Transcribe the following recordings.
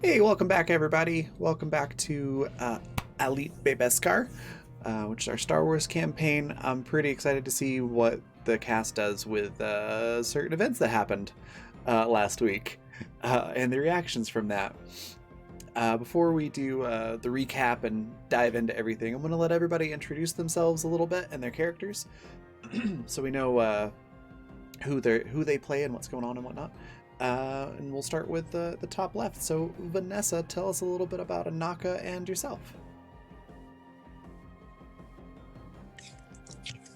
Hey, welcome back, everybody. Welcome back to Aliit Beskar, which is our Star Wars campaign. I'm pretty excited to see what the cast does with certain events that happened last week and the reactions from that. Before we do the recap and dive into everything, I'm going to let everybody introduce themselves a little bit and their characters, so we know who they play and what's going on and whatnot. And we'll start with the top left. So, Vanessa, tell us a little bit about Anaka and yourself.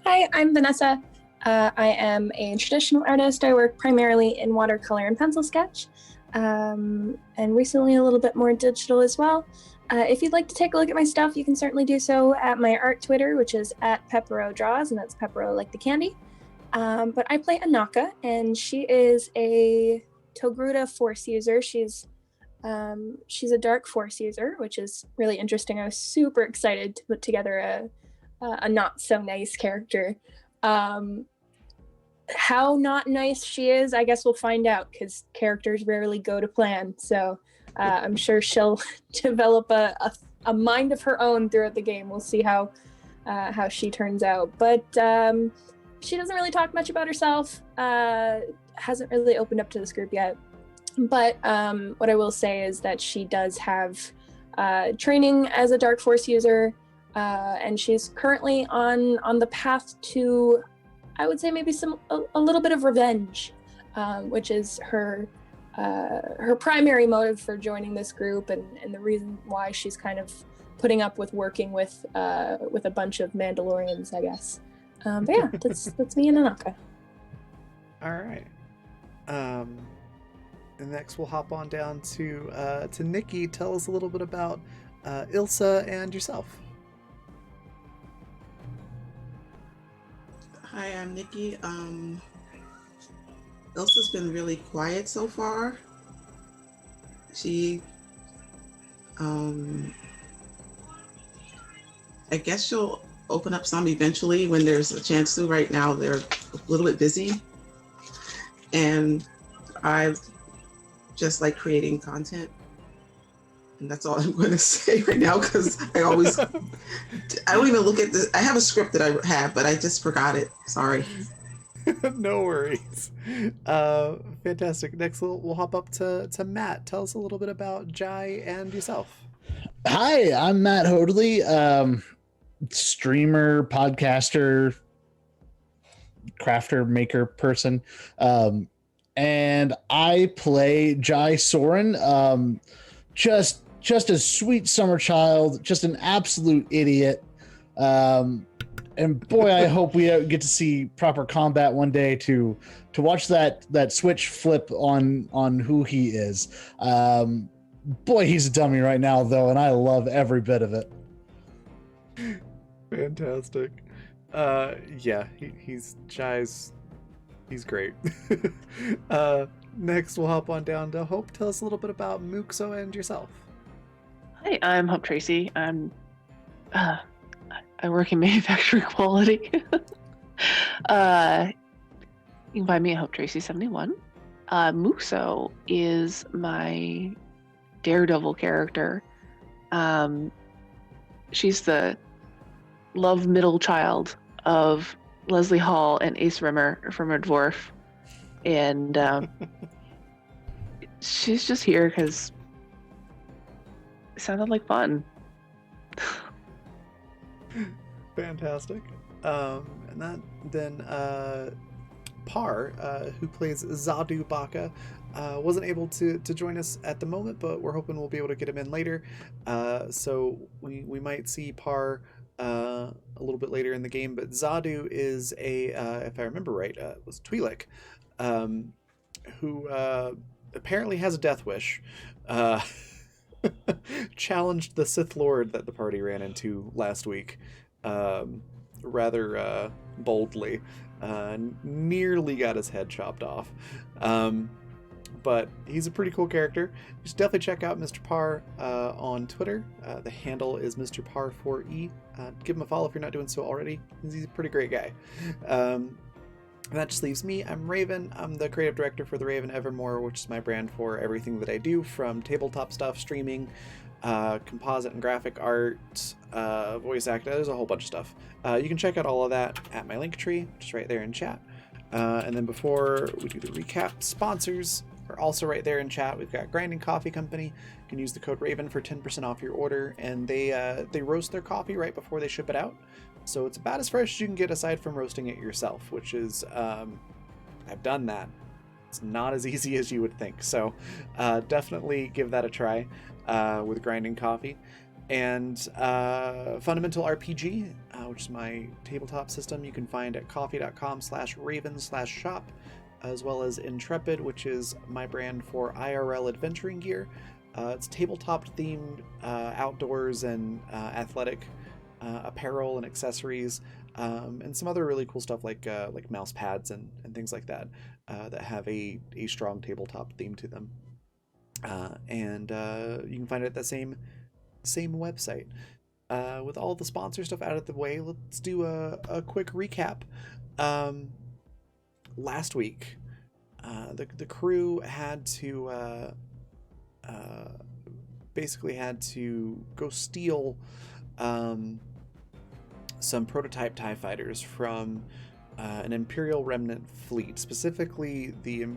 Hi, I'm Vanessa. I am a traditional artist. I work primarily in watercolor and pencil sketch, and recently a little bit more digital as well. If you'd like to take a look at my stuff, you can certainly do so at my art Twitter, which is @PepperoDraws, and that's Peppero like the candy. But I play Anaka, and she is a Togruta Force user. She's a dark Force user, which is really interesting. I was super excited to put together a not so nice character. How not nice she is, I guess we'll find out, because characters rarely go to plan. So I'm sure she'll develop a mind of her own throughout the game. We'll see how she turns out. But she doesn't really talk much about herself, hasn't really opened up to this group yet. But what I will say is that she does have training as a Dark Force user, and she's currently on the path to, I would say, maybe a little bit of revenge, which is her primary motive for joining this group, and the reason why she's kind of putting up with working with a bunch of Mandalorians, I guess. But yeah, that's me and Anaka. All right. And next we'll hop on down to Nikki. Tell us a little bit about Ilsa and yourself. Hi, I'm Nikki. Ilsa's been really quiet so far. She, I guess she'll open up some eventually when there's a chance to. Right now they're a little bit busy, and I've just like creating content, and that's all I'm going to say right now, because I don't even look at this. I have a script that I have, but I just forgot it. Sorry. No worries. Fantastic. Next we'll hop up to Matt. Tell us a little bit about Jai and yourself. Hi, I'm Matt Hoadley. Streamer, podcaster, crafter, maker person, and I play Jai Soren. Just a sweet summer child, just an absolute idiot, and boy, I hope we get to see proper combat one day to watch that switch flip on who he is. Boy, he's a dummy right now though, and I love every bit of it. Fantastic. Yeah, he's great. Next we'll hop on down to Hope. Tell us a little bit about Muxo and yourself. Hi, I'm Hope Tracy. I work in manufacturing quality. You can find me at Hope Tracy 71. Muxo is my Daredevil character. She's the love middle child of Leslie Hall and Ace Rimmer from a dwarf, and she's just here because it sounded like fun. Fantastic. And then Par, who plays Zadu Baka, wasn't able to join us at the moment, but we're hoping we'll be able to get him in later. So we might see Par a little bit later in the game, but Zadu is if I remember right, was Twi'lek, who apparently has a death wish. Challenged the Sith Lord that the party ran into last week rather boldly. Nearly got his head chopped off. But he's a pretty cool character. You should definitely check out Mr. Parr on Twitter. The handle is Mr. Parr4E. Give him a follow if you're not doing so already. He's a pretty great guy. That just leaves me. I'm Raven. I'm the creative director for the Raven Evermore, which is my brand for everything that I do, from tabletop stuff, streaming, composite and graphic art, voice acting. There's a whole bunch of stuff. You can check out all of that at my link tree, which is right there in chat. And then before we do the recap, sponsors are also right there in chat. We've got Grinding Coffee Company. You can use the code Raven for 10% off your order, and they roast their coffee right before they ship it out. So it's about as fresh as you can get aside from roasting it yourself, which is, I've done that. It's not as easy as you would think. So definitely give that a try with Grinding Coffee. And Fundamental RPG, which is my tabletop system, you can find at coffee.com/raven/shop, as well as Intrepid, which is my brand for IRL adventuring gear. It's tabletop themed outdoors and athletic apparel and accessories, and some other really cool stuff like mouse pads and things like that that have a strong tabletop theme to them. And you can find it at that same website. With all the sponsor stuff out of the way, let's do a quick recap. Last week, the crew had to basically had to go steal some prototype TIE fighters from an Imperial Remnant fleet, specifically the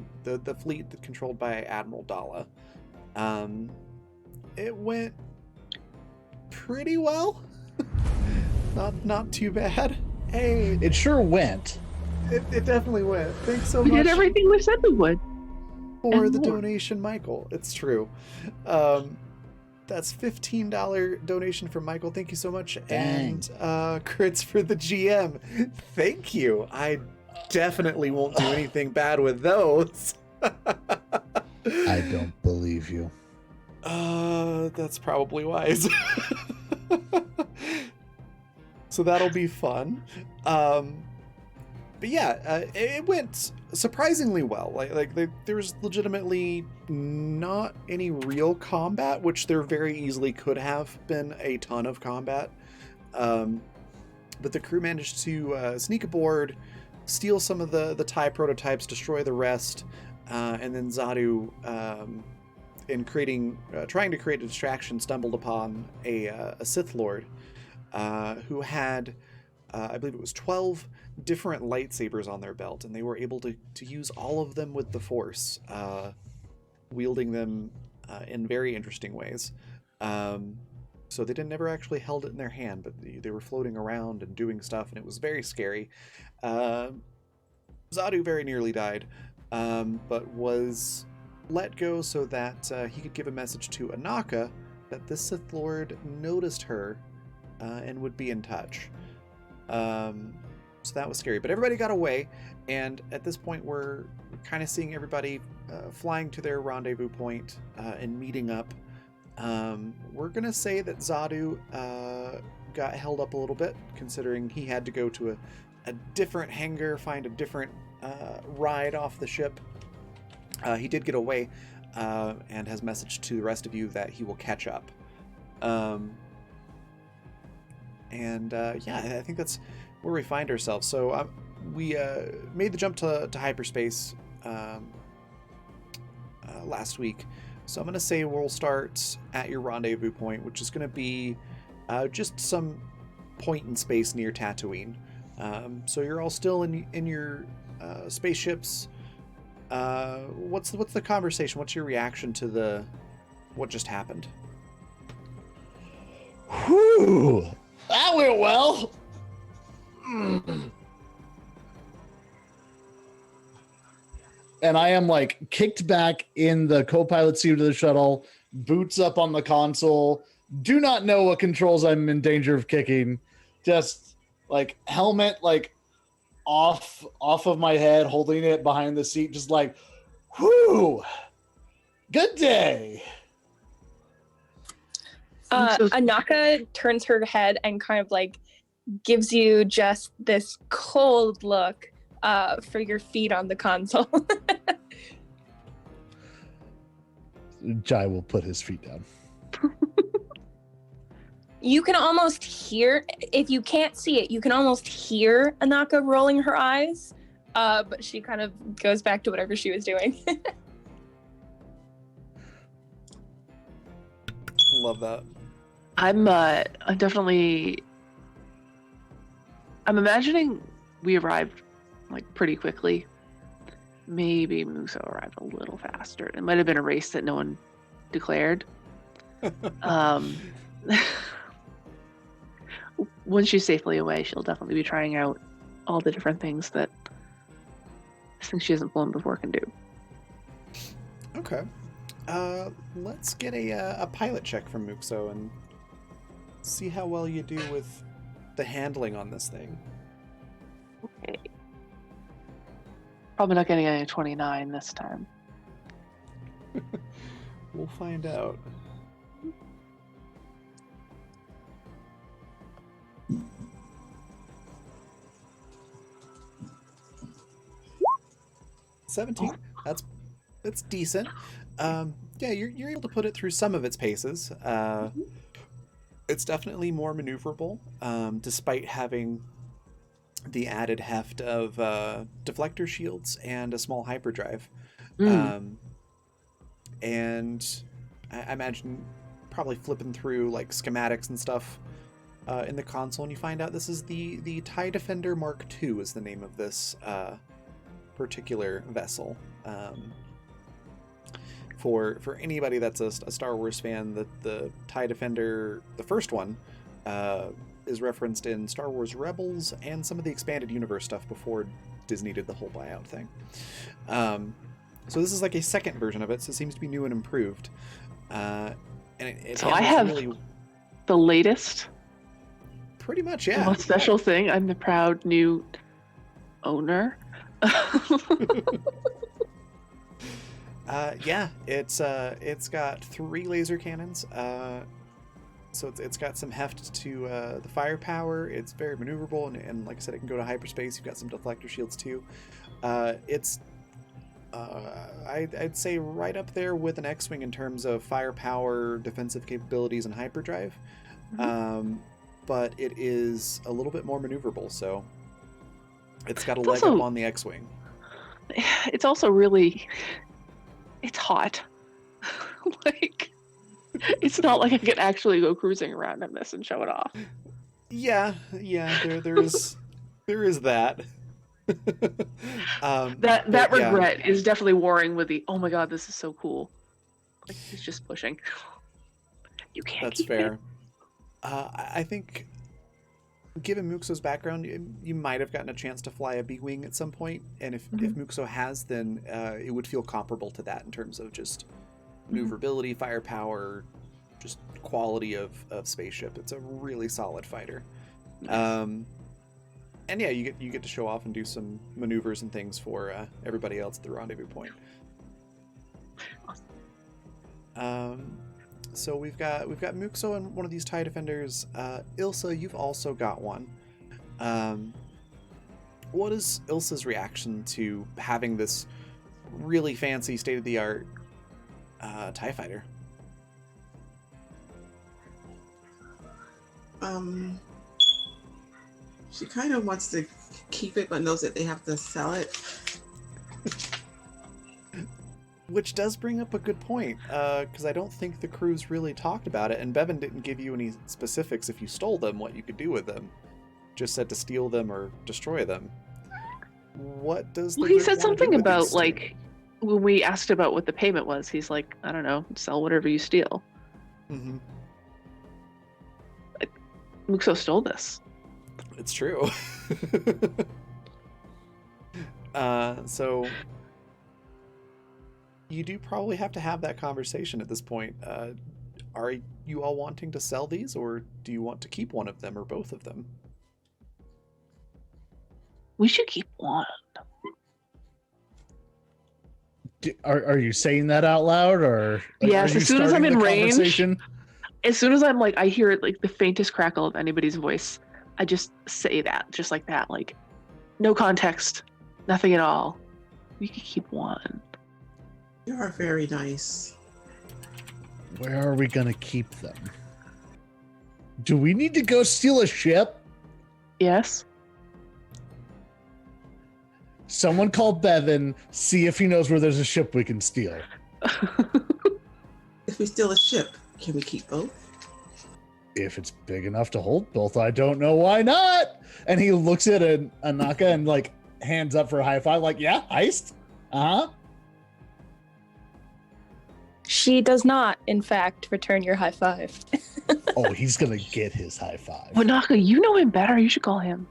fleet controlled by Admiral Dalla. It went pretty well. not too bad. Hey, It sure went. it definitely went. Thanks so We much did everything we said we would. for and the more. donation, Michael. It's true. That's $15 donation from Michael. Thank you so much. Dang. And crits for the GM. Thank you. I definitely won't do anything bad with those. I don't believe you. That's probably wise. So that'll be fun. But yeah, it went surprisingly well. There was legitimately not any real combat, which there very easily could have been a ton of combat. But the crew managed to sneak aboard, steal some of the TIE prototypes, destroy the rest, and then Zadu, in trying to create a distraction, stumbled upon a Sith Lord who had, I believe it was 12 different lightsabers on their belt, and they were able to use all of them with the Force, wielding them in very interesting ways. So they never actually held it in their hand, but they were floating around and doing stuff, and it was very scary. Zadu very nearly died, but was let go so that he could give a message to Anaka that the Sith Lord noticed her and would be in touch. So that was scary, but everybody got away, and at this point we're kind of seeing everybody flying to their rendezvous point and meeting up. We're gonna say that Zadu got held up a little bit, considering he had to go to a different hangar, find a different ride off the ship. He did get away and has messaged to the rest of you that he will catch up. Yeah, I think that's where we find ourselves. So we made the jump to hyperspace last week. So I'm going to say we'll start at your rendezvous point, which is going to be just some point in space near Tatooine. So you're all still in your spaceships. What's the conversation? What's your reaction to what just happened? Whew, that went well. And I am like kicked back in the co-pilot seat of the shuttle, boots up on the console. Do not know what controls I'm in danger of kicking. Just like helmet like off of my head, holding it behind the seat, just like, whoo, good day. Anaka turns her head and kind of like gives you just this cold look for your feet on the console. Jai will put his feet down. You can almost hear, if you can't see it, you can almost hear Anaka rolling her eyes But she kind of goes back to whatever she was doing. Love that. I'm definitely. I'm imagining we arrived like pretty quickly. Maybe Muso arrived a little faster. It might have been a race that no one declared. Once she's safely away, she'll definitely be trying out all the different things that things she hasn't flown before can do. Okay. Let's get a pilot check from Muxo and see how well you do with the handling on this thing. Okay. Probably not getting a 29 this time. We'll find out. $17. That's decent. Yeah, you're able to put it through some of its paces. It's definitely more maneuverable, despite having the added heft of deflector shields and a small hyperdrive. And I imagine probably flipping through like schematics and stuff in the console, and you find out this is the TIE Defender Mark II is the name of this particular vessel. For anybody that's a Star Wars fan, the TIE Defender, the first one, is referenced in Star Wars Rebels and some of the expanded universe stuff before Disney did the whole buyout thing. So this is like a second version of it, so it seems to be new and improved. And it so I have really... the latest. Pretty much, yeah. The most special thing, I'm the proud new owner. Yeah, it's got 3 laser cannons. So it's got some heft to the firepower. It's very maneuverable, and like I said, it can go to hyperspace. You've got some deflector shields too. It's I'd say right up there with an X-wing in terms of firepower, defensive capabilities, and hyperdrive. But it is a little bit more maneuverable, so it's got a leg up on the X-wing. It's also really, it's hot. Like, it's not like I can actually go cruising around in this and show it off. Yeah, there is that. That regret is definitely warring with the, oh my god, this is so cool. Like, he's just pushing. You can't. That's keep fair. It. I think, given Muxo's background, you might have gotten a chance to fly a B-wing at some point, and if Muxo has, then it would feel comparable to that in terms of just maneuverability, firepower, just quality of spaceship. It's a really solid fighter. And yeah, you get to show off and do some maneuvers and things for everybody else at the rendezvous point. So we've got Muxo and one of these TIE Defenders. Ilsa, you've also got one. What is Ilsa's reaction to having this really fancy, state-of-the-art TIE Fighter? She kind of wants to keep it, but knows that they have to sell it. Which does bring up a good point, because I don't think the crew's really talked about it, and Bevan didn't give you any specifics if you stole them, what you could do with them. Just said to steal them or destroy them. What does the Well, he group said want to do something with about, these two? like, when we asked about what the payment was, he's like, I don't know, sell whatever you steal. Mm-hmm. Muxo stole this. It's true. So you do probably have to have that conversation at this point. Are you all wanting to sell these, or do you want to keep one of them or both of them? We should keep one. Are you saying that out loud, or Yes, are you as soon as I'm starting in the range. conversation? As soon as I'm like, I hear like the faintest crackle of anybody's voice, I just say that, just like that, like no context, nothing at all. We could keep one. You are very nice. Where are we gonna keep them? Do we need to go steal a ship? Yes. Someone call Bevan, see if he knows where there's a ship we can steal. If we steal a ship, can we keep both? If it's big enough to hold both, I don't know why not. And he looks at Anaka and like hands up for a high five, like, yeah, heist? Uh-huh. She does not, in fact, return your high five. Oh, he's gonna get his high five. Wanaka, you know him better. You should call him.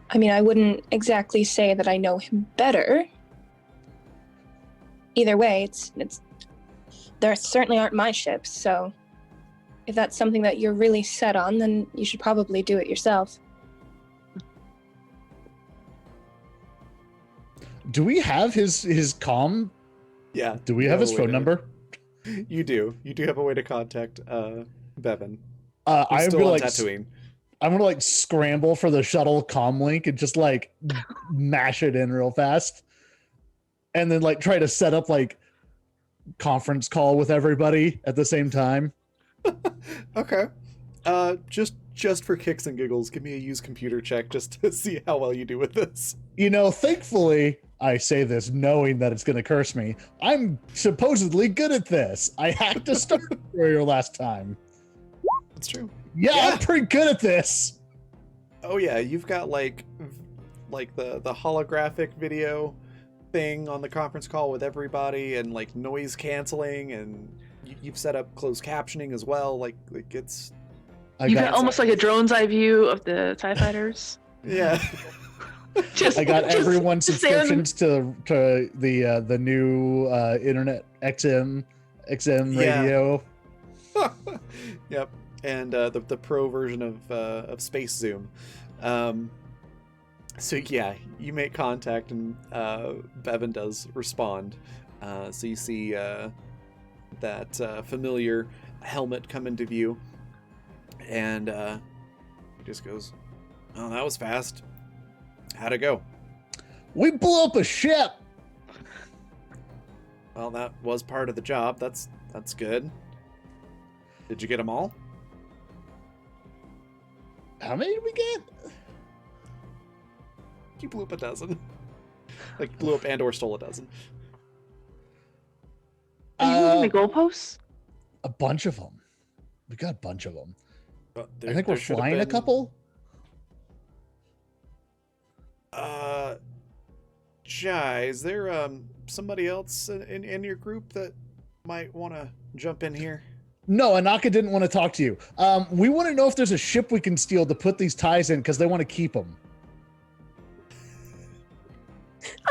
I mean, I wouldn't exactly say that I know him better. Either way, it's there certainly aren't my ships, so if that's something that you're really set on, then you should probably do it yourself. Do we have his comm? Yeah. Do we have his phone number? You do. You do have a way to contact Bevan. I'm Still gonna on like Tatooine. I'm gonna like scramble for the shuttle comm link and just like mash it in real fast, and then like try to set up like conference call with everybody at the same time. Okay. Just for kicks and giggles, give me a use computer check just to see how well you do with this. You know, thankfully, I say this knowing that it's going to curse me. I'm supposedly good at this. I hacked a Star Destroyer last time. That's true. Yeah, I'm pretty good at this. Oh yeah, you've got like the holographic video thing on the conference call with everybody, and like noise canceling, and you've set up closed captioning as well. Like it's. You got almost like a drone's eye view of the TIE fighters. Yeah. I got everyone's subscriptions to the new internet XM radio. Yep, and the pro version of Space Zoom. So yeah, you make contact, and Bevan does respond. So you see that familiar helmet come into view, and he just goes, "Oh, that was fast. How'd it go?" We blew up a ship. Well, that was part of the job. That's good. Did you get them all? How many did we get? You blew up a dozen. Like blew up and or stole a dozen. Are you moving the goalposts? A bunch of them. We got a bunch of them. I think there we're should have flying a been- couple. Jai, is there somebody else in your group that might want to jump in here? No, Anaka didn't want to talk to you. We want to know if there's a ship we can steal to put these ties in because they want to keep them.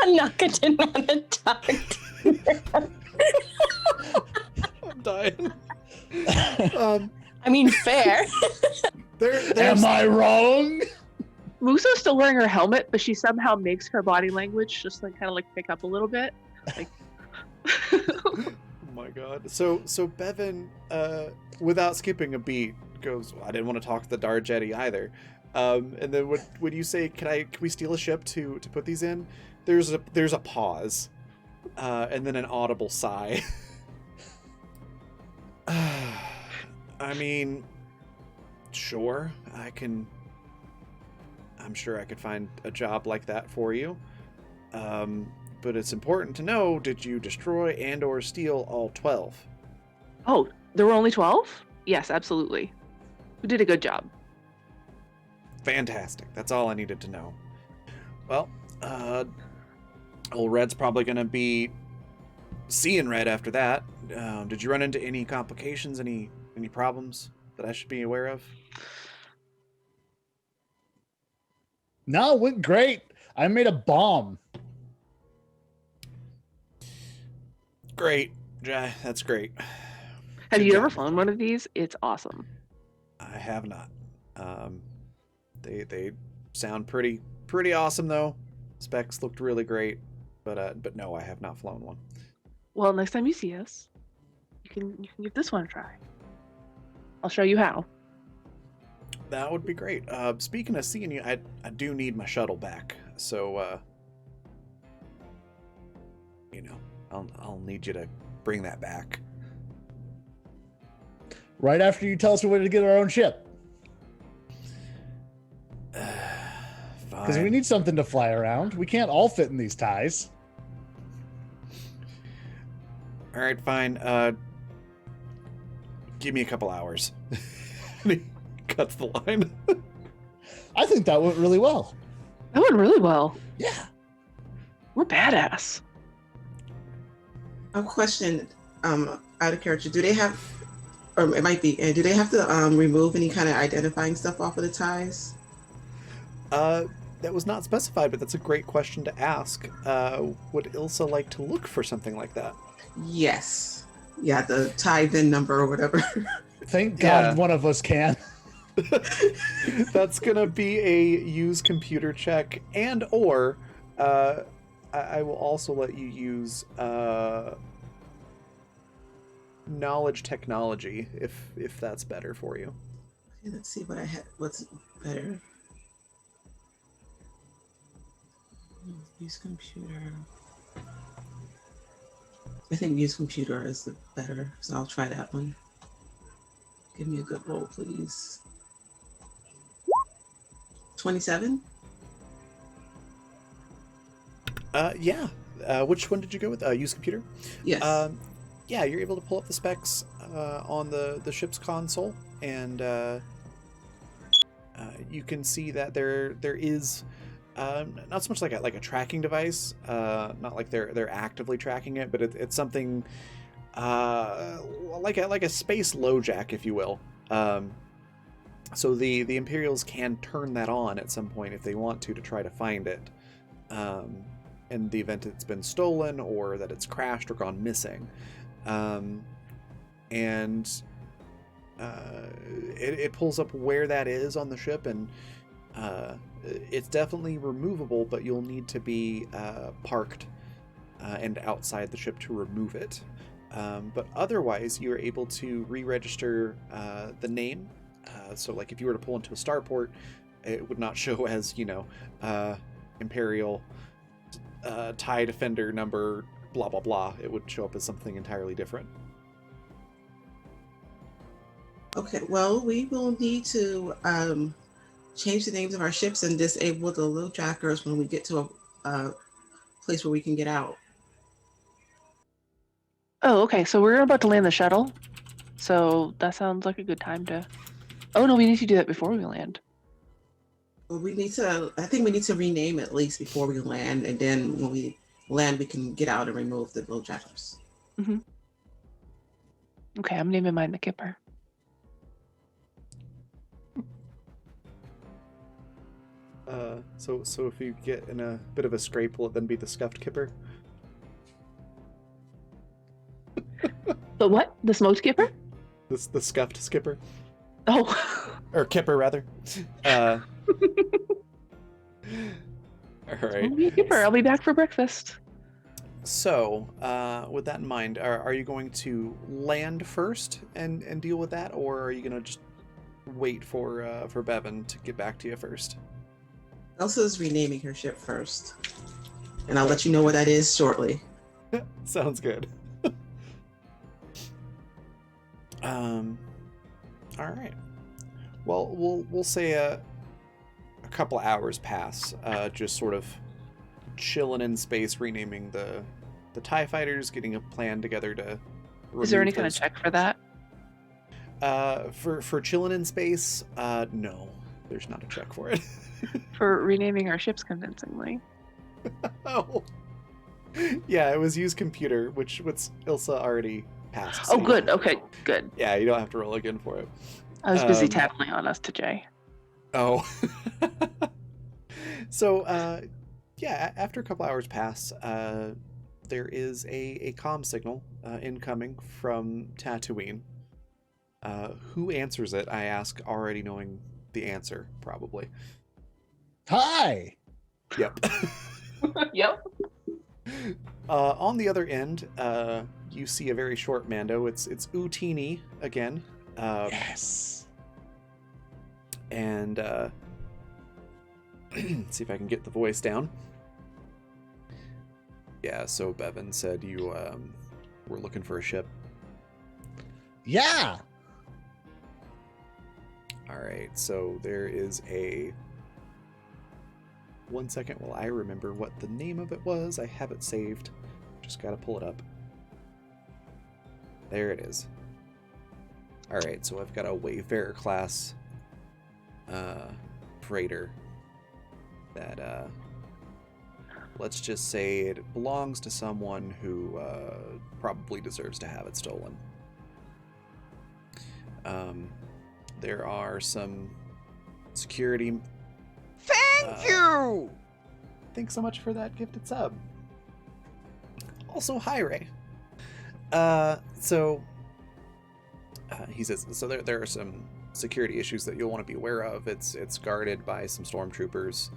Anaka didn't want to talk to I'm dying. I mean, fair. There's Am I wrong? Musa's still wearing her helmet, but she somehow makes her body language just like kind of like pick up a little bit. Like... Oh my god. So Bevan, without skipping a beat, goes, "I didn't want to talk to the Dar Jetty either." And then would you say, can we steal a ship to put these in? There's a pause, and then an audible sigh. I mean, sure, I'm sure I could find a job like that for you. But it's important to know, did you destroy and or steal all 12? Oh, there were only 12? Yes, absolutely. We did a good job. Fantastic. That's all I needed to know. Well, old Red's probably going to be seeing Red after that. Did you run into any complications, any problems that I should be aware of? No, it went great. I made a bomb. Great, Jai. That's great. Have Good you job. ever flown one of these? It's awesome. I have not. They sound pretty awesome though. Specs looked really great, but no, I have not flown one. Well, next time you see us, you can give this one a try. I'll show you how. That would be great. Speaking of seeing you, I do need my shuttle back, so I'll need you to bring that back. Right after you tell us we're going to get our own ship. Because we Fine. need something to fly around. We can't all fit in these ties. All right, fine. Give me a couple hours. And he cuts the line. I think that went really well. That went really well. Yeah. We're badass. A question, out of character, do they have, or it might be, do they have to remove any kind of identifying stuff off of the ties? That was not specified, but that's a great question to ask. Would Ilsa like to look for something like that? Yes. Yeah, the tie VIN number or whatever. Thank God Yeah. one of us can. That's gonna be a use computer check, and or I will also let you use knowledge technology if that's better for you. Okay, let's see what I had. What's better? Use computer. I think use computer is the better, so I'll try that one. Give me a good roll, please. 27? Yeah. Which one did you go with? Use computer? Yes. Yeah, you're able to pull up the specs on the ship's console, and you can see that there is not so much like a tracking device, not like they're actively tracking it, but it's something like a space LoJack, if you will. So the Imperials can turn that on at some point if they want to try to find it. In the event it's been stolen or that it's crashed or gone missing. It pulls up where that is on the ship, and it's definitely removable, but you'll need to be parked and outside the ship to remove it. But otherwise, you're able to re-register the name. So like if you were to pull into a starport, it would not show as, Imperial TIE Defender number blah blah blah. It would show up as something entirely different. Okay, well, we will need to change the names of our ships and disable the little jackers when we get to a place where we can get out. Oh, okay. So we're about to land the shuttle. So that sounds like a good time to. Oh no, we need to do that before we land. Well, I think we need to rename at least before we land, and then when we land, we can get out and remove the little jackers. Mm-hmm. Okay, I'm naming mine the Kipper. So if you get in a bit of a scrape, will it then be the Scuffed Kipper? The what? The smoked Kipper? The Scuffed Skipper? Oh. Or Kipper, rather. All right. I'll be a Kipper. I'll be back for breakfast. So, with that in mind, are you going to land first and deal with that, or are you going to just wait for Bevan to get back to you first? Elsa's renaming her ship first, and I'll let you know what that is shortly. Sounds good. All right. Well, we'll say a couple hours pass, just sort of chilling in space, renaming the TIE fighters, getting a plan together to. Is there any remove kind of those- check for that? For chilling in space, no, there's not a check for it. For renaming our ships convincingly. Oh, yeah, it was use computer, which Ilsa already passed. Oh, so good. Okay, good. Yeah, you don't have to roll again for it. I was busy Um, tattling on us to Jay. Oh. So, yeah, after a couple hours pass, there is a comm signal incoming from Tatooine. Who answers it? I ask, already knowing the answer, probably. Hi. Yep. Yep. On the other end, you see a very short Mando. It's Utini again. Yes. And see if I can get the voice down. Yeah, so Bevan said you were looking for a ship. Yeah. All right, so there is a 1 second while I remember what the name of it was. I have it saved. Just gotta pull it up. There it is. Alright, so I've got a Wayfarer class freighter that, let's just say it belongs to someone who probably deserves to have it stolen. There are some security... Thank you! Thanks so much for that gifted sub. Also, hi, Ray. He says, so there are some security issues that you'll want to be aware of. It's guarded by some stormtroopers.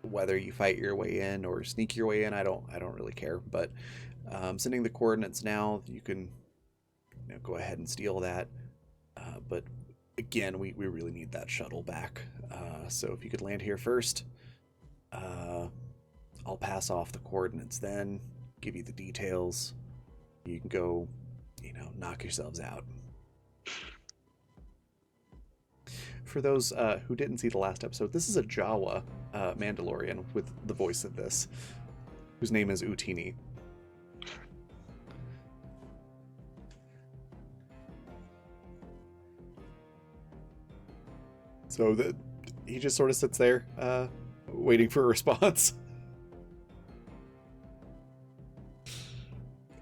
Whether you fight your way in or sneak your way in, I don't really care. But sending the coordinates now, you can go ahead and steal that. But again, we really need that shuttle back. So if you could land here first, I'll pass off the coordinates then, give you the details. You can go, knock yourselves out. For those who didn't see the last episode, this is a Jawa Mandalorian with the voice of this, whose name is Utini. So he just sort of sits there, waiting for a response.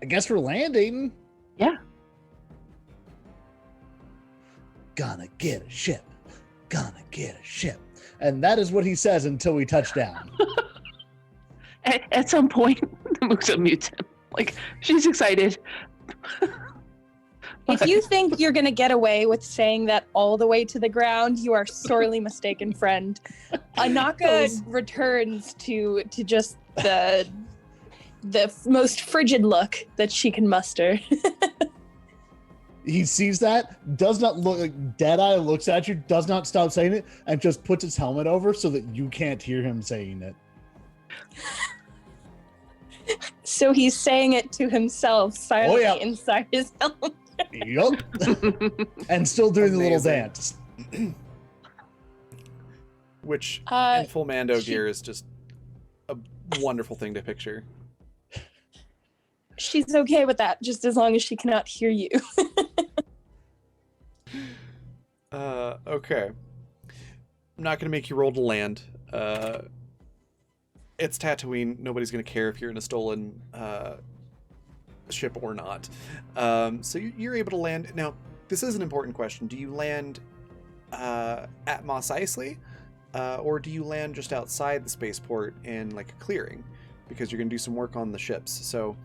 I guess we're landing. Yeah. Gonna get a ship. Gonna get a ship. And that is what he says until we touch down. At some point, Musa mutes him. Like, she's excited. If you think you're going to get away with saying that all the way to the ground, you are sorely mistaken, friend. Anaka returns to just the most frigid look that she can muster. He sees that, does not look like Deadeye, looks at you, does not stop saying it, and just puts his helmet over so that you can't hear him saying it. So he's saying it to himself silently inside his helmet. Yup. And still doing the little dance. Which, in full Mando gear, is just a wonderful thing to picture. She's okay with that, just as long as she cannot hear you. Okay. I'm not going to make you roll to land. It's Tatooine. Nobody's going to care if you're in a stolen ship or not. So you're able to land. Now, this is an important question. Do you land at Mos Eisley? Or do you land just outside the spaceport in like a clearing? Because you're going to do some work on the ships. So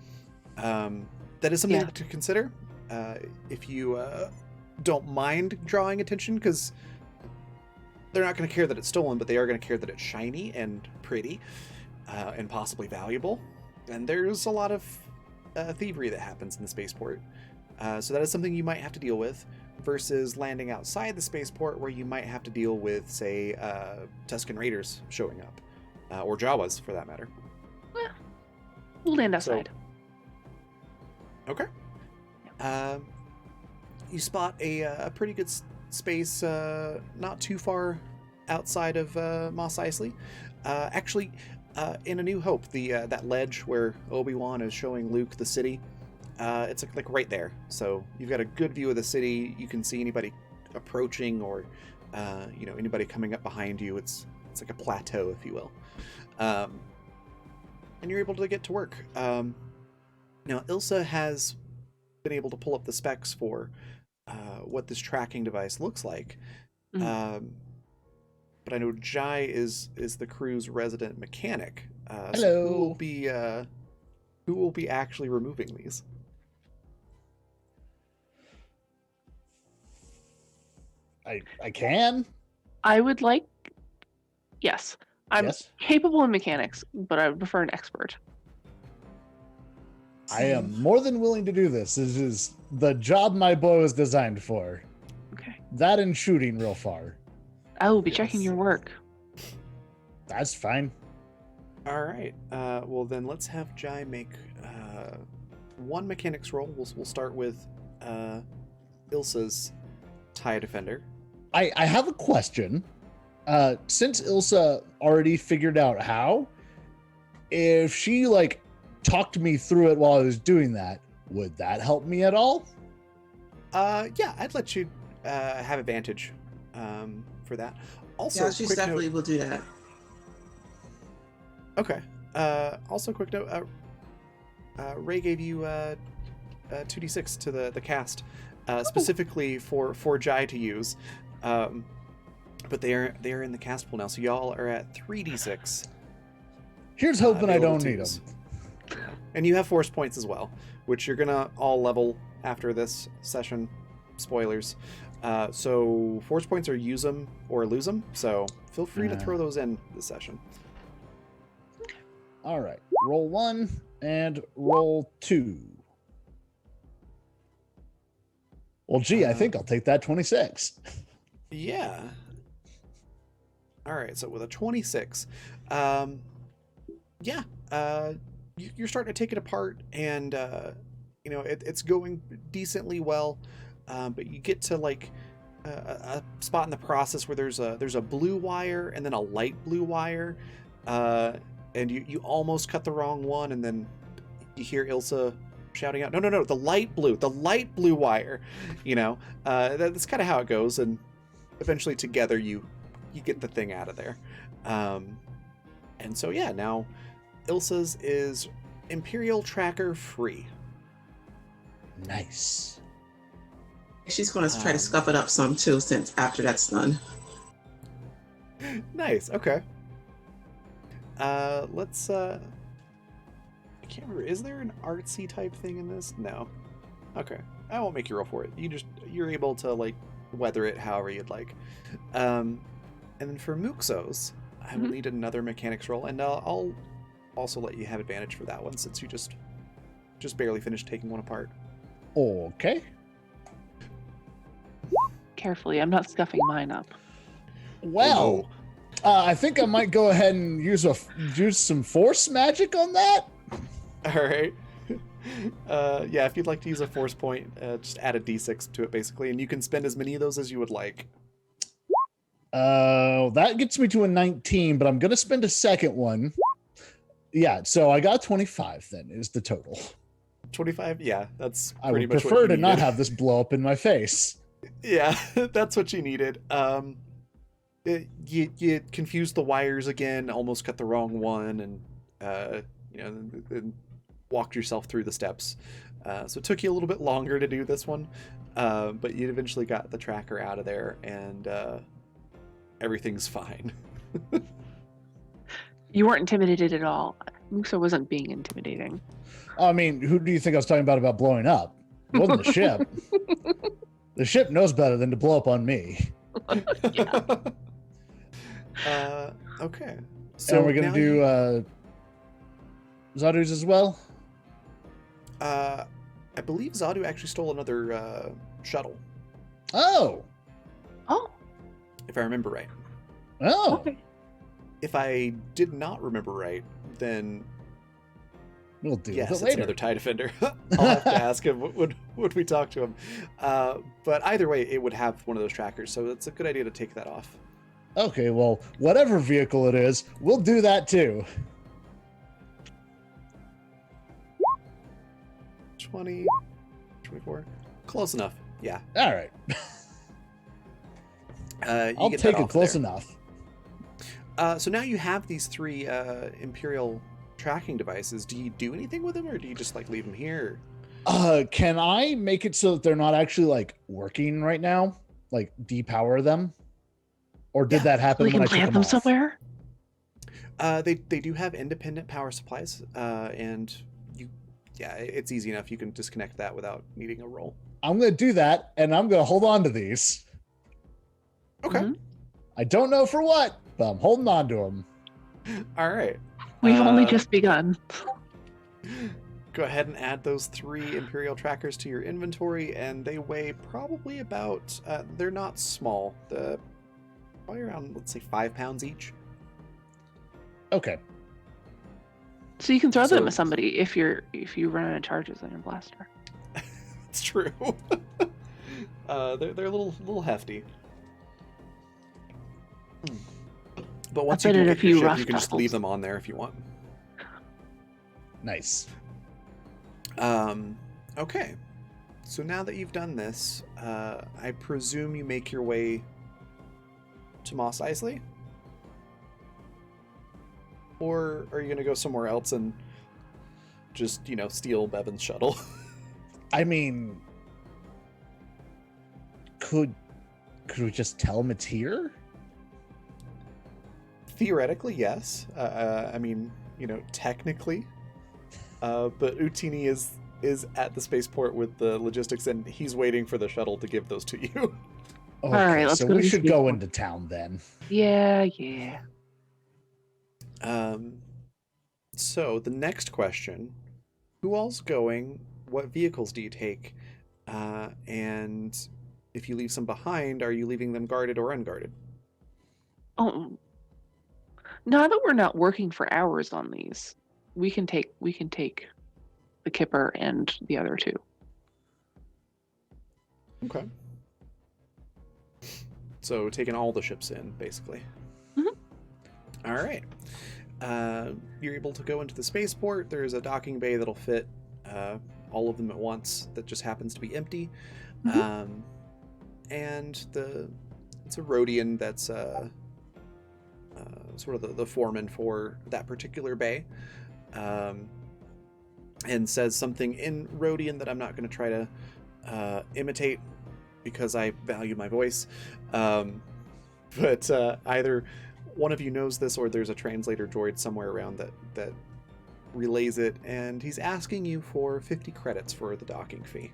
that is something to consider. If you don't mind drawing attention, because they're not going to care that it's stolen, but they are going to care that it's shiny and pretty and possibly valuable. And there's a lot of thievery that happens in the spaceport. So that is something you might have to deal with versus landing outside the spaceport where you might have to deal with, say, Tusken Raiders showing up. Or Jawas, for that matter. Well, we'll land outside. Okay. You spot a pretty good space not too far outside of Mos Eisley. Actually, in A New Hope, that ledge where Obi-Wan is showing Luke the city, it's like right there. So you've got a good view of the city. You can see anybody approaching or anybody coming up behind you. It's like a plateau, if you will. And you're able to get to work. Now, Ilsa has been able to pull up the specs for what this tracking device looks like. Mm-hmm. But I know Jai is the crew's resident mechanic. Hello. So who will be actually removing these? I can. I would like... Yes. I'm Yes. capable in mechanics, but I would prefer an expert. I am more than willing to do this. This is the job my bow is designed for. Okay. That and shooting real far. I will be Yes. checking your work. That's fine. All right. Well, then let's have Jai make one mechanics roll. We'll start with Ilsa's TIE Defender. I have a question. Since Ilsa already figured out how, if she like talked me through it while I was doing that, would that help me at all? Yeah, I'd let you have advantage for that. Also, Yeah, she quick definitely note. will do that. Okay. Also, quick note. Ray gave you 2d6 to the cast, specifically for Jai to use. But they're in the cast pool now, so y'all are at 3d6. Here's hoping I available don't to need use. them. And you have force points as well, which you're gonna all level after this session. Spoilers. So force points are use them or lose them. So feel free to throw those in this session. All right, roll 1 and roll 2. Well, gee, I think I'll take that 26. Yeah. All right. So with a 26, yeah, you're starting to take it apart, and it's going decently well. But you get to like a spot in the process where there's a blue wire and then a light blue wire, and you almost cut the wrong one, and then you hear Ilsa shouting out, no, the light blue wire. That's kind of how it goes, and eventually together you get the thing out of there. And so yeah, now Ilsa's is Imperial Tracker free. Nice. She's going to try to scuff it up some too, since after that's done. Nice. Okay. Let's I can't remember, is there an artsy type thing in this? No. Okay, I won't make you roll for it. You're able to like weather it however you'd like. And then for Muxos, I will need another mechanics roll, and I'll also let you have advantage for that one, since you just barely finished taking one apart. Okay. Carefully, I'm not scuffing mine up. Well, I think I might go ahead and use some force magic on that. All right. Yeah, if you'd like to use a force point, just add a d6 to it, basically, and you can spend as many of those as you would like. That gets me to a 19, but I'm going to spend a second one. Yeah, so I got 25 then is the total. 25? Yeah, that's I pretty would much what prefer you to not needed. have this blow up in my face. Yeah, that's what you needed. You confused the wires again, almost cut the wrong one, and and walked yourself through the steps. So it took you a little bit longer to do this one, but you eventually got the tracker out of there, and everything's fine. You weren't intimidated at all. Musa wasn't being intimidating. I mean, who do you think I was talking about blowing up? It wasn't the ship. The ship knows better than to blow up on me. Okay. So And we're going to do Zadu's as well? I believe Zadu actually stole another shuttle, Oh. Oh, if I remember right. Oh. okay. If I did not remember right, then We'll deal yes, with it's it later. another TIE Defender. I'll have to ask him when we talk to him. But either way, it would have one of those trackers, so it's a good idea to take that off. Okay, well, whatever vehicle it is, we'll do that too. 20, 24. Close enough. Yeah. All right. I'll get take that it off close there. enough. So now you have these 3 Imperial tracking devices. Do you do anything with them, or do you just like leave them here? Can I make it so that they're not actually like working right now? Like depower them? Or did Yeah. that happen We when can I took plant them them off? somewhere. They do have independent power supplies, and it's easy enough. You can disconnect that without needing a roll. I'm going to do that, and I'm going to hold on to these. Okay. Mhm. I don't know for what, but I'm holding on to them. All right. We've only Uh, just begun. Go ahead and add those 3 Imperial trackers to your inventory, and they weigh probably about, they're not small, probably around, let's say, 5 pounds each. Okay. So you can throw so- them at somebody if you run out of charges on your blaster. It's true. They're a little hefty. But once I you bet do it a get your few ship, rough you can just travels. leave them on there if you want. Nice. Okay. So now that you've done this, I presume you make your way to Mos Eisley? Or are you going to go somewhere else and just, steal Bevan's shuttle? I mean, could we just tell him it's here? Theoretically, yes. I mean, technically. But Utini is at the spaceport with the logistics, and he's waiting for the shuttle to give those to you. Okay, right, let's so go to we the should go spaceport. into town then. Yeah. So the next question, who all's going? What vehicles do you take? And if you leave some behind, are you leaving them guarded or unguarded? Oh, now that we're not working for hours on these, we can take the Kipper and the other two. Okay. So taking all the ships in, basically. Mhm. All right. You're able to go into the spaceport. There's a docking bay that'll fit all of them at once that just happens to be empty. Mhm. And it's a Rhodian that's sort of the foreman for that particular bay. And says something in Rhodian that I'm not going to try to imitate because I value my voice. But either one of you knows this or there's a translator droid somewhere around that relays it, and he's asking you for 50 credits for the docking fee.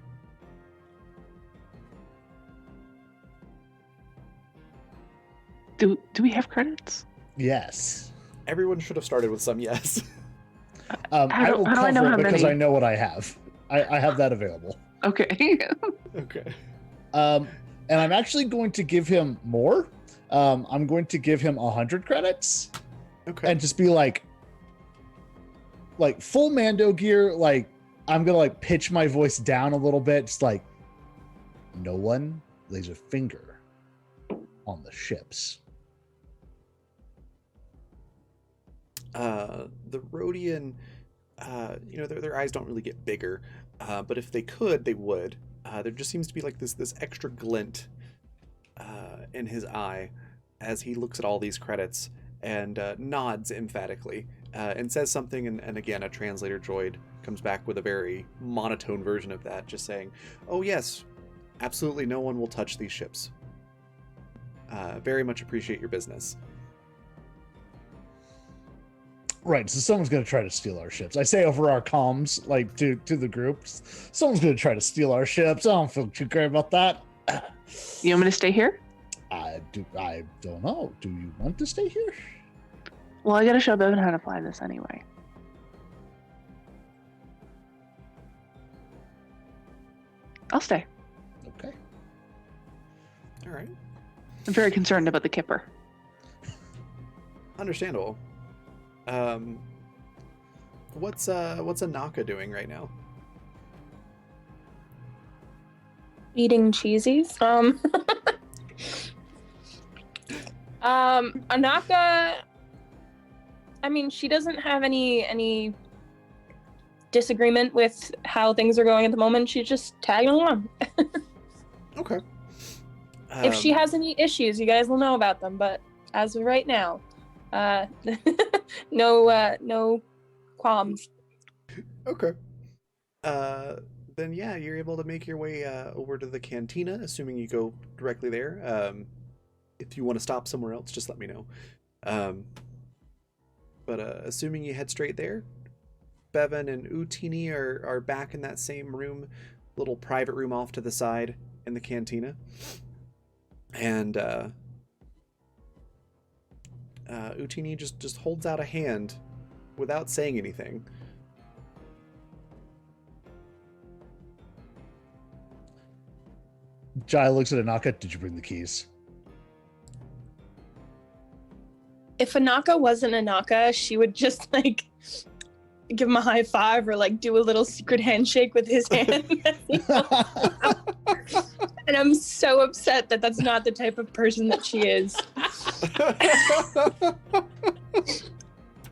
Do we have credits? Yes. Everyone should have started with some yes. I will how do cover I know it how because many? I know what I have. I have that available. Okay. Okay. And I'm actually going to give him more. I'm going to give him 100 credits Okay. and just be like full Mando gear. Like I'm gonna pitch my voice down a little bit. Just like no one lays a finger on the ships. The Rhodian, their eyes don't really get bigger, but if they could, they would. There just seems to be this extra glint in his eye as he looks at all these credits and nods emphatically and says something, and again, a translator droid comes back with a very monotone version of that, just saying, "Oh yes, absolutely no one will touch these ships. Very much appreciate your business." Right, so someone's gonna try to steal our ships. I say over our comms, to the groups, someone's gonna try to steal our ships. I don't feel too great about that. You want me to stay here? I don't know. Do you want to stay here? Well, I gotta show Bevan how to fly this anyway. I'll stay. Okay. All right. I'm very concerned about the Kipper. Understandable. What's Anaka doing right now? Eating cheesies. Anaka, I mean, she doesn't have any disagreement with how things are going at the moment. She's just tagging along. Okay. If she has any issues, you guys will know about them. But as of right now, no qualms. Okay. Then yeah, you're able to make your way over to the cantina, assuming you go directly there. If you want to stop somewhere else, just let me know. But assuming you head straight there, Bevan and Utini are back in that same room, little private room off to the side in the cantina. And Utini just holds out a hand without saying anything. Jai looks at Anaka. Did you bring the keys? If Anaka wasn't Anaka, she would just give him a high five or like do a little secret handshake with his hand. And I'm so upset that that's not the type of person that she is.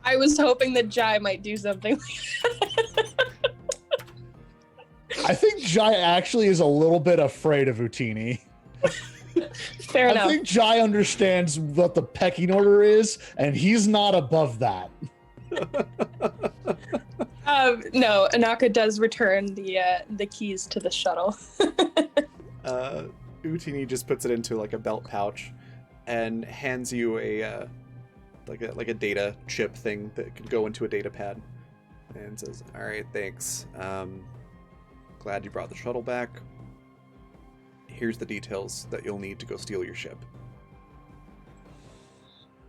I was hoping that Jai might do something like that. I think Jai actually is a little bit afraid of Utini. Fair enough. I think Jai understands what the pecking order is, and he's not above that. No, Anaka does return the keys to the shuttle. Utini just puts it into like a belt pouch and hands you a data chip thing that could go into a data pad, and says, "All right, thanks. Glad you brought the shuttle back. Here's the details that you'll need to go steal your ship."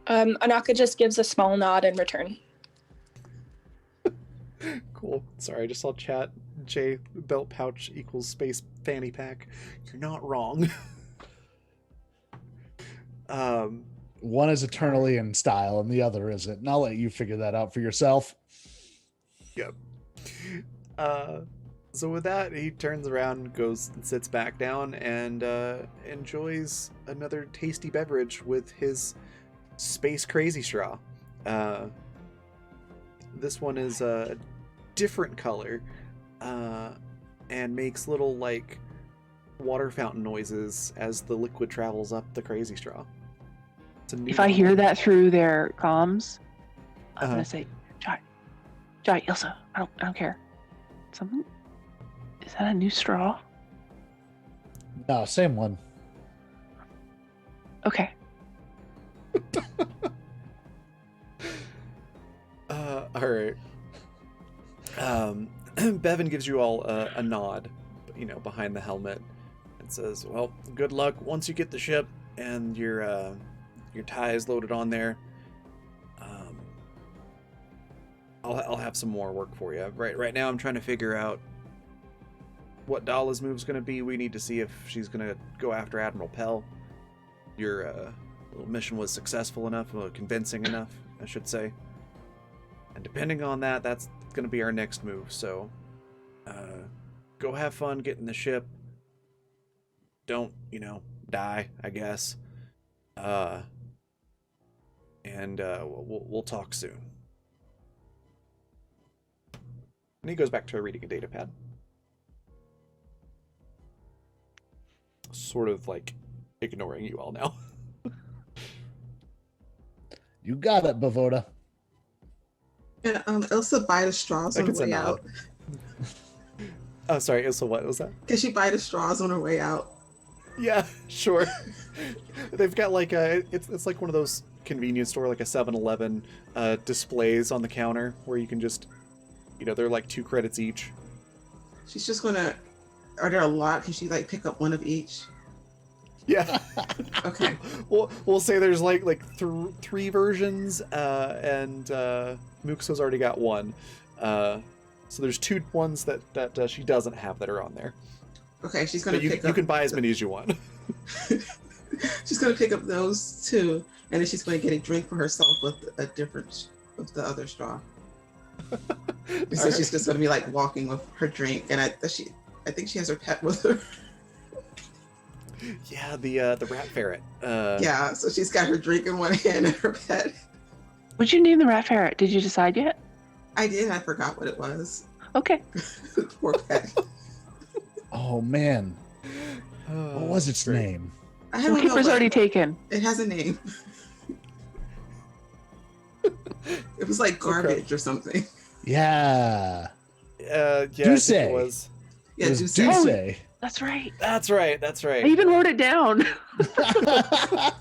Anaka just gives a small nod in return. Cool. Sorry, I just saw chat. J belt pouch equals space fanny pack. You're not wrong. One is eternally in style, and the other isn't. And I'll let you figure that out for yourself. Yep. So with that, he turns around, goes and sits back down, and enjoys another tasty beverage with his space crazy straw. This one is a different color, and makes little like water fountain noises as the liquid travels up the crazy straw. It's a new If I one. hear that through their comms, I'm gonna say, Jai, Ilsa, I don't care. Something? Is that a new straw? No, same one. Okay. All right. Bevan gives you all a nod, behind the helmet, and says, "Well, good luck once you get the ship and your ties loaded on there. I'll have some more work for you. Right now, I'm trying to figure out what Dala's move's going to be. We need to see if she's going to go after Admiral Pell. Your little mission was successful enough, convincing enough, I should say. And depending on that, that's going to be our next move. So, go have fun getting the ship. Don't, die, I guess. And we'll talk soon." And he goes back to reading a data pad. Sort of like ignoring you all now. You got it, Bavoda. Yeah, Ilsa buy the straws on her way out. Oh, sorry, Ilsa, what was that? Can she buy the straws on her way out? Yeah, sure. They've got like it's like one of those convenience store, like a 7-Eleven displays on the counter where you can just, they're like 2 credits each. She's just gonna. Are there a lot? Can she like pick up one of each? Yeah. Okay. We'll say there's like 3 versions, and Muxo's already got one. So there's 2 ones that she doesn't have that are on there. Okay, she's gonna pick up. You can buy as many as you want. She's gonna pick up those 2, and then she's gonna get a drink for herself with a different with the other straw. So All she's just gonna be like walking with her drink, and I think she has her pet with her. Yeah, the rat ferret. Yeah, so she's got her drink in one hand and her pet. What'd you name the rat ferret? Did you decide yet? I did. I forgot what it was. Okay. Poor pet. Oh, man. What was its Great. name? I don't know. Keeper's But already taken. it has a name. It was like garbage or something. Yeah. Yeah, Duce. I think it was. Yeah, It was Duce. Duce. That's right. That's right. I even wrote it down.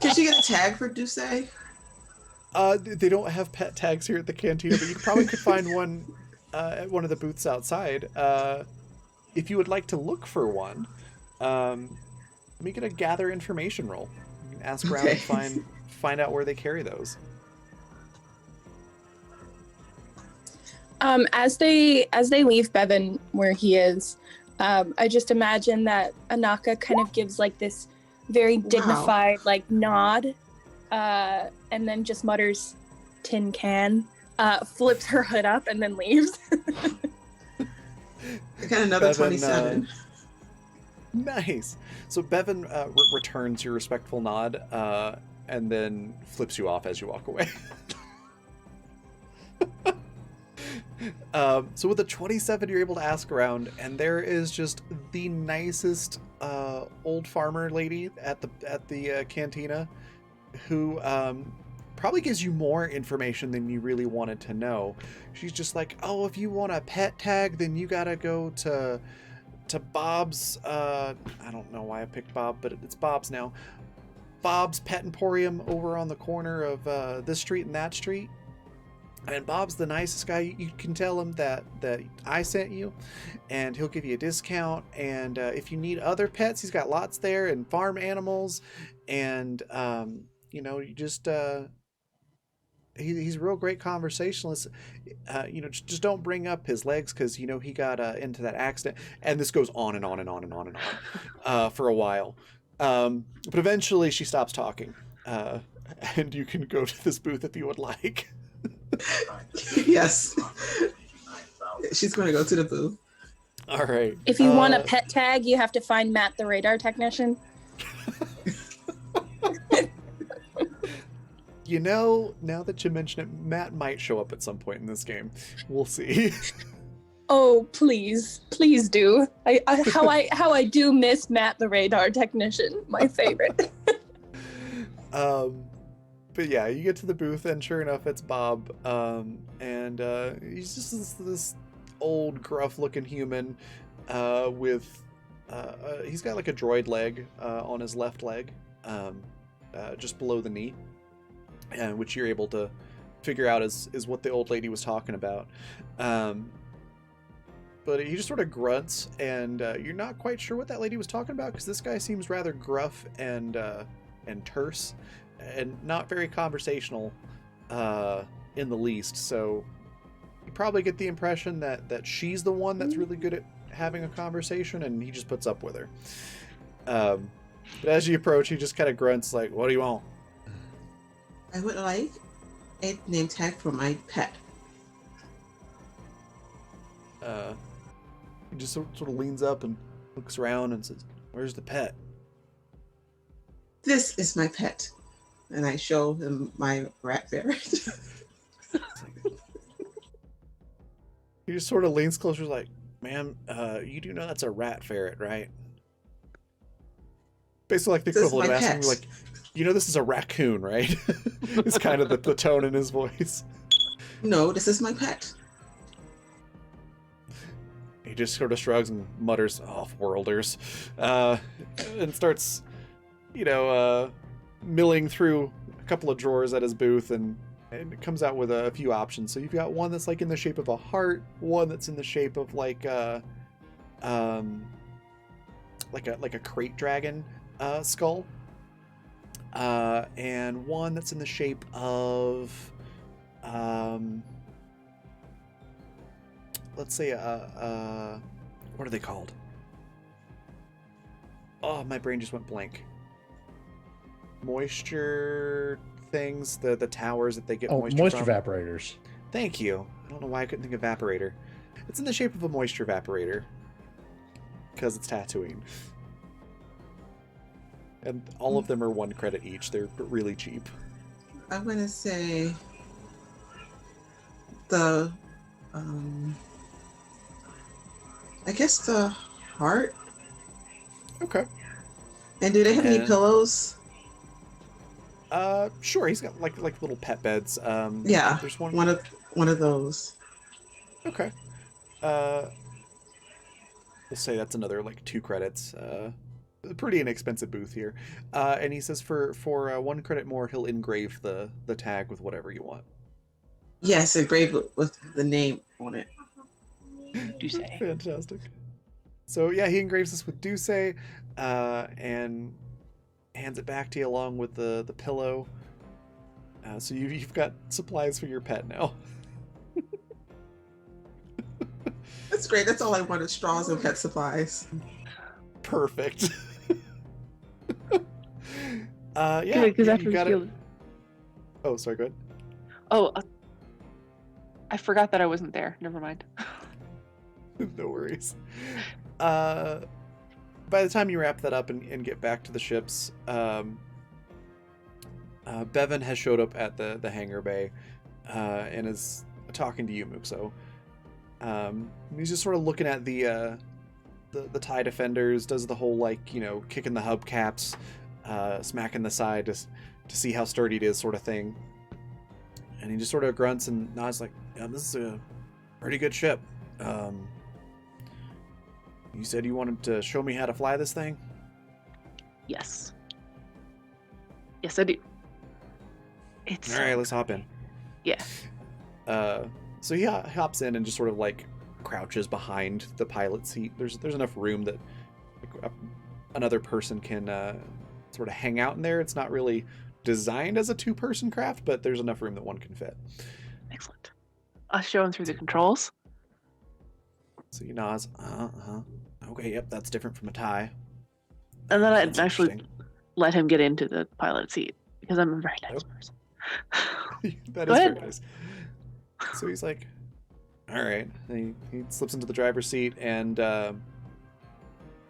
Can she get a tag for Duce? They don't have pet tags here at the cantina, but you probably could find one at one of the booths outside. If you would like to look for one, make it a gather information roll. You can ask around and find out where they carry those. As they leave Bevan where he is, I just imagine that Anaka kind of gives like this very dignified like nod, and then just mutters "tin can" flips her hood up and then leaves. I got another Bevan, 27. Nice. So Bevan returns your respectful nod and then flips you off as you walk away. So with a 27, you're able to ask around, and there is just the nicest old farmer lady at the cantina, who probably gives you more information than you really wanted to know. She's just like, oh, if you want a pet tag, then you gotta go to Bob's. I don't know why I picked Bob, but it's Bob's now. Bob's Pet Emporium over on the corner of this street and that street. And Bob's the nicest guy. You can tell him that I sent you, and he'll give you a discount. And if you need other pets, he's got lots there, and farm animals. And you just he's a real great conversationalist. Just don't bring up his legs because he got into that accident. And this goes on and on and on and on and on for a while. But eventually she stops talking, and you can go to this booth if you would like. Yes. She's going to go to the booth. All right. If you want a pet tag, you have to find Matt the radar technician. Now that you mention it, Matt might show up at some point in this game. We'll see. Oh, please do. How I do miss Matt the radar technician, my favorite. But yeah, you get to the booth, and sure enough, it's Bob. And he's just this old, gruff-looking human with he's got like a droid leg on his left leg, just below the knee, and which you're able to figure out is what the old lady was talking about. But he just sort of grunts, and you're not quite sure what that lady was talking about because this guy seems rather gruff and terse, and not very conversational in the least. So you probably get the impression that she's the one that's really good at having a conversation, and he just puts up with her. But as you approach, he just kind of grunts like, "What do you want?" I would like a name tag for my pet. He just sort of leans up and looks around and says, "Where's the pet?" This is my pet. And I show him my rat ferret. He just sort of leans closer like, "Ma'am, you do know that's a rat ferret, right?" Basically like the This is equivalent of my asking pet. me, like, this is a raccoon, right? It's kind of the tone in his voice. No, this is my pet. He just sort of shrugs and mutters, "Off-worlders," and starts, milling through a couple of drawers at his booth, and it comes out with a few options. So you've got one that's like in the shape of a heart, one that's in the shape of like a crate dragon skull, and one that's in the shape of let's say what are they called? Oh, my brain just went blank. Moisture things, the towers that they get moisture from. evaporators. Thank you. I don't know why I couldn't think of evaporator. It's in the shape of a moisture evaporator because it's Tatooine. And all of them are 1 credit each. They're really cheap. I'm going to say the, I guess the heart. Okay. And do they have any And- pillows? Sure. He's got like little pet beds. Yeah, There's one. one of those. Okay. We'll say that's another like 2 credits. Pretty inexpensive booth here. And he says for 1 credit more, he'll engrave the tag with whatever you want. Yes, engraved with the name on it. Do say. Fantastic. So yeah, he engraves this with Duce, and hands it back to you along with the pillow. So you've got supplies for your pet now. That's great. That's all I wanted, straws and pet supplies. Perfect. Yeah, Good, because you after got we it. feel. Oh, sorry, go ahead. Oh, I forgot that I wasn't there. Never mind. No worries. By the time you wrap that up and get back to the ships, Bevan has showed up at the hangar bay and is talking to you, Muxo. He's just sort of looking at the TIE defenders, does the whole, like, you know, kicking the hubcaps, smacking the side to see how sturdy it is sort of thing. And he just sort of grunts and nods like, yeah, this is a pretty good ship. You said you wanted to show me how to fly this thing? Yes. Yes, I do. It's All right, let's hop in. Yeah. So he hops in and just sort of like crouches behind the pilot seat. There's enough room that like, another person can sort of hang out in there. It's not really designed as a two-person craft, but there's enough room that one can fit. Excellent. I'll show him through the controls. So he nods. Okay, yep, that's different from a tie. And then That's I'd actually interesting. let him get into the pilot seat because I'm a very nice person. That Go is ahead. very nice. So he's like, all right. And he slips into the driver's seat, and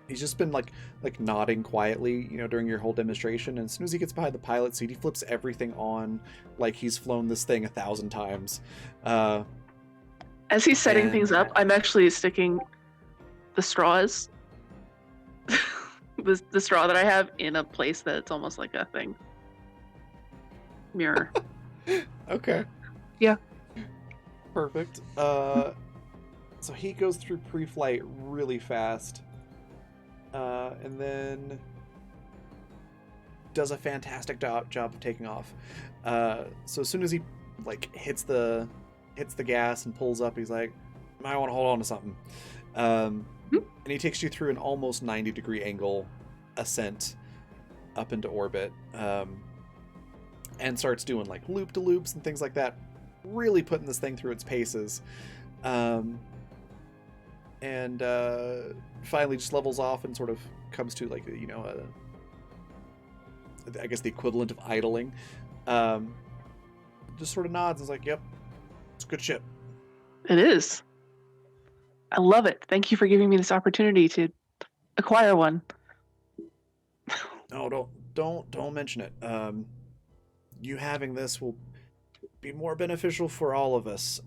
he's just been like nodding quietly, you know, during your whole demonstration. And as soon as he gets behind the pilot seat, he flips everything on like he's flown this thing 1,000 times. As he's setting And- things up, I'm actually sticking the straws, the straw that I have, in a place that's almost like a thing. Mirror. Okay. Yeah. Perfect. So he goes through pre-flight really fast, and then does a fantastic job of taking off. So as soon as he like hits the gas and pulls up, he's like, "I want to hold on to something," and he takes you through an almost 90-degree angle ascent up into orbit, and starts doing like loop-de-loops and things like that, really putting this thing through its paces, and finally just levels off and sort of comes to like, you know, I guess the equivalent of idling. Just sort of nods and is like, "Yep, it's a good ship." It is. I love it. Thank you for giving me this opportunity to acquire one. No, don't mention it. You having this will be more beneficial for all of us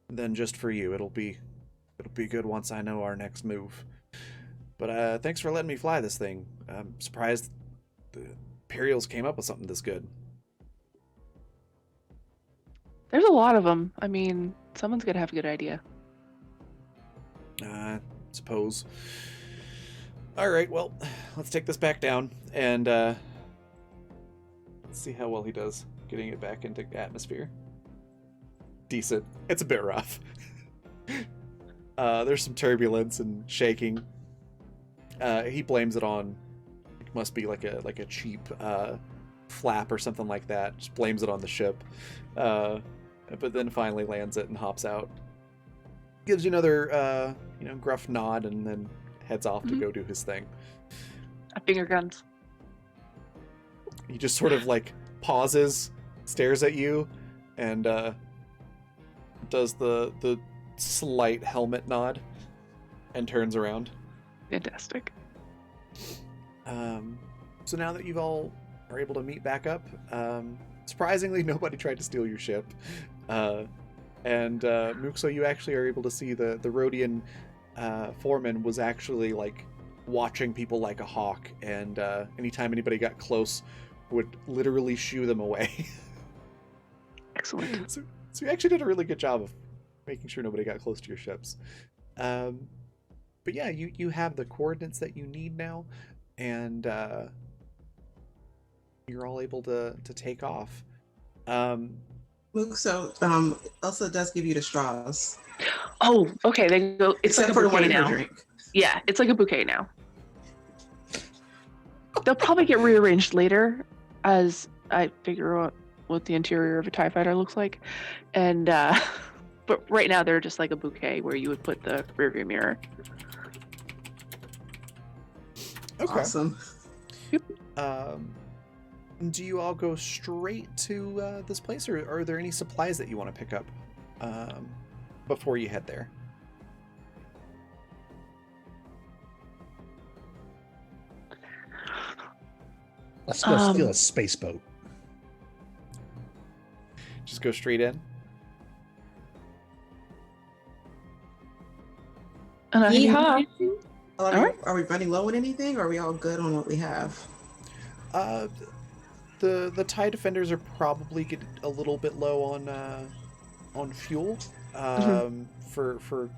than just for you. It'll be good once I know our next move. But thanks for letting me fly this thing. I'm surprised the Imperials came up with something this good. There's a lot of them. I mean, someone's gonna have a good idea. I suppose. All right, well, let's take this back down and let's see how well he does getting it back into atmosphere. Decent. It's a bit rough. There's some turbulence and shaking. He blames it on, it must be like a cheap flap or something like that. Just blames it on the ship. But then finally lands it and hops out. Gives you another gruff nod and then heads off to go do his thing. Finger guns. He just sort of like pauses, stares at you, and does the slight helmet nod and turns around. Fantastic. So now that you've all are able to meet back up, surprisingly nobody tried to steal your ship. And Muxo, you actually are able to see the Rhodian foreman was actually like watching people like a hawk, and anytime anybody got close would literally shoo them away. Excellent. So you actually did a really good job of making sure nobody got close to your ships. But yeah, you have the coordinates that you need now, and you're all able to take off. So Elsa does give you the straws. Oh, okay. They go. It's like Except a for the one bouquet in her now. drink. Yeah, it's like a bouquet now. They'll probably get rearranged later as I figure out what the interior of a TIE fighter looks like. And but right now they're just like a bouquet where you would put the rearview mirror. Okay. Awesome. Do you all go straight to this place, or are there any supplies that you want to pick up? before you head there. Let's go steal a space boat. Just go straight in. Yeehaw! Are we running low on anything, or are we all good on what we have? The TIE defenders are probably get a little bit low on fuel for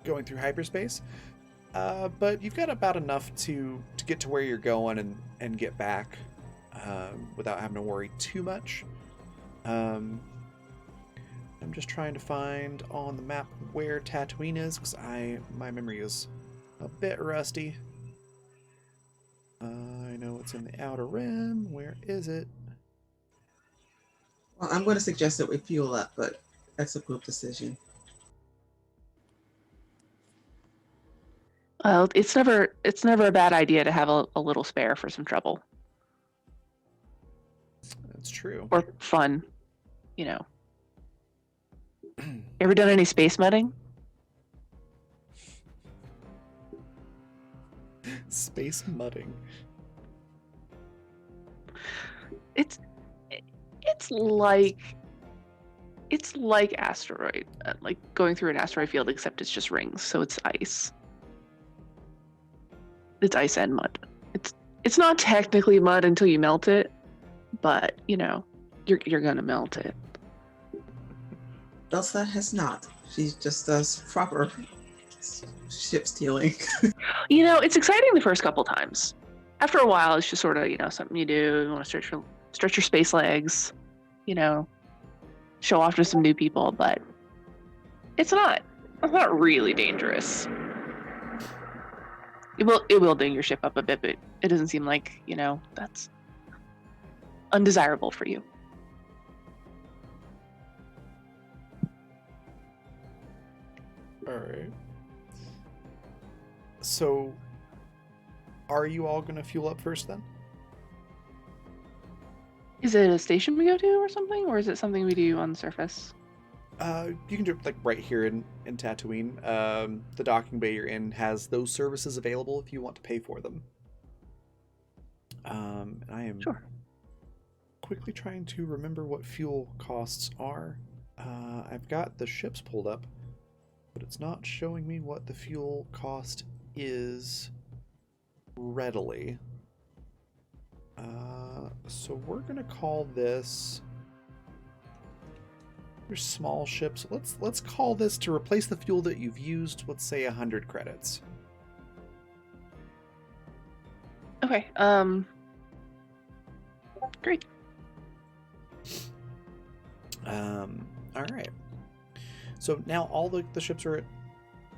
going through hyperspace. But you've got about enough to get to where you're going and get back without having to worry too much. I'm just trying to find on the map where Tatooine is, because my memory is a bit rusty. I know it's in the Outer Rim. Where is it? Well, I'm going to suggest that we fuel up, but that's a group decision. Well, it's never a bad idea to have a little spare for some trouble That's true. or fun, you know. Ever done any space mudding? Space mudding. It's like asteroid, like going through an asteroid field, except it's just rings, so it's ice. It's ice and mud. It's not technically mud until you melt it, but you know, you're gonna melt it. Elsa has not. She just does proper ship stealing. You know, it's exciting the first couple times. After a while, it's just sort of, you know, something you do. You want to stretch your space legs, you know, show off to some new people, but it's not really dangerous. It will ding your ship up a bit, but it doesn't seem like, you know, that's undesirable for you. All right. So, are you all going to fuel up first then? Is it a station we go to or something, or is it something we do on the surface? You can do it like right here in Tatooine. The docking bay you're in has those services available if you want to pay for them. And I am quickly trying to remember what fuel costs are. I've got the ships pulled up, but it's not showing me what the fuel cost is readily. So we're gonna call this your small ships. Let's call this, to replace the fuel that you've used, let's say 100 credits. Okay. Great. All right. So now all the ships are at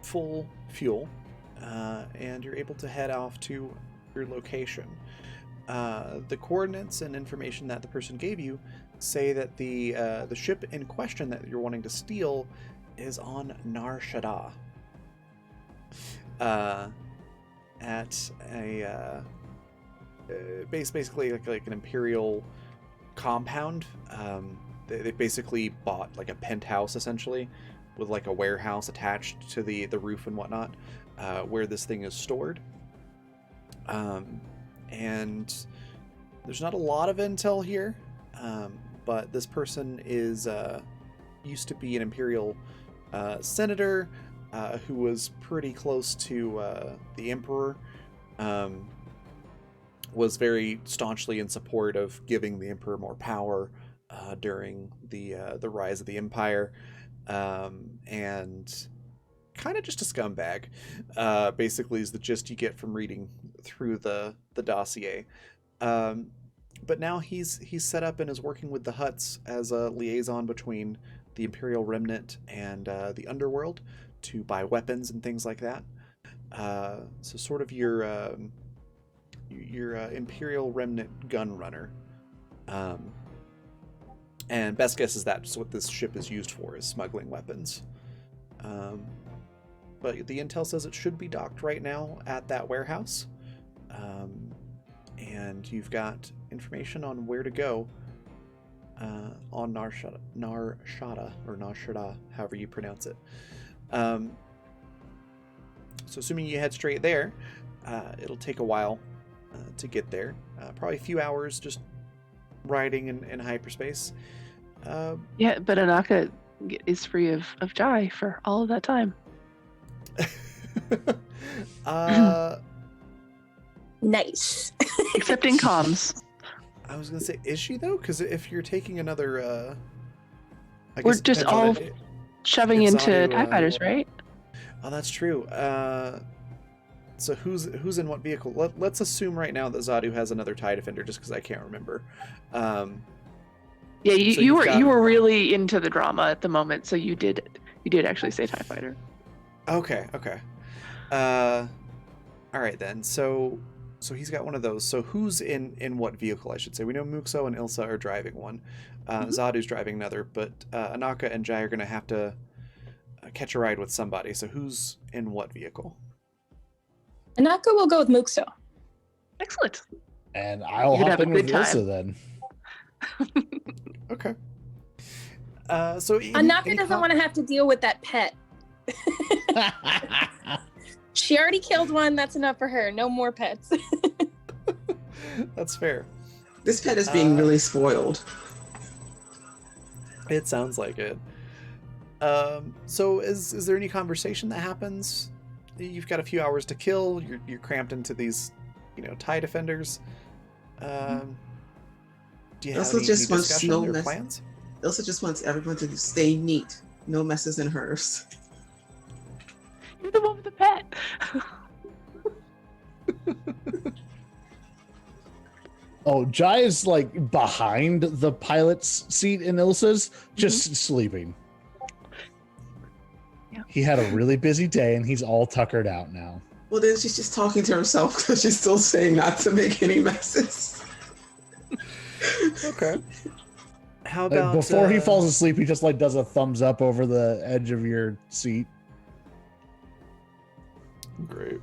full fuel, and you're able to head off to your location. The coordinates and information that the person gave you say that the ship in question that you're wanting to steal is on Nar Shaddaa. At a basically like an Imperial compound. They basically bought like a penthouse essentially, with like a warehouse attached to the roof and whatnot, where this thing is stored. And there's not a lot of intel here, but this person is used to be an Imperial senator who was pretty close to the Emperor. Was very staunchly in support of giving the Emperor more power during the rise of the Empire, and kind of just a scumbag, basically, is the gist you get from reading through the dossier. But now he's set up and is working with the Hutts as a liaison between the Imperial Remnant and the Underworld to buy weapons and things like that. So sort of your Imperial Remnant gun runner. And best guess is that's what this ship is used for, is smuggling weapons. But the intel says it should be docked right now at that warehouse. And you've got information on where to go. on Narshada, or Narshada, however you pronounce it. So assuming you head straight there, it'll take a while to get there. Probably a few hours just riding in hyperspace. Yeah, but Anaka is free of Jai for all of that time. Nice. Except in comms. I was gonna say, is she though? Because if you're taking another, I We're guess it just depends on all it. shoving If into Zadu, TIE fighters, right? Oh, that's true. So who's in what vehicle? Let's assume right now that Zadu has another TIE Defender, just because I can't remember. Yeah, So you you've were really into the drama at the moment, so you did actually say TIE fighter. Okay. All right then. So he's got one of those. So who's in what vehicle? I should say. We know Muxo and Ilsa are driving one. Zadu's driving another, but Anaka and Jai are gonna have to catch a ride with somebody. So who's in what vehicle? Anaka will go with Muxo. Excellent. And I'll You're gonna hop have a in with good time. Ilsa then. Okay. So Anaka doesn't want to have to deal with that pet. She already killed one. That's enough for her. No more pets. That's fair. This pet is being really spoiled. It sounds like it. So is there any conversation that happens? You've got a few hours to kill. You're cramped into these, TIE defenders. Do you have Ilsa any just wants discussion no or mess. plans? Ilsa just wants everyone to stay neat. No messes in hers. You're the one with the pet. Oh, Jai is like behind the pilot's seat in Ilsa's, just sleeping. Yeah. He had a really busy day and he's all tuckered out now. Well, then she's just talking to herself because she's still saying not to make any messes. Okay. How Like, about before he falls asleep, he just like does a thumbs up over the edge of your seat. Great.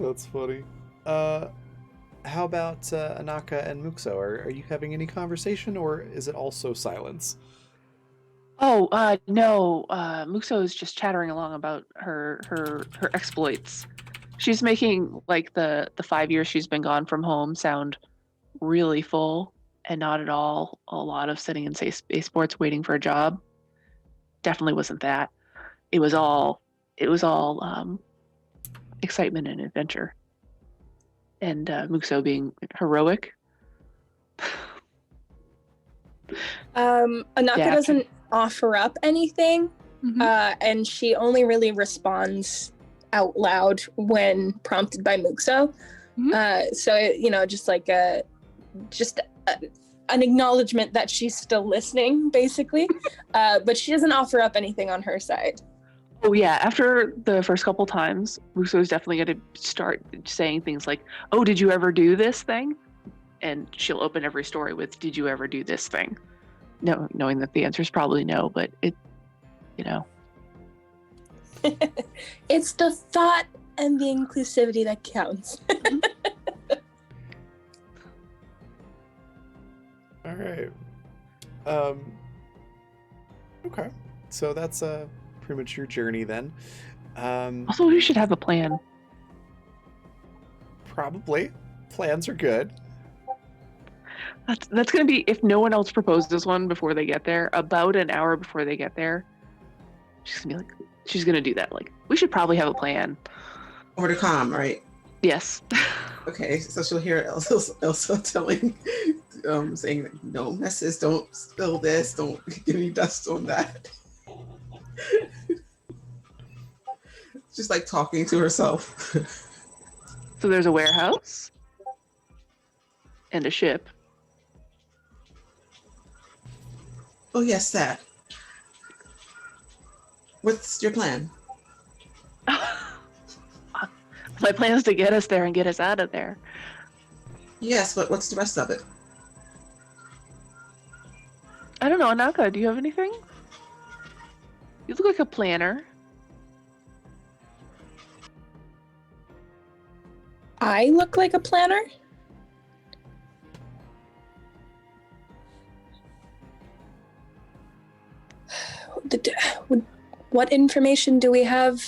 That's funny. How about Anaka and Muxo? Are you having any conversation, or is it also silence? Oh, no. Muxo is just chattering along about her exploits. She's making like the 5 years she's been gone from home sound really full and not at all a lot of sitting in spaceports waiting for a job. Definitely wasn't that. It was all excitement and adventure. And Muxo being heroic. Anaka Yeah. doesn't offer up anything, Mhm. and she only really responds out loud when prompted by Muxo. So just like an acknowledgement that she's still listening, basically. But she doesn't offer up anything on her side. Oh yeah, after the first couple times, Muxo is definitely going to start saying things like, "Oh, did you ever do this thing?" And she'll open every story with, "Did you ever do this thing?" No, knowing that the answer is probably no, but It's the thought and the inclusivity that counts. All right. Okay. So that's pretty much your journey then. Also, we should have a plan. Probably. Plans are good. That's going to be, if no one else proposes one before they get there, about an hour before they get there. She's going to be like, she's going to do that. Like, we should probably have a plan. Or to calm, right? Yes. Okay, so she'll hear Elsa telling, saying, no messes, don't spill this, don't get any dust on that. Just like talking to herself. So there's a warehouse and a ship. Oh, yes, that. What's your plan? My plan is to get us there and get us out of there. Yes, but what's the rest of it? I don't know, Anaka, do you have anything? You look like a planner. I look like a planner? What information do we have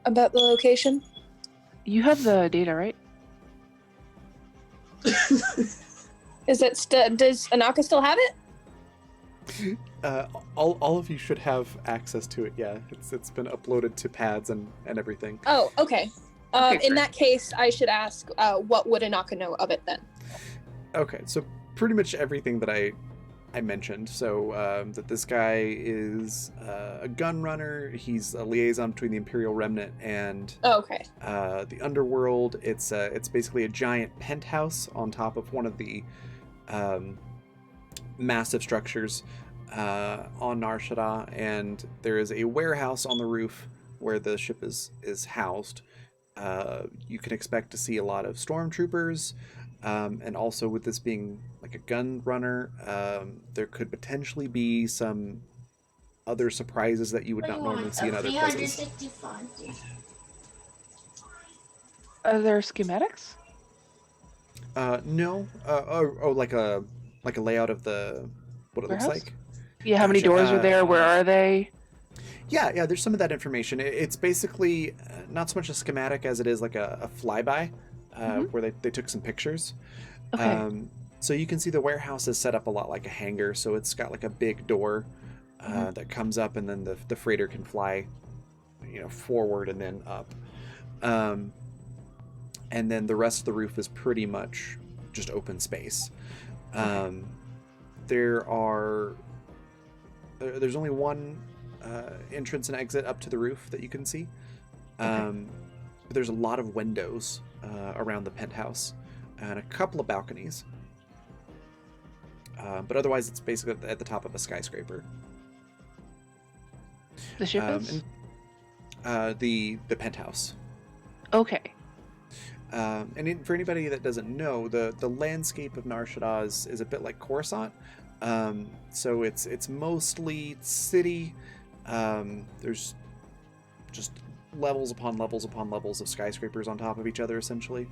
about the location? You have the data, right? Is it does Anaka still have it? All of you should have access to it. Yeah, it's been uploaded to pads and everything. Oh, okay. Okay, In great. that case, I should ask, what would Anaka know of it then? Okay, so pretty much everything that I mentioned. So that this guy is a gun runner. He's a liaison between the Imperial Remnant and Oh, okay. the underworld. It's basically a giant penthouse on top of one of the massive structures on Nar Shaddaa, and there is a warehouse on the roof where the ship is housed. You can expect to see a lot of stormtroopers, and also with this being like a gun runner, there could potentially be some other surprises that you would not normally see in other places. Are there schematics? No. Like a layout of the what it Warehouse? looks like. Yeah, how many Gotcha. doors are there? Where are they? Yeah, there's some of that information. It's basically not so much a schematic as it is like a flyby, where they took some pictures. Okay. So you can see the warehouse is set up a lot like a hangar, so it's got like a big door that comes up, and then the freighter can fly, forward and then up. And then the rest of the roof is pretty much just open space. There's only one entrance and exit up to the roof that you can see. But there's a lot of windows around the penthouse and a couple of balconies. But otherwise, it's basically at the top of a skyscraper. The ship is? The penthouse. Okay. For anybody that doesn't know, the landscape of Nar Shaddaa is a bit like Coruscant. So it's mostly city. There's just levels upon levels upon levels of skyscrapers on top of each other, essentially.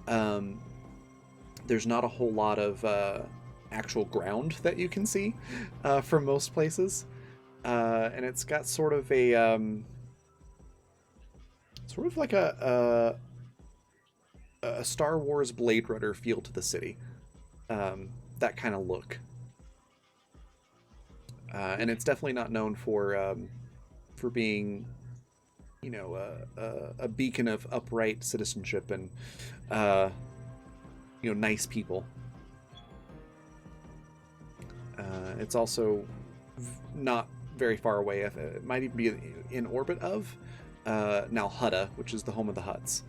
There's not a whole lot of actual ground that you can see from most places. And it's got sort of like a Star Wars Blade Runner feel to the city. That kind of look. And it's definitely not known for being, a beacon of upright citizenship and, nice people. It's also not very far away. It might even be in orbit of Nal Hutta, which is the home of the Hutts.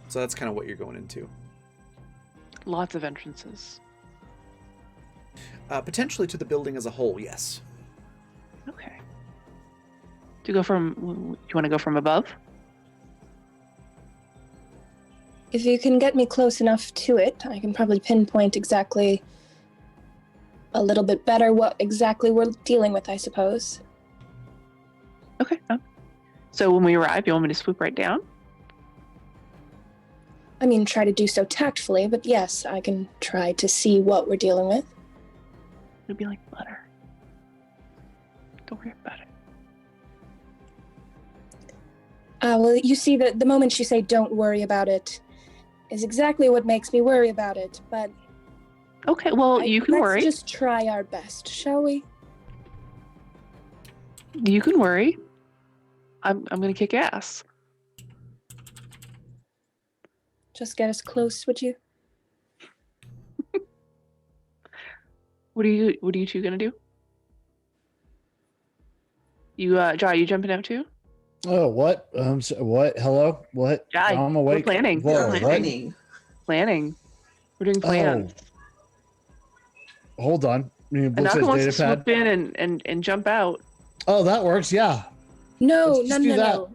So that's kind of what you're going into. Lots of entrances. Potentially to the building as a whole, yes. Okay. Do you want to go from above? If you can get me close enough to it, I can probably pinpoint exactly a little bit better what exactly we're dealing with, I suppose. Okay. So when we arrive, you want me to swoop right down? I mean, try to do so tactfully, but yes, I can try to see what we're dealing with. It'll be like butter. Don't worry about it. Well, you see, the moment you say don't worry about it is exactly what makes me worry about it, but... Okay, well, you can worry. Let's just try our best, shall we? You can worry. I'm going to kick ass. Just get us close, would you? What are you two going to do? Jai, you jumping out too? Oh, what? What? Hello? What? Jai, I'm awake. we're planning. Whoa, We're what? planning. We're doing plans. Oh. Hold on. Anaka wants to swoop in and jump out. Oh, that works. Yeah. No. that.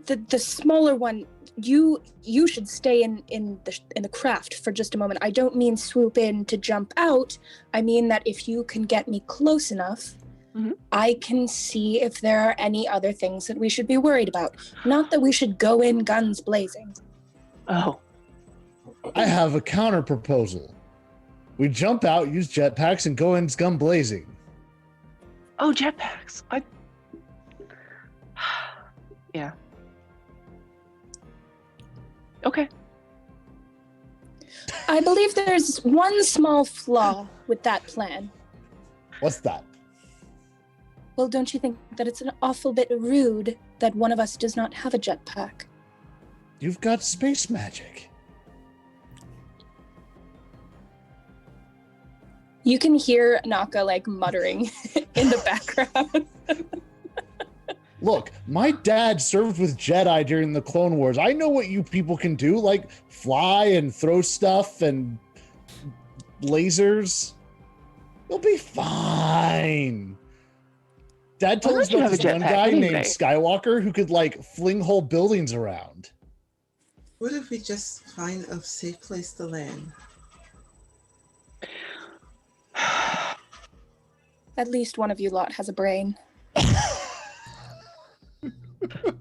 The smaller one. You should stay in the craft for just a moment. I don't mean swoop in to jump out. I mean that if you can get me close enough, I can see if there are any other things that we should be worried about. Not that we should go in guns blazing. Oh. I have a counter proposal. We jump out, use jetpacks, and go in scum blazing. Oh, jetpacks. Yeah. Okay. I believe there's one small flaw with that plan. What's that? Well, don't you think that it's an awful bit rude that one of us does not have a jetpack? You've got space magic. You can hear Naka like muttering in the background. Look, my dad served with Jedi during the Clone Wars. I know what you people can do, like fly and throw stuff and lasers. You'll be fine. Dad told Why us don't you about have a this one jetpack guy anyway? named Skywalker who could like fling whole buildings around. What if we just find a safe place to land? At least one of you lot has a brain.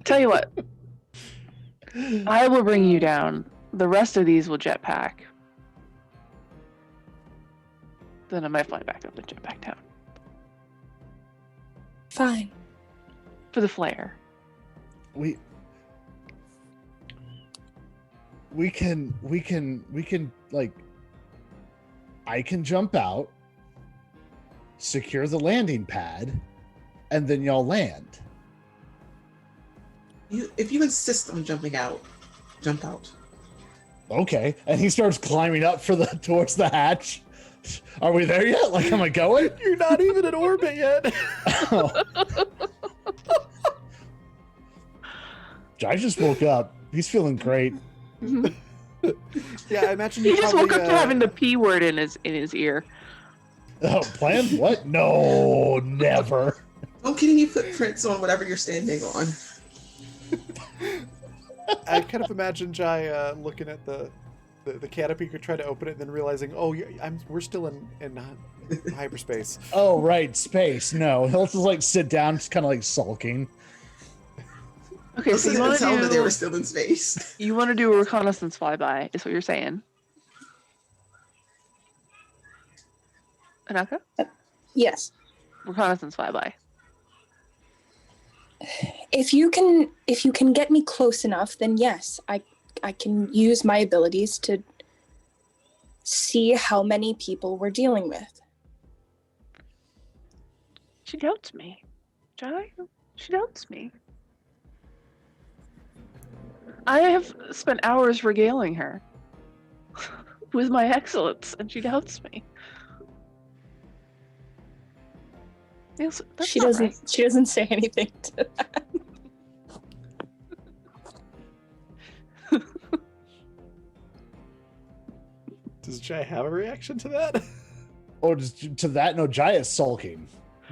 Tell you what. I will bring you down. The rest of these will jetpack. Then I might fly back up to Jetpack Town. Fine. For the flare. We can like I can jump out, secure the landing pad, and then y'all land. If you insist on jumping out, jump out. Okay. And he starts climbing up towards the hatch. Are we there yet? Like, am I going? You're not even in orbit yet. Oh. I just woke up. He's feeling great. Yeah, I imagine He you just probably, woke up to having the P word in his ear. Oh, plan? What? No, never. Don't get any footprints on whatever you're standing on. I kind of imagine Jai looking at the canopy, could try to open it, and then realizing, oh, yeah, we're still in hyperspace. Oh, right, space. No, he'll just like sit down, just kind of like sulking. Okay, so I you want tell them that they to were still in space. you want to do a reconnaissance flyby, is what you're saying. Anaka? Yes. Reconnaissance flyby. If you can get me close enough, then yes, I can use my abilities to see how many people we're dealing with. She doubts me. Jai? She doubts me. I have spent hours regaling her with my excellence, and she doubts me. Yes, that's She not doesn't. right. She doesn't say anything to that. Does Jai have a reaction to that? Oh, just to that? No, Jai is sulking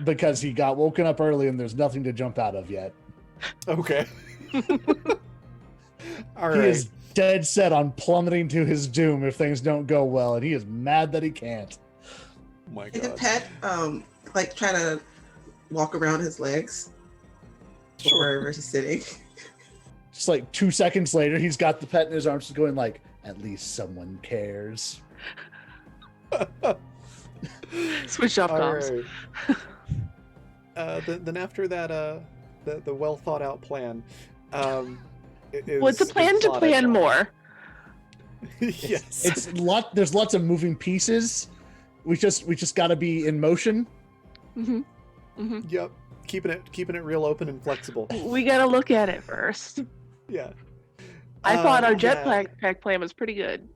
because he got woken up early and there's nothing to jump out of yet. Okay. All He right. is dead set on plummeting to his doom if things don't go well, and he is mad that he can't. Oh my And the god. pet, like, try to walk around his legs or wherever he's sitting. Just like 2 seconds later, he's got the pet in his arms, just going like, "At least someone cares." Switch off All comms. right. Then after that, the well thought out plan. What's a plan to plan more? Yes. There's lots of moving pieces. We just got to be in motion. Mm-hmm. Mm-hmm. Yep. Keeping it real open and flexible. We gotta look at it first. Yeah. I thought our yeah. jetpack plan was pretty good.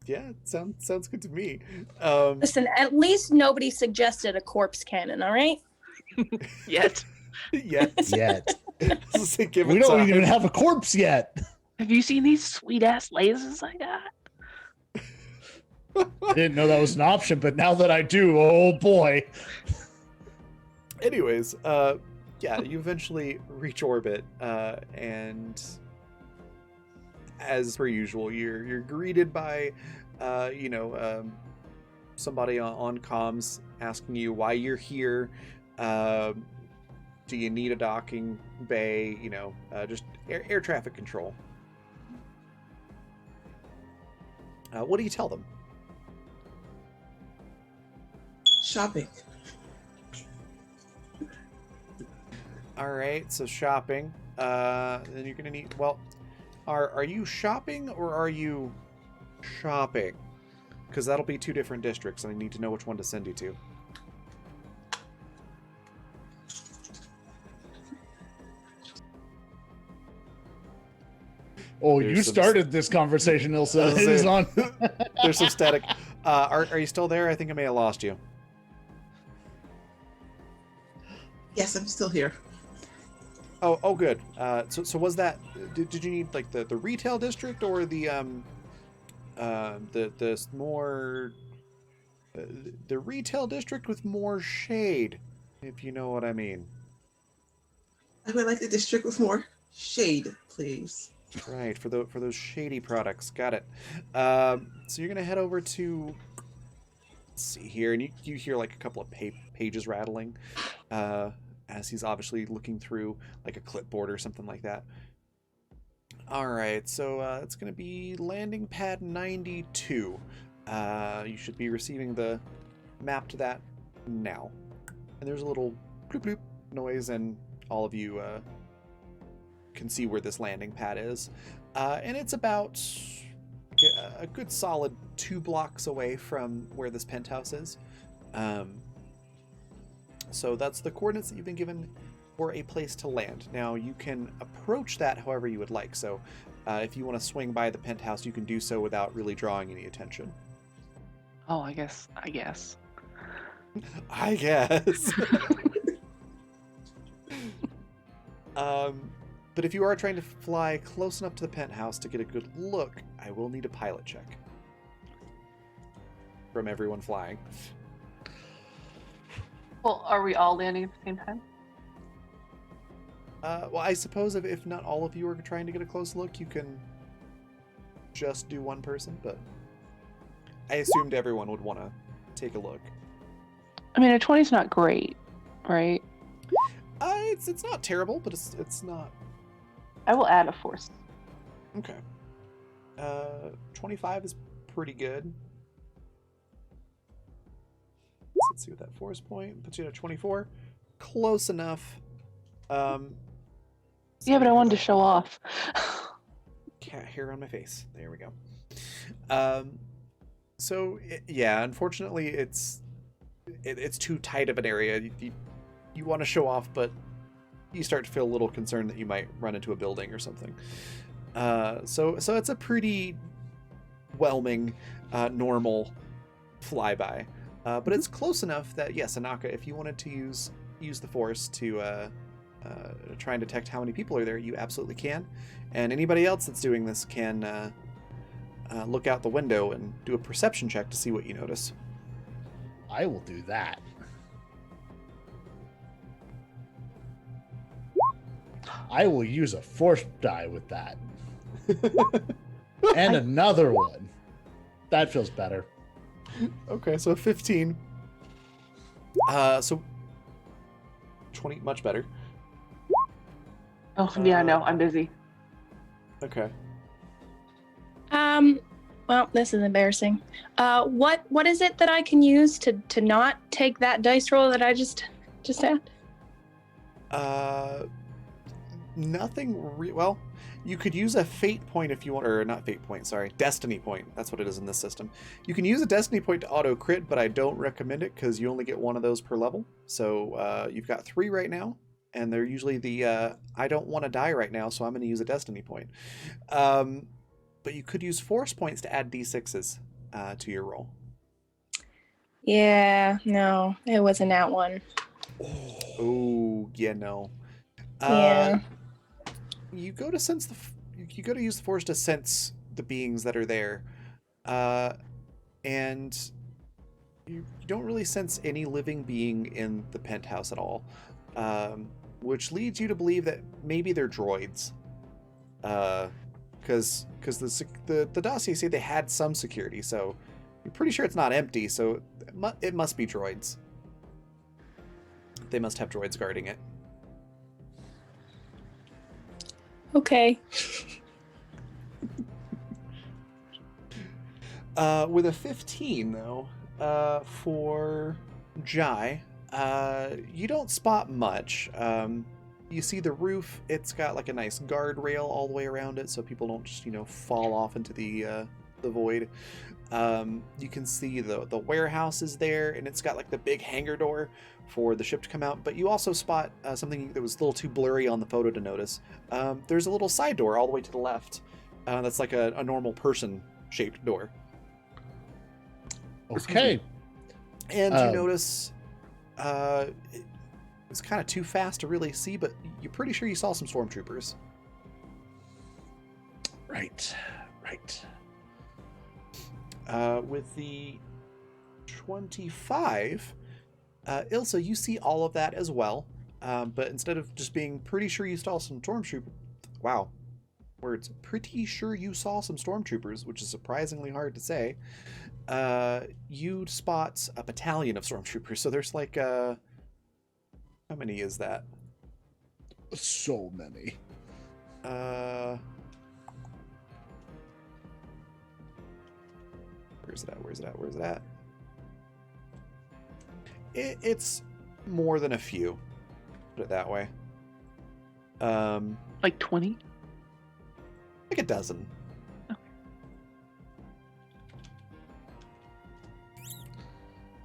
Yeah, sounds good to me. Listen, at least nobody suggested a corpse cannon. All right. Yet. Yet. Yet Give we it don't time. even have a corpse yet. Have you seen these sweet ass lasers I got? I didn't know that was an option, but now that I do, oh boy. Anyways, yeah, you eventually reach orbit, and as per usual, you're greeted by, somebody on comms asking you why you're here. Do you need a docking bay? Just air traffic control. What do you tell them? Shopping. All right, so shopping. Then you're gonna need. Well, are you shopping or are you shopping? Because that'll be two different districts, and I need to know which one to send you to. Oh, There's you some- started this conversation, Ilsa. It is on. There's some static. Are you still there? I think I may have lost you. Yes, I'm still here. Oh, good. So was that? Did you need like the retail district or the more the retail district with more shade, if you know what I mean? I would like the district with more shade, please. Right, for those shady products. Got it. So you're gonna head over to. Let's see here, and you hear like a couple of pages rattling, as he's obviously looking through like a clipboard or something like that. All right, so it's gonna be landing pad 92. You should be receiving the map to that now, and there's a little bloop bloop noise, and all of you can see where this landing pad is, and it's about a good solid 2 blocks away from where this penthouse is. So that's the coordinates that you've been given for a place to land. Now you can approach that however you would like. So if you want to swing by the penthouse, you can do so without really drawing any attention. Oh, I guess. I guess. But if you are trying to fly close enough to the penthouse to get a good look, I will need a pilot check from everyone flying. Well, are we all landing at the same time? Well, I suppose if not all of you are trying to get a close look, you can just do one person, but I assumed everyone would want to take a look. I mean, a 20 is not great, right? It's not terrible, but it's not. I will add a force. Okay. 25 is pretty good. Let's see what that force point puts you at 24. Close enough. Yeah, but I wanted to show off. Cat hair on my face. There we go. Yeah, unfortunately, it's too tight of an area. You want to show off, but you start to feel a little concerned that you might run into a building or something. So it's a pretty whelming, normal flyby. But it's close enough that, yes, Anaka, if you wanted to use the force to try and detect how many people are there, you absolutely can. And anybody else that's doing this can look out the window and do a perception check to see what you notice. I will do that. I will use a force die with that. And another one. That feels better. Okay, so 15. So 20, much better. Oh, yeah, no, I'm busy. Okay. Well, this is embarrassing. What is it that I can use to not take that dice roll that I just had? Nothing well, you could use a fate point if you want, or not fate point, sorry, destiny point. That's what it is in this system. You can use a destiny point to auto crit, but I don't recommend it because you only get one of those per level. So you've got 3 right now, and they're usually the I don't want to die right now, so I'm going to use a destiny point. But you could use force points to add d6s to your roll. Yeah, no, it wasn't that one. Oh, yeah, no. Yeah. You go to sense you go to use the force to sense the beings that are there, and you don't really sense any living being in the penthouse at all, which leads you to believe that maybe they're droids, because the dossier say they had some security, so you're pretty sure it's not empty. So it must be droids. They must have droids guarding it. Okay. With a 15, though, for Jai, you don't spot much. You see the roof, it's got like a nice guardrail all the way around it so people don't just, fall off into the void. You can see the warehouse is there, and it's got like the big hangar door for the ship to come out, but you also spot something that was a little too blurry on the photo to notice. There's a little side door all the way to the left that's like a normal person-shaped door. Okay. And you notice it's kind of too fast to really see, but you're pretty sure you saw some stormtroopers. Right. With the 25, Ilsa, you see all of that as well, but instead of just being pretty sure you saw some stormtroopers, wow, words, pretty sure you saw some stormtroopers, which is surprisingly hard to say, you spot a battalion of stormtroopers. So there's like, how many is that? So many. Where's it at? It's more than a few. Put it that way. Like 20? Like a dozen. Okay.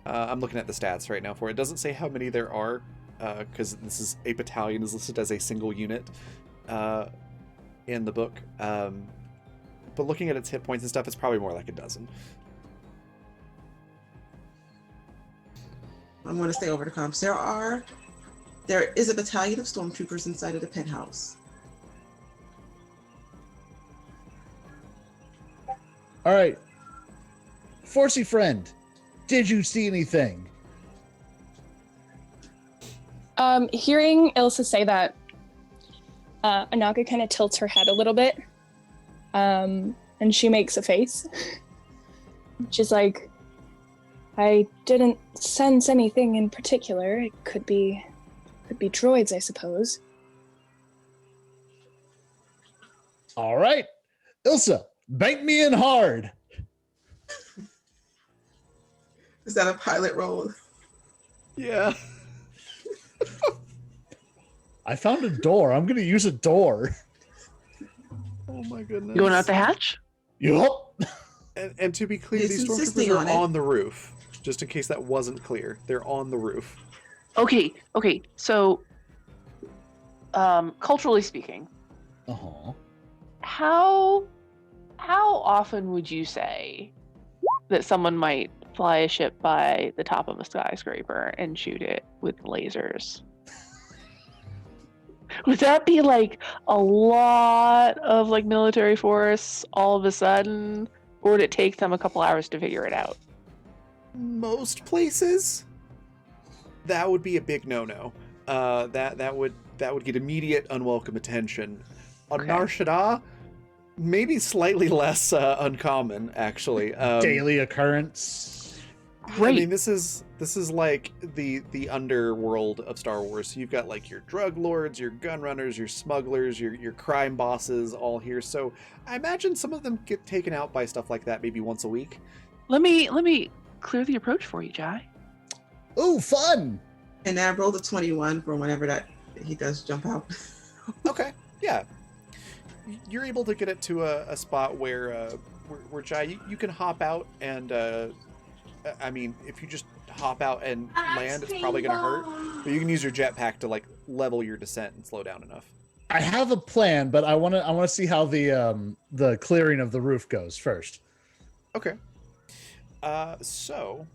I'm looking at the stats right now for it. It doesn't say how many there are, because this is a battalion is listed as a single unit in the book. But looking at its hit points and stuff, it's probably more like a dozen. I'm going to stay over to comps. There is a battalion of stormtroopers inside of the penthouse. All right. Forcey friend, did you see anything? Hearing Ilsa say that, Anaga kind of tilts her head a little bit, and she makes a face. She's like, I didn't sense anything in particular. It could be droids, I suppose. All right. Ilsa, bank me in hard. Is that a pilot roll? Yeah. I found a door. I'm going to use a door. Oh my goodness. You going out the hatch? Yup. And to be clear, He's these stormtroopers insisting are on it. on the roof. Just in case that wasn't clear, they're on the roof. Okay. So, culturally speaking, Uh-huh. how often would you say that someone might fly a ship by the top of a skyscraper and shoot it with lasers? Would that be like a lot of like military force all of a sudden, or would it take them a couple hours to figure it out? Most places, that would be a big no-no. That would get immediate unwelcome attention. On Okay. Nar Shaddaa, maybe slightly less uncommon, actually. Daily occurrence. Great. I mean, this is like the underworld of Star Wars. So you've got like your drug lords, your gun runners, your smugglers, your crime bosses all here. So I imagine some of them get taken out by stuff like that maybe once a week. Let me clear the approach for you, Jai. Ooh, fun. And I rolled a 21 for whenever that he does jump out. Okay, yeah. You're able to get it to a spot where Jai, you can hop out and, I mean, if you just hop out and land, it's probably going to hurt. But you can use your jetpack to, like, level your descent and slow down enough. I have a plan, but I want to see how the clearing of the roof goes first. Okay. So,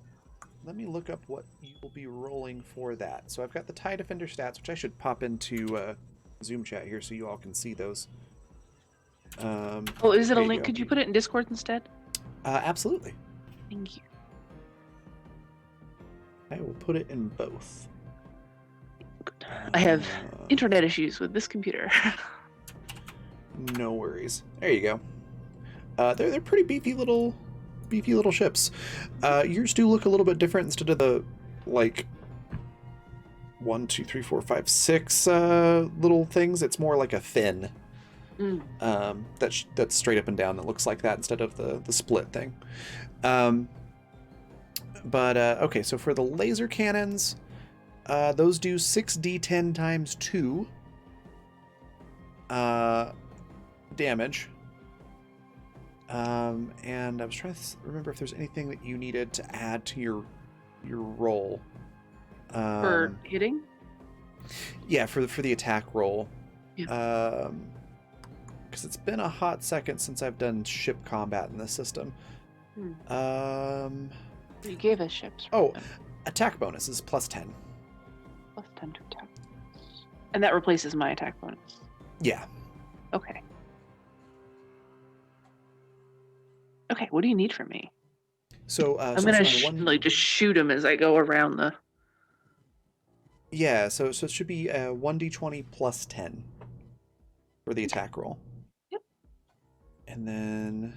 let me look up what you will be rolling for that. So I've got the TIE Defender stats, which I should pop into Zoom chat here so you all can see those. Oh, is it a there you link? go. Could you put it in Discord instead? Absolutely. Thank you. I will put it in both. I have Uh, internet issues with this computer. No worries. There you go. They're pretty beefy little ships. Yours do look a little bit different instead of the like 1, 2, 3, 4, 5, 6 little things. It's more like a fin. That's straight up and down that looks like that instead of the split thing. But okay, so for the laser cannons, those do 6d10 times 2 damage. And I was trying to remember if there's anything that you needed to add to your roll. For hitting? Yeah, for the attack roll. Yeah. Because it's been a hot second since I've done ship combat in this system. You gave us ships. Oh, attack bonus is plus 10. Plus 10 to attack. And that replaces my attack bonus. Yeah. Okay. Okay, what do you need from me? So I'm gonna just shoot him as I go around the. Yeah, so it should be 1d20 plus 10 for the attack roll. Yep. And then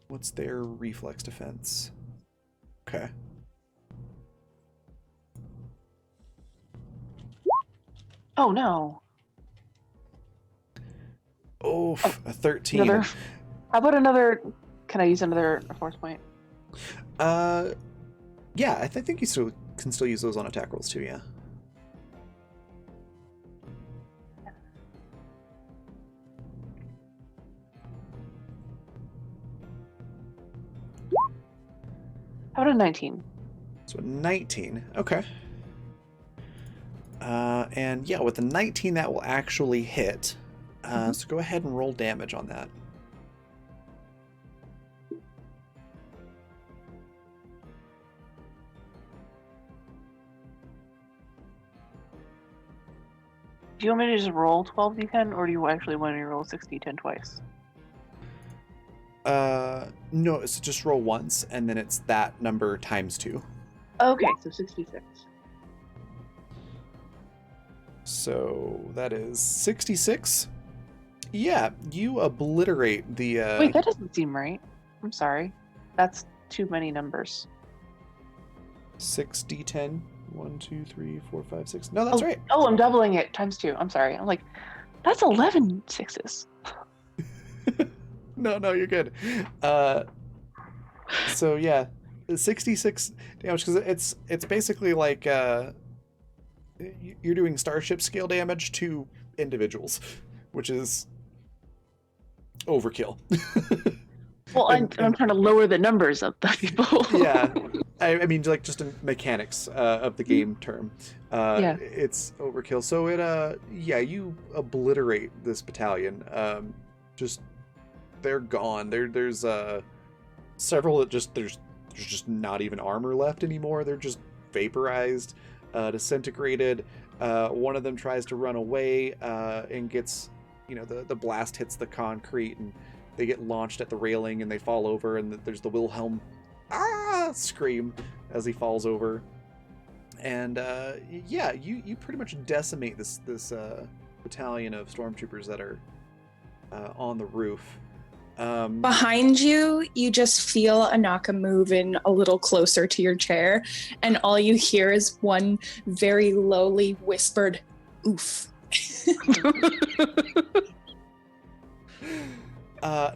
what's their reflex defense? Okay. Oh no. Oh, a 13. How about another? Can I use another force point? Yeah, I think you can still use those on attack rolls too, yeah. How about a 19? So 19, okay. And yeah, with the 19 that will actually hit. So go ahead and roll damage on that. Do you want me to just roll 12d10, or do you actually want me to roll 6d10 twice? No, it's just roll once, and then it's that number times 2. Okay, so 66. So that is 66. Yeah, you obliterate the... Wait, that doesn't seem right. I'm sorry. That's too many numbers. 6d10. 1, 2, 3, 4, 5, 6. No, that's right. Oh, I'm doubling it times 2. I'm sorry. I'm like, that's 11 sixes. No, you're good. So yeah, 66 damage, because it's basically like you're doing starship scale damage to individuals, which is overkill. Well, I'm trying to lower the numbers of the people. Yeah, I mean, like, just in mechanics of the game term, Yeah. it's overkill. So it yeah, you obliterate this battalion. Just they're gone. There's several that there's just not even armor left anymore. They're just vaporized, disintegrated. One of them tries to run away and gets, the blast hits the concrete and they get launched at the railing and they fall over, and there's the Wilhelm scream as he falls over. And yeah, you pretty much decimate this battalion of stormtroopers that are on the roof. Behind you, you just feel Anaka move in a little closer to your chair, and all you hear is one very lowly whispered, "Oof."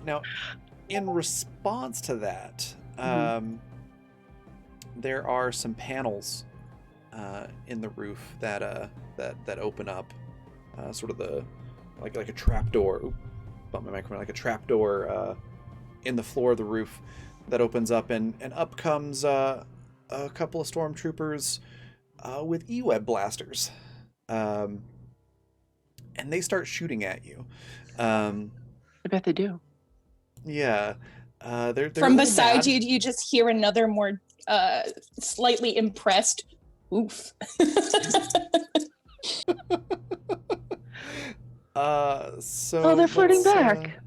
Now, in response to that, there are some panels in the roof that open up, sort of the like a trapdoor. Oop, bump my microphone, like a trapdoor in the floor of the roof that opens up, and up comes a couple of stormtroopers with E-web blasters, and they start shooting at you. I bet they do. Yeah. They're From beside you, you just hear another more slightly impressed "Oof." So they're flirting back.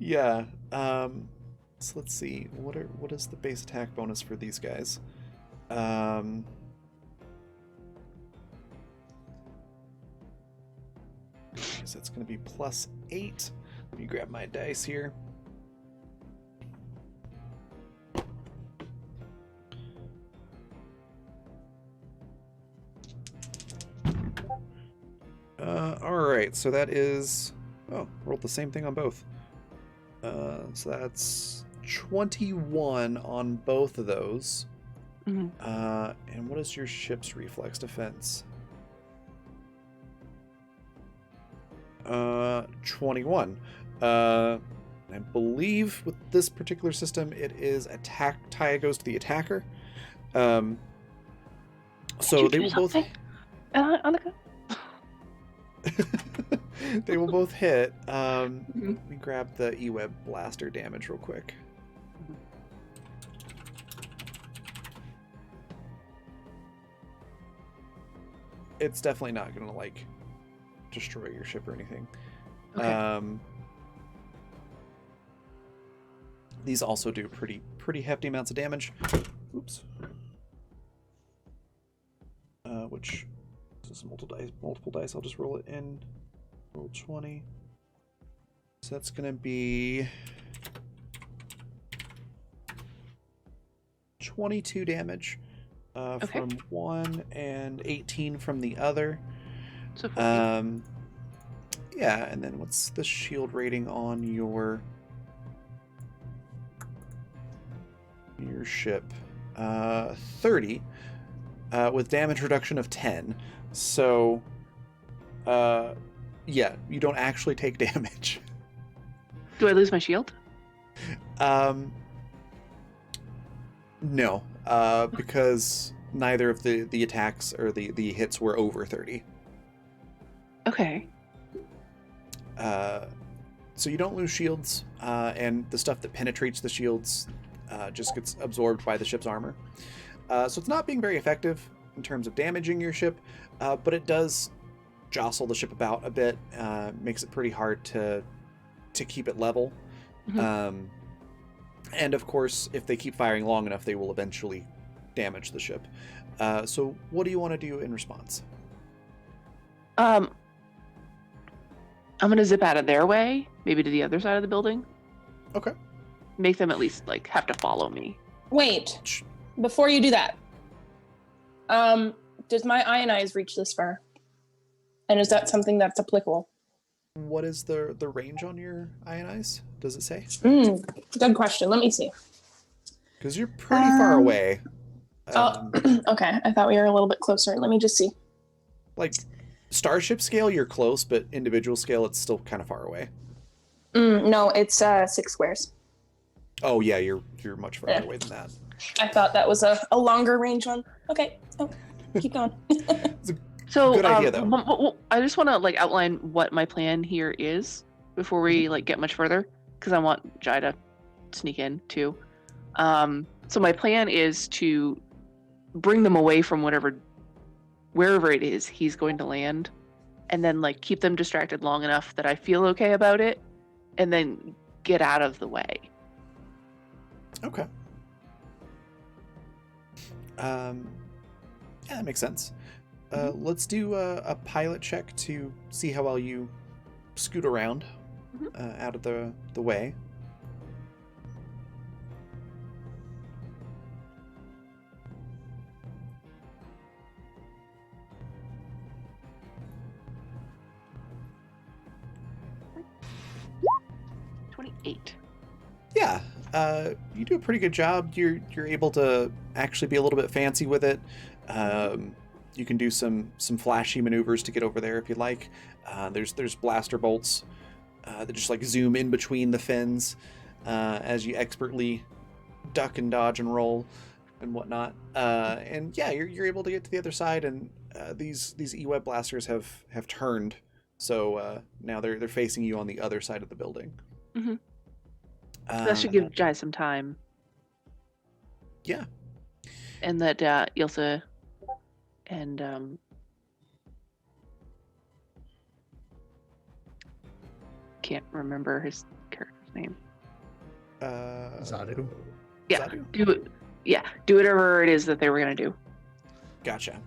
Yeah. So let's see. What is the base attack bonus for these guys? So it's going to be +8. Let me grab my dice here. Alright, so that is... Oh, rolled the same thing on both. So that's 21 on both of those. Mhm. And what is your ship's reflex defense? 21. I believe with this particular system, it is attack tie goes to the attacker. Did So you they do will both something? Annika? they will both hit. Let Mhm. me grab the E-Web blaster damage real quick. Mhm. It's definitely not gonna like destroy your ship or anything. Okay. These also do pretty hefty amounts of damage. Oops. Which this is multiple dice. I'll just roll it in. Roll 20. So that's gonna be 22 damage Okay. from one and 18 from the other. So 14. Yeah, and then what's the shield rating on your ship? 30 with damage reduction of 10. So yeah, you don't actually take damage. Do I lose my shield? No, because neither of the attacks or the hits were over 30. Okay. So you don't lose shields, and the stuff that penetrates the shields just gets absorbed by the ship's armor. So it's not being very effective in terms of damaging your ship, but it does jostle the ship about a bit, makes it pretty hard to keep it level. Mhm. And of course, if they keep firing long enough, they will eventually damage the ship. So what do you want to do in response? I'm gonna zip out of their way, maybe to the other side of the building. Okay. Make them at least like have to follow me. Wait, before you do that, does my ionize reach this far? And is that something that's applicable? What is the range on your ionize? Does it say? Good question. Let me see. Because you're pretty far away. Okay. I thought we were a little bit closer. Let me just see. Like starship scale, you're close, but individual scale, it's still kind of far away. No, it's 6 squares. Oh yeah, you're much farther Yeah. away than that. I thought that was a longer range one. Okay. Oh, keep going. So Good idea, though. I just want to like outline what my plan here is before we like get much further, because I want Jai to sneak in too. So my plan is to bring them away from wherever it is he's going to land, and then like keep them distracted long enough that I feel okay about it, and then get out of the way. Okay. Yeah, that makes sense. Let's do a pilot check to see how well you scoot around out of the way. Yeah, you do a pretty good job. You're able to actually be a little bit fancy with it. You can do some flashy maneuvers to get over there if you like. There's blaster bolts that just like zoom in between the fins as you expertly duck and dodge and roll and whatnot. And yeah, you're able to get to the other side, and these E-Web blasters have turned, so now they're facing you on the other side of the building. Mm-hmm. That should give Jai some time. Yeah. And that Ilsa and can't remember his character's name. Zadu. Yeah. Zadu? Do whatever it is that they were gonna do. Gotcha.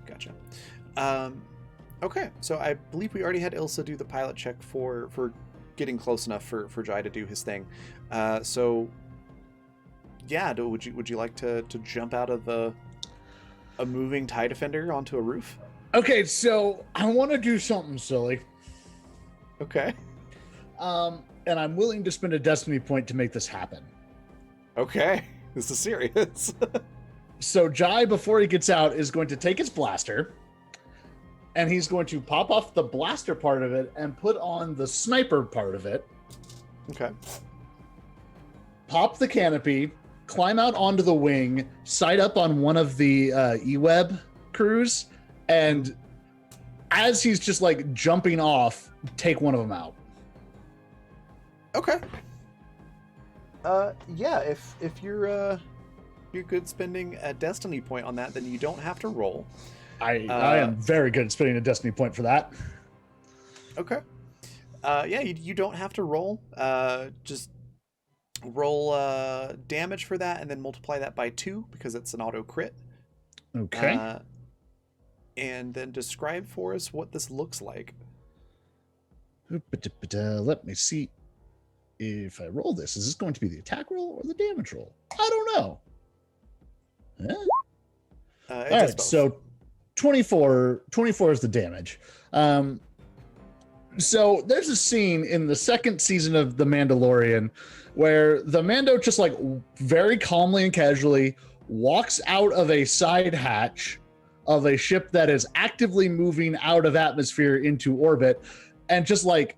Okay, so I believe we already had Ilsa do the pilot check for getting close enough for Jai to do his thing. So yeah, would you like to jump out of a moving TIE Defender onto a roof? Okay, so I want to do something silly. Okay. And I'm willing to spend a destiny point to make this happen. Okay, this is serious. So Jai, before he gets out, is going to take his blaster, and he's going to pop off the blaster part of it and put on the sniper part of it, Okay. pop the canopy, climb out onto the wing, sight up on one of the E-Web crews, and as he's just like jumping off, take one of them out. Okay. Yeah, if you're good spending a destiny point on that, then you don't have to roll. I am very good at spending a destiny point for that. Okay. Yeah, you don't have to roll. Just roll damage for that and then multiply that by 2 because it's an auto crit. Okay. And then describe for us what this looks like. Let me see if I roll this. Is this going to be the attack roll or the damage roll? I don't know. Huh? All right, so 24 is the damage. So there's a scene in the second season of The Mandalorian where the Mando just like very calmly and casually walks out of a side hatch of a ship that is actively moving out of atmosphere into orbit and just like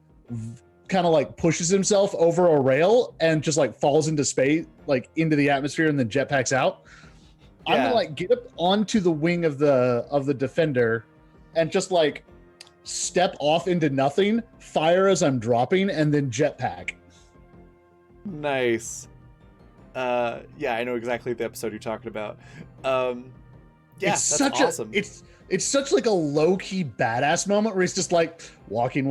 kind of like pushes himself over a rail and just like falls into space, like into the atmosphere, and then jetpacks out. Yeah. I'm gonna like get up onto the wing of the Defender and just like step off into nothing, fire as I'm dropping, and then jetpack. Nice. Yeah, I know exactly the episode you're talking about. Yeah, it's that's awesome. It's such like a low-key badass moment where he's just like walking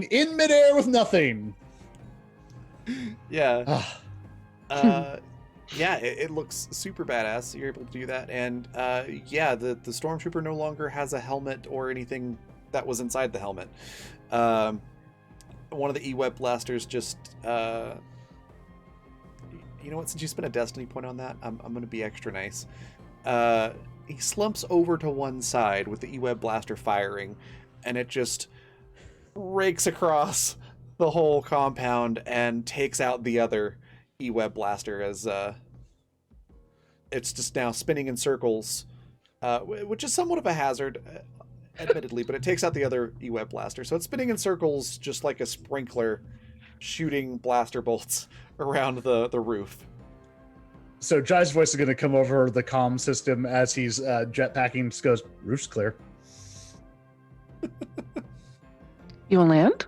in midair with nothing. Yeah. Yeah, it looks super badass. You're able to do that. And yeah, the Stormtrooper no longer has a helmet or anything that was inside the helmet. One of the E-Web blasters just... you know what? Since you spent a destiny point on that, I'm going to be extra nice. He slumps over to one side with the E-Web blaster firing, and it just rakes across the whole compound and takes out the other E-Web blaster as it's just now spinning in circles, which is somewhat of a hazard, admittedly, but it takes out the other E-Web blaster. So it's spinning in circles just like a sprinkler, shooting blaster bolts around the roof. So Jai's voice is going to come over the comm system as he's jetpacking. Just goes, roof's clear. You want to land?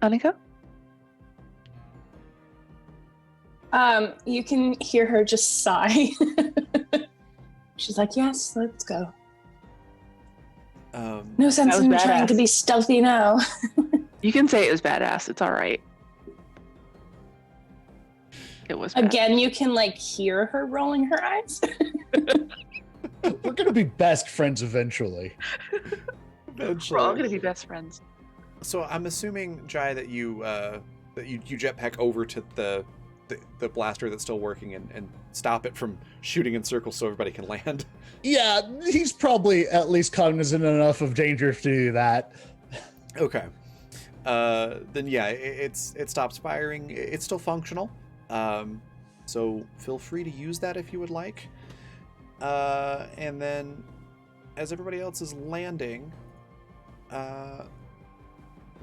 Annika? You can hear her just sigh. She's like, yes, let's go. No sense in trying to be stealthy now. You can say it was badass. It's all right. It was badass. Again, you can like hear her rolling her eyes. We're going to be best friends eventually. We're all going to be best friends. So I'm assuming, Jai, that you jetpack over to the blaster that's still working and stop it from shooting in circles so everybody can land. Yeah, he's probably at least cognizant enough of danger to do that. Okay. Then yeah, it stops firing. It's still functional. So feel free to use that if you would like. And then as everybody else is landing,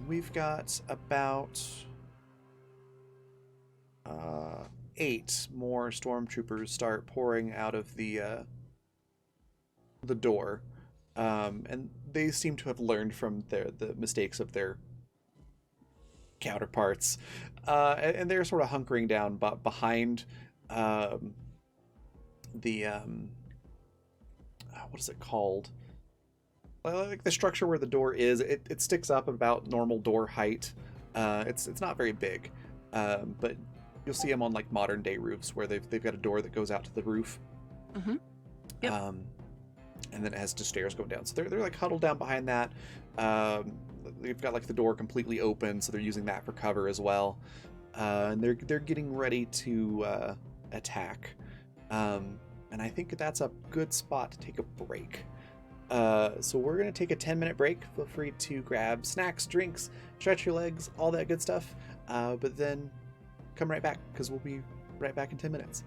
we've got about 8 more stormtroopers start pouring out of the door, and they seem to have learned from the mistakes of their counterparts, and they're sort of hunkering down behind what is it called? Like the structure where the door is, it sticks up about normal door height. It's not very big, but you'll see them on like modern day roofs where they've got a door that goes out to the roof. Mm-hmm. Yep. And then it has just stairs going down. So they're like huddled down behind that. They've got like the door completely open, so they're using that for cover as well. And they're getting ready to attack. And I think that's a good spot to take a break. So we're going to take a 10-minute break. Feel free to grab snacks, drinks, stretch your legs, all that good stuff. But then come right back because we'll be right back in 10 minutes.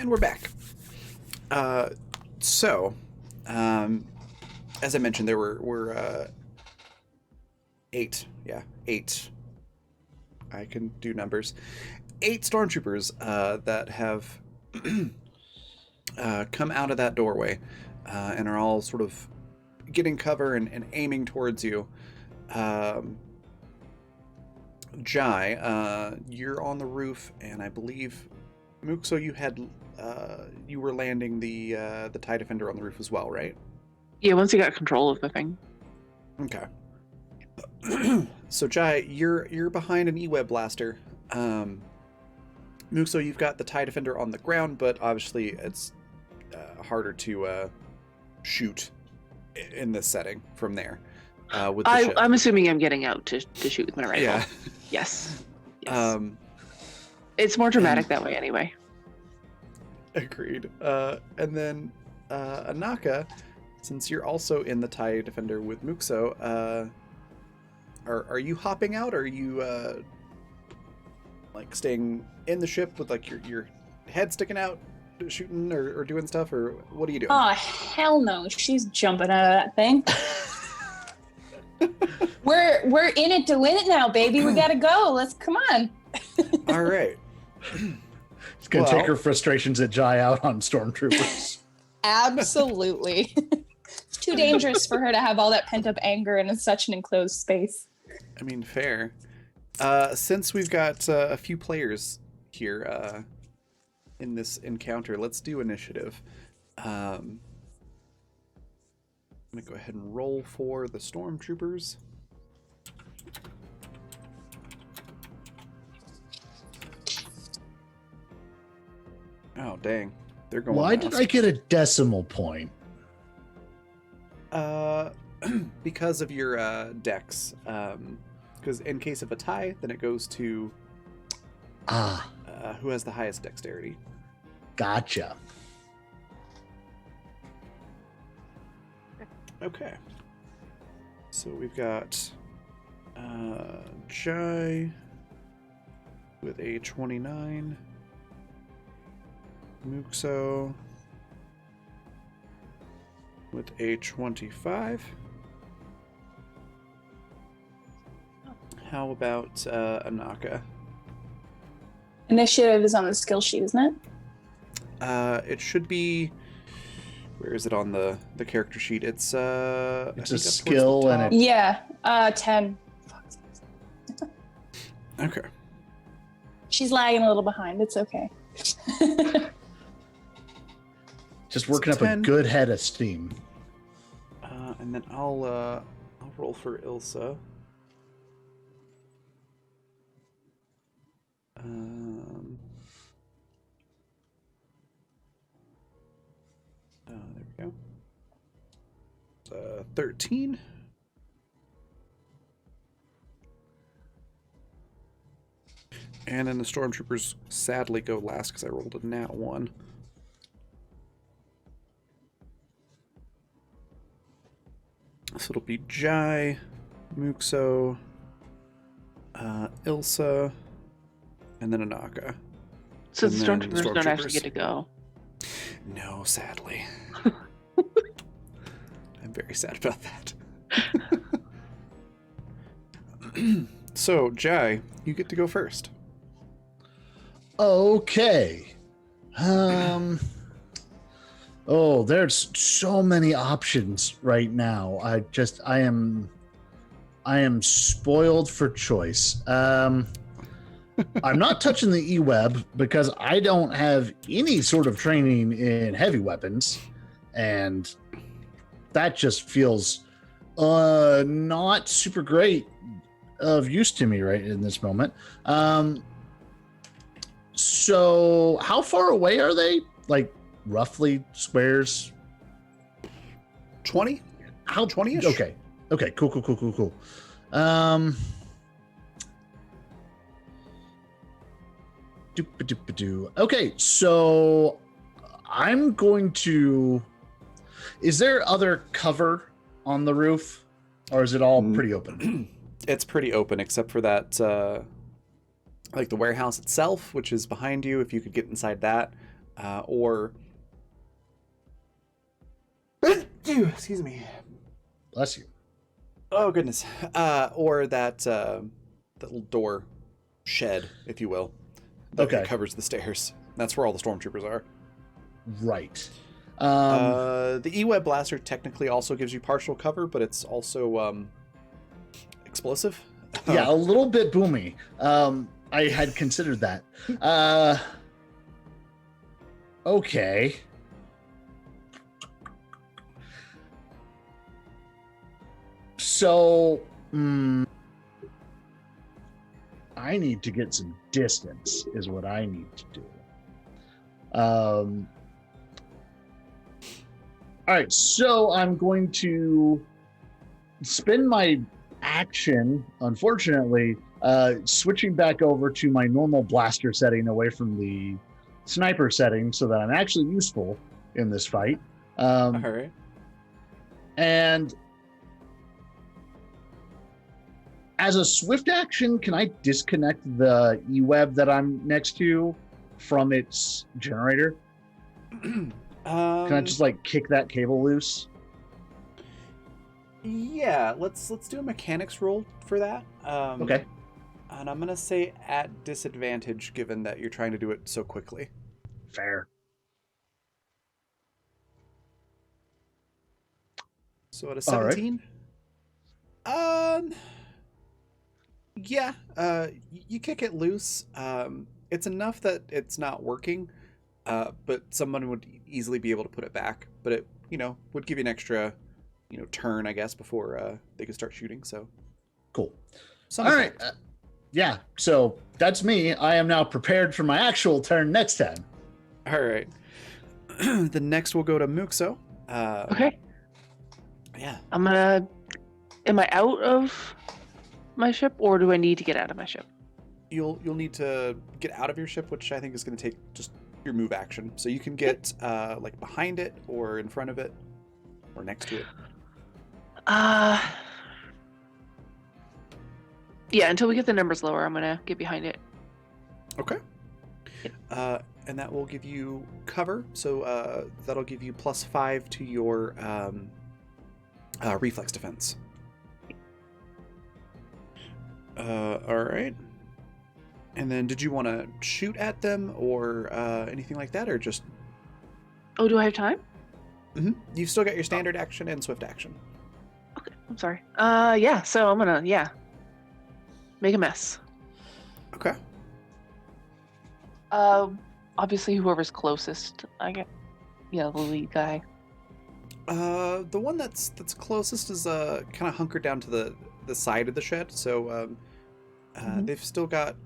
And we're back. So, as I mentioned, there were 8. Yeah, 8. I can do numbers. 8 stormtroopers that have come out of that doorway and are all sort of getting cover and aiming towards you. Jai, you're on the roof, and I believe Muxo, you were landing the TIE Defender on the roof as well, right? Yeah, once you got control of the thing. Okay. So Jai, you're behind an E-Web blaster. Muxo, you've got the TIE Defender on the ground, but obviously it's harder to shoot in this setting from there. With the ship. I'm assuming I'm getting out to shoot with my rifle. Yeah. Yes. It's more dramatic that way anyway. Agreed. And then Anaka, since you're also in the TIE Defender with Muxo, are you hopping out, or are you like staying in the ship with like your head sticking out, shooting or doing stuff, or what are you doing? Oh, hell no. She's jumping out of that thing. We're in it to win it now, baby. We gotta go. Come on. All right. It's gonna take her frustrations at Jai out on stormtroopers. Absolutely. It's too dangerous for her to have all that pent-up anger in such an enclosed space. I mean, fair. Since we've got a few players here in this encounter, let's do initiative. I'm going to go ahead and roll for the stormtroopers. Oh, dang. They're going Why did I get a decimal point? Because of your dex. Because in case of a tie, then it goes to who has the highest dexterity. Gotcha. Okay. So we've got Jai with a 29. Muxo with a 25. How about Anaka? Initiative is on the skill sheet, isn't it? It should be. Where is it on the character sheet? It's a skill and it. Yeah, 10. Okay. She's lagging a little behind. It's okay. Just working It's up 10. a good head of steam. And then I'll roll for Ilsa. There we go. 13. And then the stormtroopers sadly go last because I rolled a nat 1. So it'll be Jai, Muxo, Ilsa, and then Anaka. So And the then stormtroopers don't actually get to go. No, sadly. I'm very sad about that. So, Jai, you get to go first. Okay. Oh, there's so many options right now. I am spoiled for choice. I'm not touching the E-Web because I don't have any sort of training in heavy weapons, and that just feels not super great of use to me right in this moment. So how far away are they? Like roughly squares? 20? How 20-ish? Okay. Cool. Okay, so I'm going to. Is there other cover on the roof, or is it all pretty open? It's pretty open, except for that, like the warehouse itself, which is behind you. If you could get inside that, or excuse me. Bless you. Oh goodness. Or that little door shed, if you will, that covers the stairs. That's where all the stormtroopers are. Right. The E-Web blaster technically also gives you partial cover, but it's also explosive. Yeah, a little bit boomy. I had considered that. Okay. So, I need to get some distance, is what I need to do. All right, so I'm going to spend my action, unfortunately, switching back over to my normal blaster setting away from the sniper setting so that I'm actually useful in this fight. All right. And as a swift action, can I disconnect the E-Web that I'm next to from its generator? Can I just like kick that cable loose? Yeah, let's do a mechanics roll for that. Okay. And I'm gonna say at disadvantage, given that you're trying to do it so quickly. Fair. So at a 17. Yeah. You kick it loose. It's enough that it's not working. But someone would easily be able to put it back. But it, would give you an extra, turn, I guess, before they could start shooting. So cool. All right. Yeah. So that's me. I am now prepared for my actual turn next time. All right. The next we'll go to Muxo. Okay. Yeah. Am I out of my ship, or do I need to get out of my ship? You'll need to get out of your ship, which I think is going to take just your move action. So you can get like behind it, or in front of it, or next to it. Yeah. Until we get the numbers lower, I'm gonna get behind it. Okay. And that will give you cover. So that'll give you +5 to your reflex defense. All right. And then did you want to shoot at them or anything like that, or just... Oh, do I have time? Mm-hmm. You've still got your standard action and swift action. Okay, I'm sorry. Yeah, so I'm gonna, make a mess. Okay. Obviously whoever's closest, I get, the lead guy. The one that's closest is kind of hunkered down to the side of the shed, so they've still got,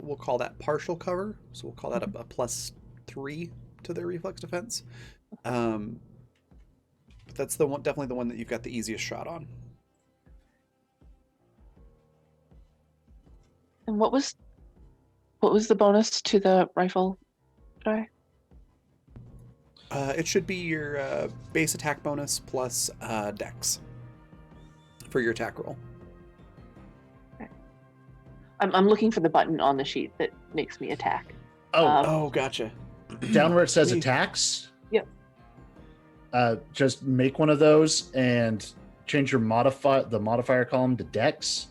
we'll call that partial cover, so we'll call that a +3 to their reflex defense. But that's definitely the one that you've got the easiest shot on. And what was the bonus to the rifle die? It should be your base attack bonus plus dex for your attack roll. Okay. I'm looking for the button on the sheet that makes me attack. Oh, gotcha. Down where it says attacks? Yep. Just make one of those and change your modifier column to dex.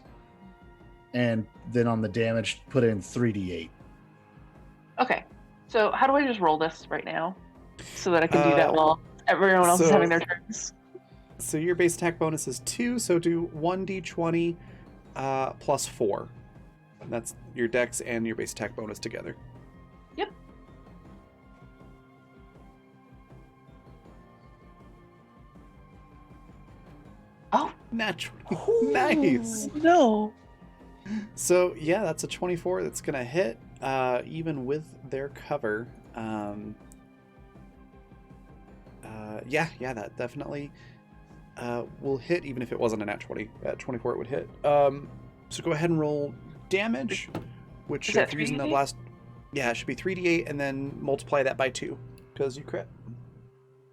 And then on the damage, put in 3d8. Okay. So how do I just roll this right now so that I can do that while everyone else is having their turns? So your base attack bonus is 2, so do 1d20 plus 4. And that's your dex and your base attack bonus together. Yep. Oh. Naturally. Nice. No. So, yeah, that's a 24 that's going to hit, even with their cover. That definitely will hit, even if it wasn't a nat 20. At 24, it would hit. So go ahead and roll damage, which if you're using the blast... Yeah, it should be 3d8, and then multiply that by 2, because you crit.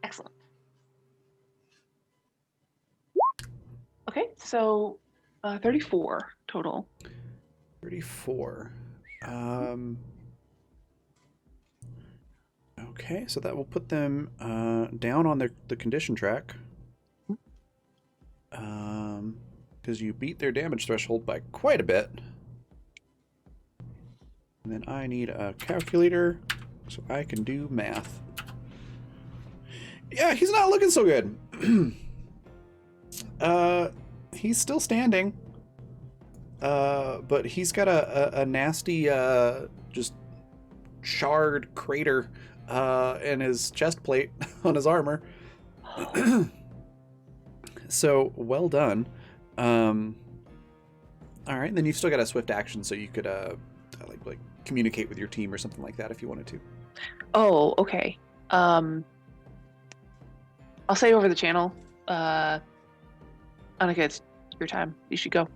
Excellent. Okay, so 34 total. 34. Okay, so that will put them down on the condition track. Because you beat their damage threshold by quite a bit. And then I need a calculator so I can do math. Yeah, he's not looking so good. He's still standing. But he's got a nasty, just charred crater in his chest plate on his armor. So, well done. All right, and then you've still got a swift action, so you could like communicate with your team or something like that if you wanted to. Oh, okay. I'll say over the channel. Annika, it's your time. You should go.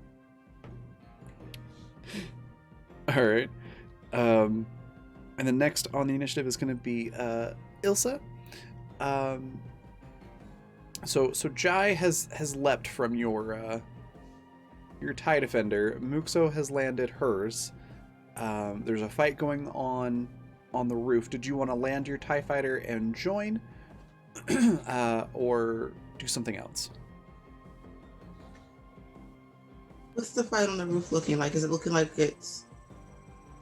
All right. And then next on the initiative is going to be Ilsa. So Jai has leapt from your TIE Defender. Muxo has landed hers. There's a fight going on the roof. Did you want to land your TIE Fighter and join, or do something else? What's the fight on the roof looking like? Is it looking like it's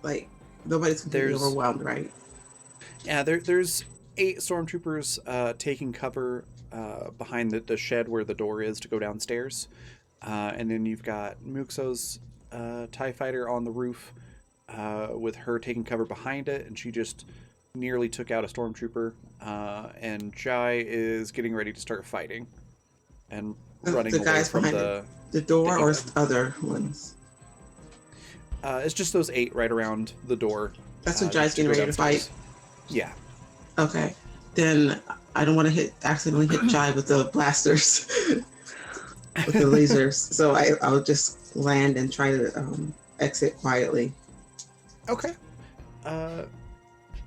like nobody's completely overwhelmed, right? Yeah, there's 8 stormtroopers taking cover behind the shed where the door is to go downstairs. And then you've got Muxo's TIE Fighter on the roof with her taking cover behind it, and she just nearly took out a stormtrooper. And Jai is getting ready to start fighting and running the away guys from behind the door or other ones? It's just those 8 right around the door. That's what Jai's getting ready to fight? Yeah. Okay. Then I don't want to accidentally hit Jai with the blasters. With the lasers. So I'll just land and try to exit quietly. Okay.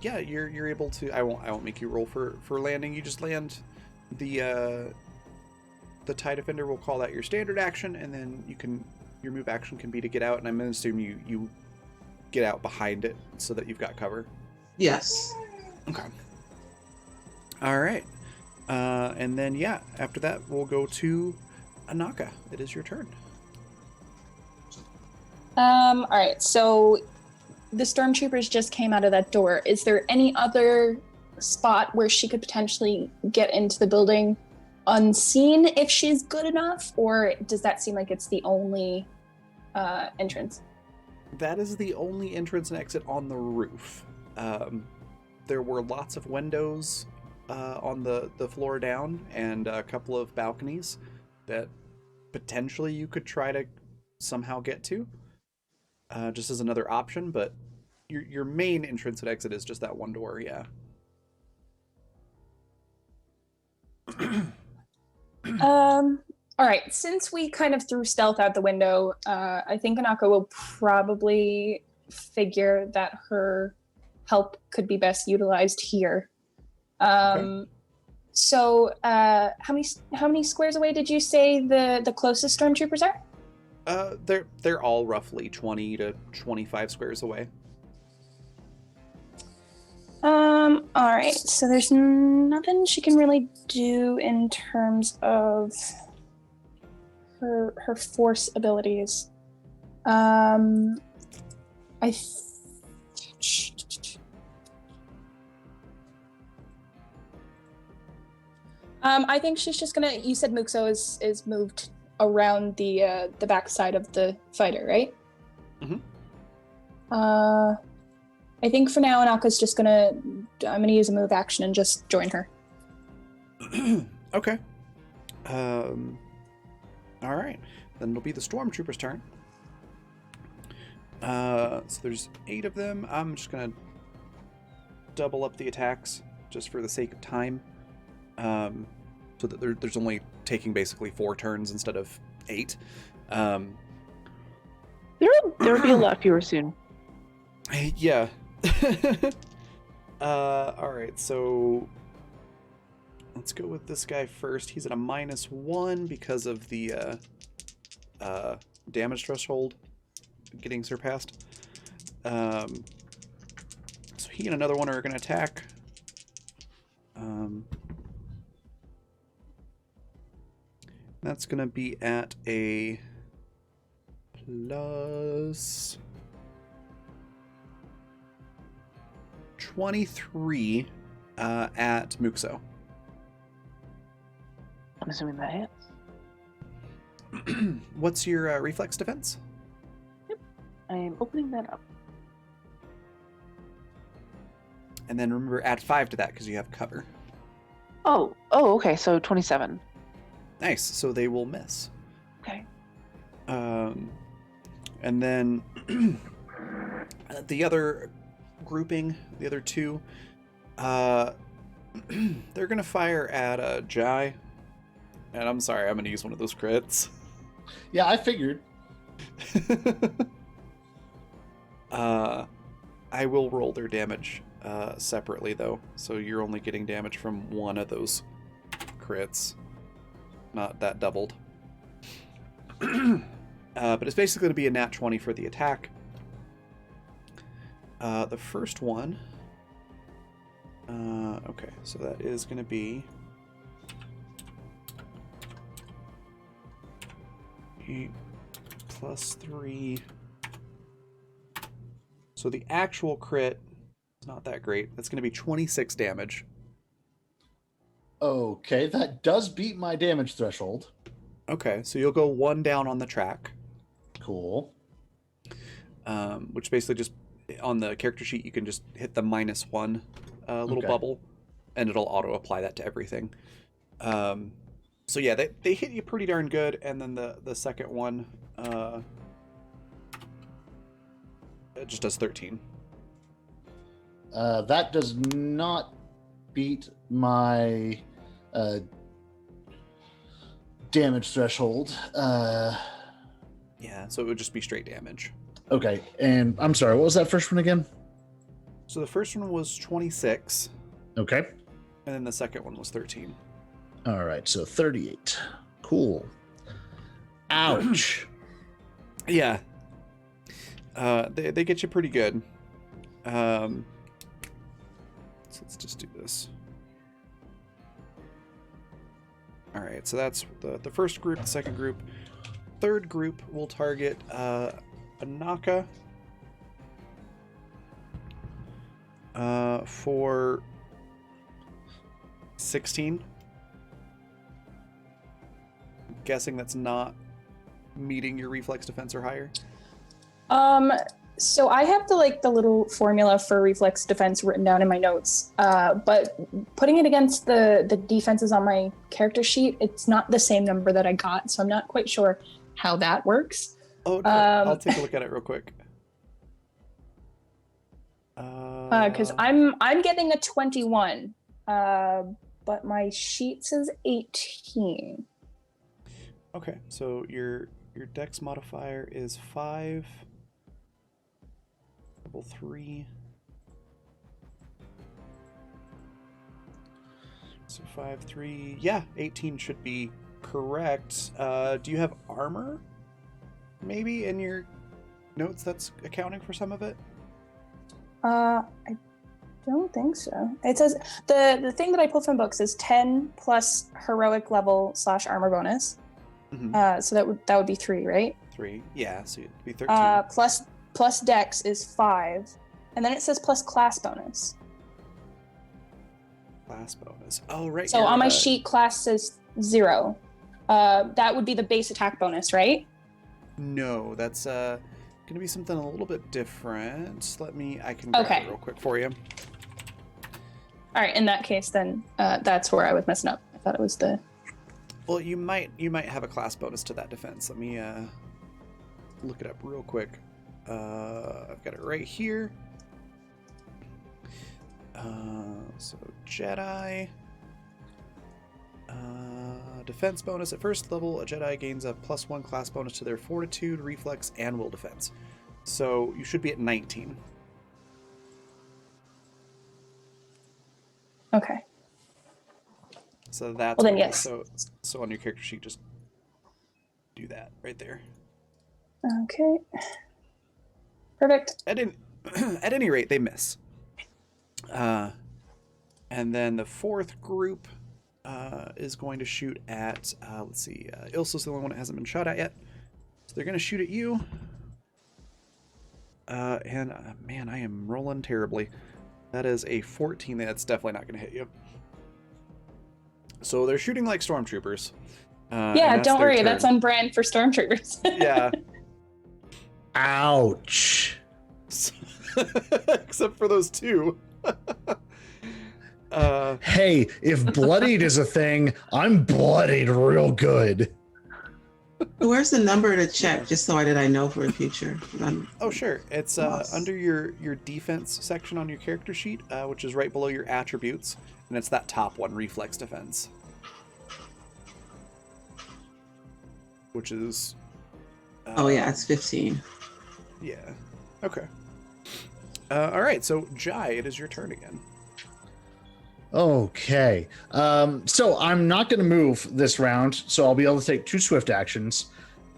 Yeah, you're able to. I won't make you roll for landing. You just land. The TIE Defender will call that your standard action, and then your move action can be to get out, and I'm gonna assume you get out behind it so that you've got cover. Yes. Okay. All right. And then yeah, after that we'll go to Anaka. It is your turn. All right, so the stormtroopers just came out of that door. Is there any other spot where she could potentially get into the building unseen if she's good enough, or does that seem like it's the only entrance? That is the only entrance and exit on the roof. There were lots of windows on the floor down, and a couple of balconies that potentially you could try to somehow get to, just as another option, but your main entrance and exit is just that one door, yeah. All right, since we kind of threw stealth out the window, I think Anaka will probably figure that her help could be best utilized here. Okay. So, how many squares away did you say the closest stormtroopers are? They're all roughly 20 to 25 squares away. All right. So there's nothing she can really do in terms of her force abilities. I think she's just gonna. You said Muxo is moved around the back side of the fighter, right? Mm-hmm. I think for now, Anaka's just gonna. I'm gonna use a move action and just join her. Okay. All right. Then it'll be the stormtroopers' turn. So there's 8 of them. I'm just gonna double up the attacks just for the sake of time. So that there's only taking basically 4 turns instead of 8. There will be a lot fewer soon. Yeah. All right, so let's go with this guy first. He's at a -1 because of the damage threshold getting surpassed. So he and another one are going to attack. That's going to be at a plus 23 at Muxo. I'm assuming that hits. What's your reflex defense? I am opening that up. And then remember, add 5 to that because you have cover. Oh, okay. So 27. Nice. So they will miss. Okay. And then the other grouping, the other two, they're going to fire at Jai. And I'm sorry, I'm going to use one of those crits. Yeah, I figured. I will roll their damage separately, though. So you're only getting damage from one of those crits. Not that doubled. But it's basically going to be a nat 20 for the attack. The first one... okay, so that is going to be... 8 plus 3... So the actual crit is not that great. That's going to be 26 damage. Okay, that does beat my damage threshold. Okay, so you'll go 1 down on the track. Cool. Which basically just, on the character sheet, you can just hit the -1 little Okay. bubble, and it'll auto-apply that to everything. So yeah, they hit you pretty darn good, and then the second one it just does 13. That does not beat my damage threshold. Yeah, so it would just be straight damage. Okay, and I'm sorry, what was that first one again? So the first one was 26, Okay. and then the second one was 13. All right, so 38. Cool. Ouch. Yeah. They get you pretty good. So let's just do this. All right, so that's the first group, the second group. Third group will target Anaka for 16. I'm guessing that's not meeting your reflex defense or higher. So I have the little formula for reflex defense written down in my notes, but putting it against the defenses on my character sheet, it's not the same number that I got, so I'm not quite sure how that works. Oh, no. I'll take a look at it real quick. Because I'm getting a 21, but my sheet says 18. Okay, so your dex modifier is 5. Level 3. So 5, 3. Yeah, 18 should be correct. Do you have armor? Maybe in your notes that's accounting for some of it? I don't think so. It says the thing that I pulled from books is 10 plus heroic level / armor bonus. Mm-hmm. So that would be 3, right? 3. Yeah, so it'd be 13. Plus dex is 5, and then it says plus class bonus. Class bonus. Oh, right. So on my sheet, class says 0. That would be the base attack bonus, right? No, that's gonna be something a little bit different. I can grab it real quick for you. All right, in that case, then that's where I was messing up. I thought it was the... Well, you might have a class bonus to that defense. Let me look it up real quick. I've got it right here. So Jedi defense bonus at first level. A Jedi gains a +1 class bonus to their fortitude, reflex, and will defense. So you should be at 19. Okay. So that's well then yes. So on your character sheet, just do that right there. Okay. Perfect. At any rate, they miss. And then the fourth group is going to shoot at, let's see, Ilsa's the only one that hasn't been shot at yet. So they're going to shoot at you. And man, I am rolling terribly. That is a 14. That's definitely not going to hit you. So they're shooting like stormtroopers. Yeah, don't worry. Turn. That's on brand for stormtroopers. Yeah. Ouch. Except for those two. Hey, if bloodied is a thing, I'm bloodied real good. Where's the number to check, just so I know for the future? Oh, sure. It's Lost. under your defense section on your character sheet, which is right below your attributes, and it's that top one, reflex defense, which is. Oh yeah, it's 15. Yeah. Okay. All right. So Jai, it is your turn again. Okay. So I'm not going to move this round, so I'll be able to take 2 swift actions.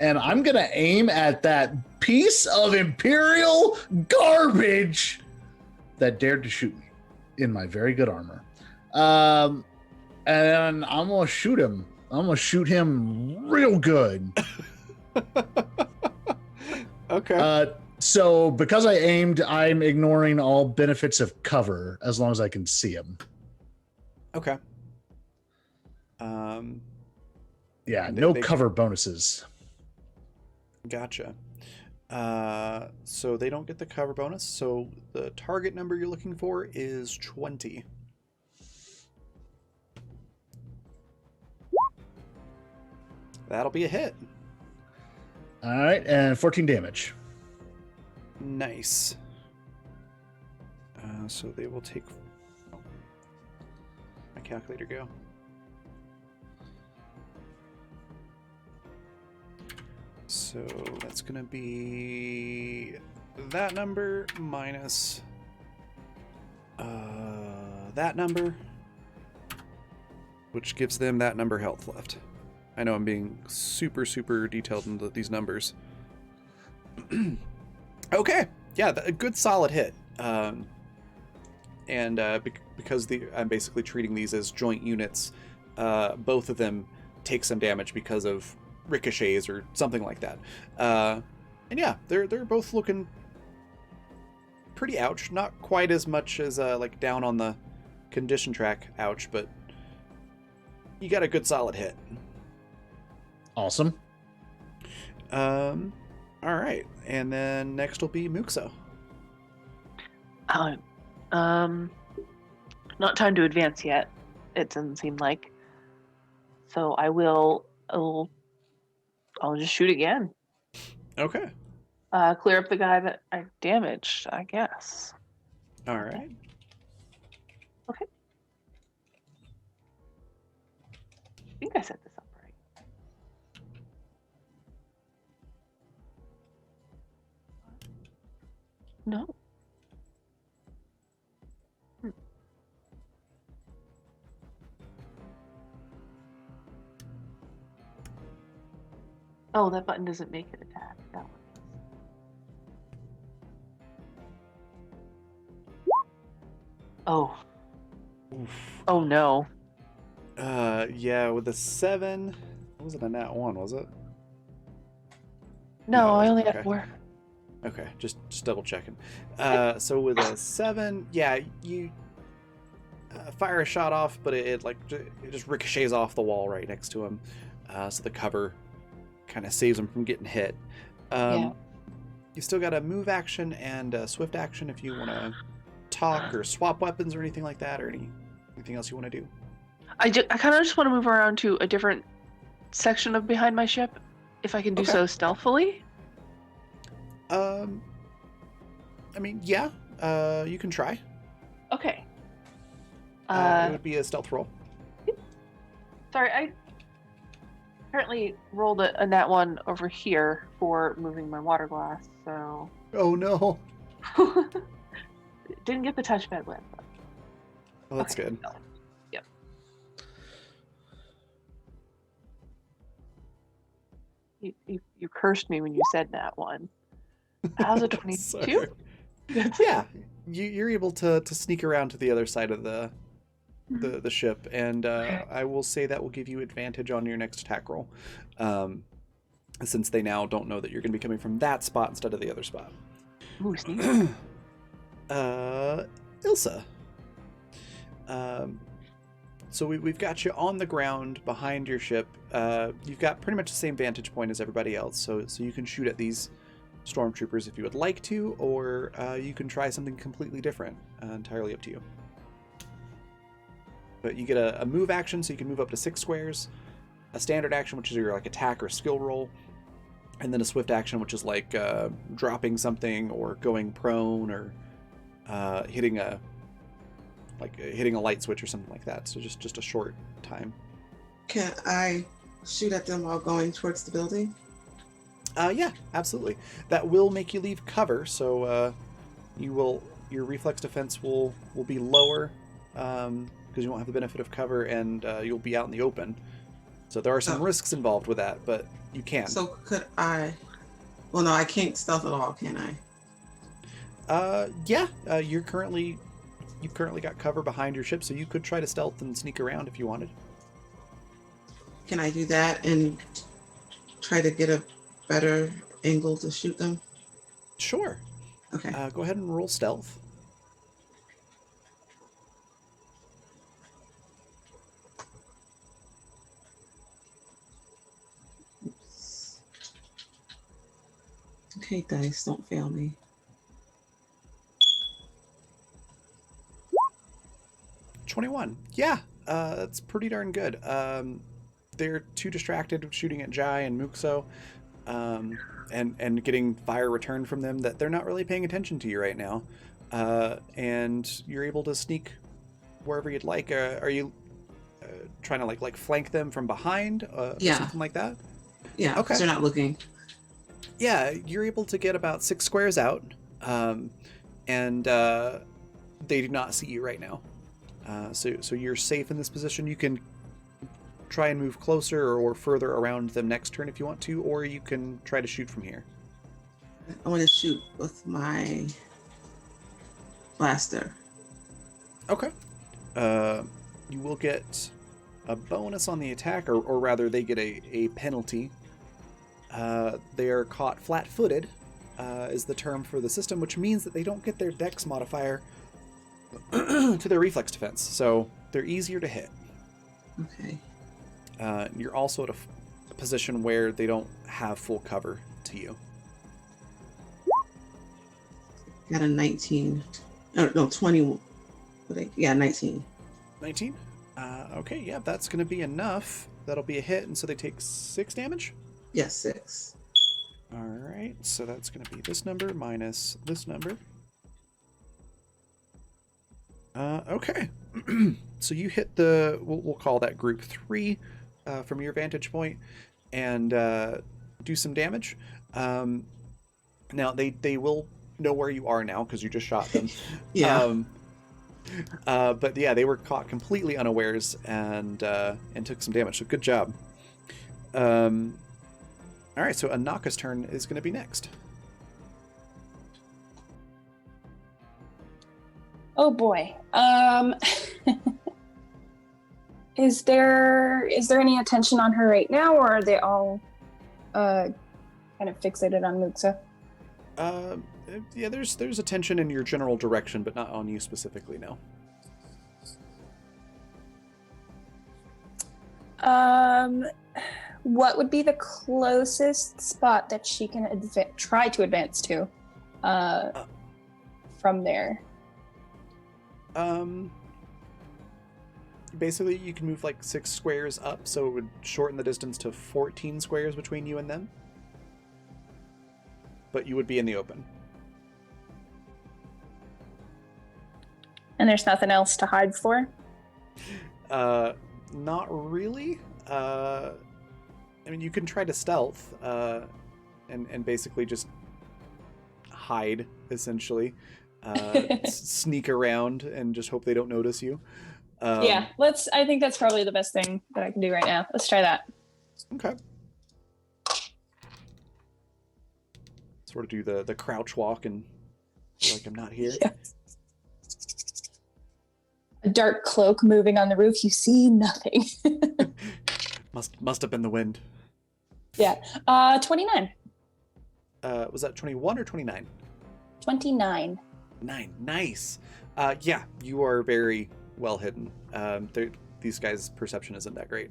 And I'm going to aim at that piece of Imperial garbage that dared to shoot me in my very good armor. And I'm going to shoot him. I'm going to shoot him real good. Okay. So because I aimed, I'm ignoring all benefits of cover as long as I can see him. Okay. Yeah, They- no they- cover bonuses. Gotcha. So they don't get the cover bonus. So the target number you're looking for is 20. That'll be a hit. All right, and 14 damage. Nice. So they will take. My calculator go. So that's gonna be that number minus that number, which gives them that number health left. I know I'm being super detailed in these numbers. Okay, yeah, a good solid hit. Because I'm basically treating these as joint units, both of them take some damage because of ricochets or something like that. And yeah, they're both looking pretty ouch. Not quite as much as like down on the condition track ouch, but you got a good solid hit. Awesome. All right, and then next will be Muxo. Not time to advance yet. It doesn't seem like. So I'll just shoot again. Okay. Clear up the guy that I damaged, I guess. All right. Okay. I think I set this up right. No. Oh, that button doesn't make it attack. That one does. Oh. Oof. Oh no. Yeah, with the 7, was it a nat 1, was it? No, No, I only okay. got 4. Okay, just double checking. So with a 7, yeah, you fire a shot off, but it just ricochets off the wall right next to him. So the cover kind of saves him from getting hit. Yeah. You still got a move action and a swift action if you want to talk or swap weapons or anything like that, or anything else you want to do. I kind of just want to move around to a different section of behind my ship, if I can do Okay. so stealthily. I mean, yeah, you can try. Okay. It would be a stealth roll. Sorry, I apparently rolled a nat 1 over here for moving my water glass, so Oh no. didn't get the touchpad with. Well, that's Okay. good. Yep. You cursed me when you said nat 1. How's a 22? Sorry. Yeah, you're able to sneak around to the other side of the the ship, and I will say that will give you advantage on your next attack roll, since they now don't know that you're going to be coming from that spot instead of the other spot. Ooh, sneak. Ilsa. So we've got you on the ground behind your ship. You've got pretty much the same vantage point as everybody else, so you can shoot at these stormtroopers if you would like to, or you can try something completely different. Entirely up to you. But you get a move action, so you can move up to 6 squares, a standard action, which is your like attack or skill roll, and then a swift action, which is like dropping something or going prone or hitting a light switch or something like that. So just a short time. Can I shoot at them while going towards the building? Yeah, absolutely. That will make you leave cover, so your reflex defense will be lower because you won't have the benefit of cover, and you'll be out in the open. So there are some risks involved with that, but you can. So could I? Well, no, I can't stealth at all, can I? Yeah. You've currently got cover behind your ship, so you could try to stealth and sneak around if you wanted. Can I do that and try to get a better angle to shoot them? Sure. Okay. Go ahead and roll stealth. Oops. Okay, dice, don't fail me. 21. Yeah, that's pretty darn good. They're too distracted with shooting at Jai and Muxo, and getting fire returned from them that they're not really paying attention to you right now. And you're able to sneak wherever you'd like. Are you trying to like flank them from behind? Yeah. Or something like that? Yeah, Okay. because they're not looking. Yeah, you're able to get about 6 squares out, and they do not see you right now. So you're safe in this position. You can try and move closer or further around them next turn if you want to, or you can try to shoot from here. I want to shoot with my blaster. Okay. You will get a bonus on the attack, or rather they get a penalty. They are caught flat-footed, is the term for the system, which means that they don't get their dex modifier to their reflex defense, so they're easier to hit. Okay. You're also at a position where they don't have full cover to you. Got a 19. Oh, no, 20. Yeah, 19. 19? Okay, yeah, that's going to be enough. That'll be a hit, and so they take 6 damage? Yes, 6. Alright, so that's going to be this number minus this number. Okay. So you hit we'll call that group 3 from your vantage point, and do some damage. Now they will know where you are now because you just shot them. Yeah. But yeah, they were caught completely unawares and took some damage. So good job. All right, so Anaka's turn is going to be next. Oh boy. Is there any attention on her right now, or are they all kind of fixated on Muxa? Yeah, there's attention in your general direction, but not on you specifically, no. What would be the closest spot that she can try to advance to from there? Basically, you can move like 6 squares up, so it would shorten the distance to 14 squares between you and them. But you would be in the open. And there's nothing else to hide for? Not really. I mean, you can try to stealth, and basically just hide, essentially. Sneak around and just hope they don't notice you. Yeah, I think that's probably the best thing that I can do right now. Let's try that. Okay. Sort of do the crouch walk and feel like I'm not here. Yeah. dark cloak moving on the roof. You see nothing. Must have been the wind. Yeah. 29. Was that 21 or 29? 29. 9. Nice. Yeah, you are very well hidden. These guys' perception isn't that great.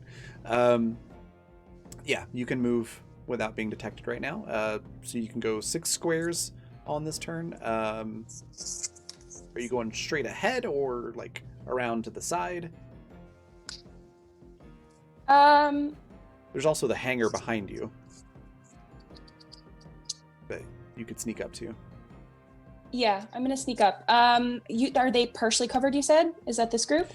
Yeah, you can move without being detected right now. So you can go 6 squares on this turn. Are you going straight ahead or like around to the side? There's also the hangar behind you that you could sneak up to. Yeah, I'm gonna sneak up. Are they partially covered? You said, is that this group?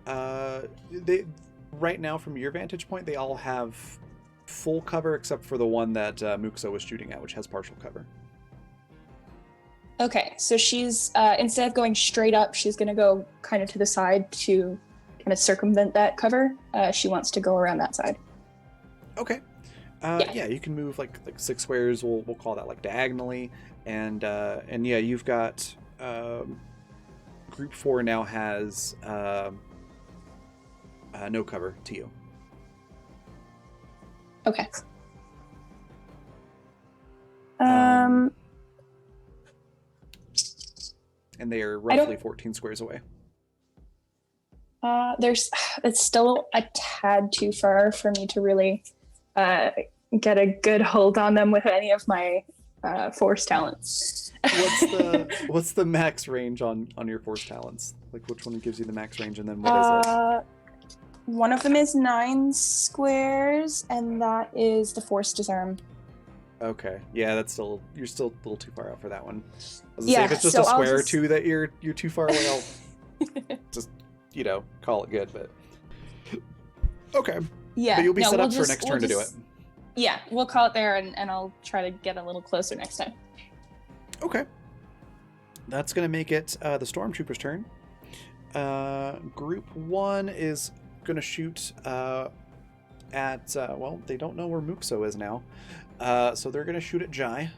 They right now, from your vantage point, they all have full cover except for the one that Muxo was shooting at, which has partial cover. Okay, so she's instead of going straight up, she's gonna go kind of to the side to kind of circumvent that cover. She wants to go around that side. Okay. Yeah, you can move like 6 squares. We'll call that like diagonally, and yeah, you've got group 4 now has no cover to you. Okay. And they are roughly 14 squares away. It's still a tad too far for me to really get a good hold on them with any of my force talents. What's the max range on your force talents? Like which one gives you the max range, and then what is it? One of them is 9 squares, and that is the force disarm. Okay, yeah, you're still a little too far out for that one. I was gonna Yeah, say, if it's just so a square or two that you're too far away, I'll just call it good. But okay, yeah, but you'll be set up for next turn to do it. Yeah, we'll call it there, and I'll try to get a little closer next time. Okay, that's gonna make it the stormtrooper's turn. Group 1 is gonna shoot at well, they don't know where Muxo is now, so they're gonna shoot at Jai.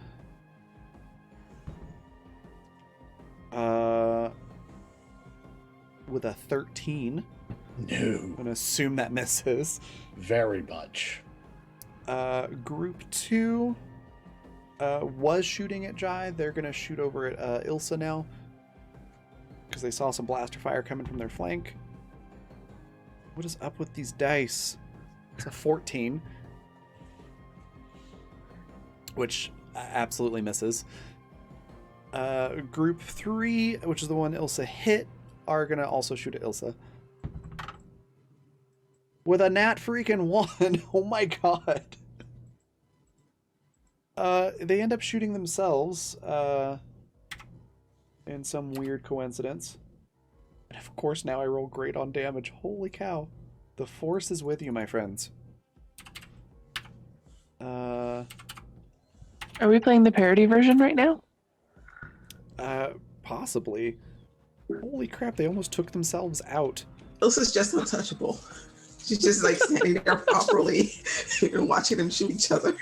With a 13. No. I'm gonna assume that misses. Very much. Group 2 was shooting at Jai. They're gonna shoot over at Ilsa now because they saw some blaster fire coming from their flank. What is up with these dice? It's a 14, which absolutely misses. Group 3, which is the one Ilsa hit, are gonna also shoot at Ilsa with a nat freaking 1. Oh my god. They end up shooting themselves in some weird coincidence. And of course now I roll great on damage. Holy cow. The force is with you, my friends. Are we playing the parody version right now? Possibly. Holy crap, they almost took themselves out. Ilsa's just untouchable. She's just like standing there properly and watching them shoot each other.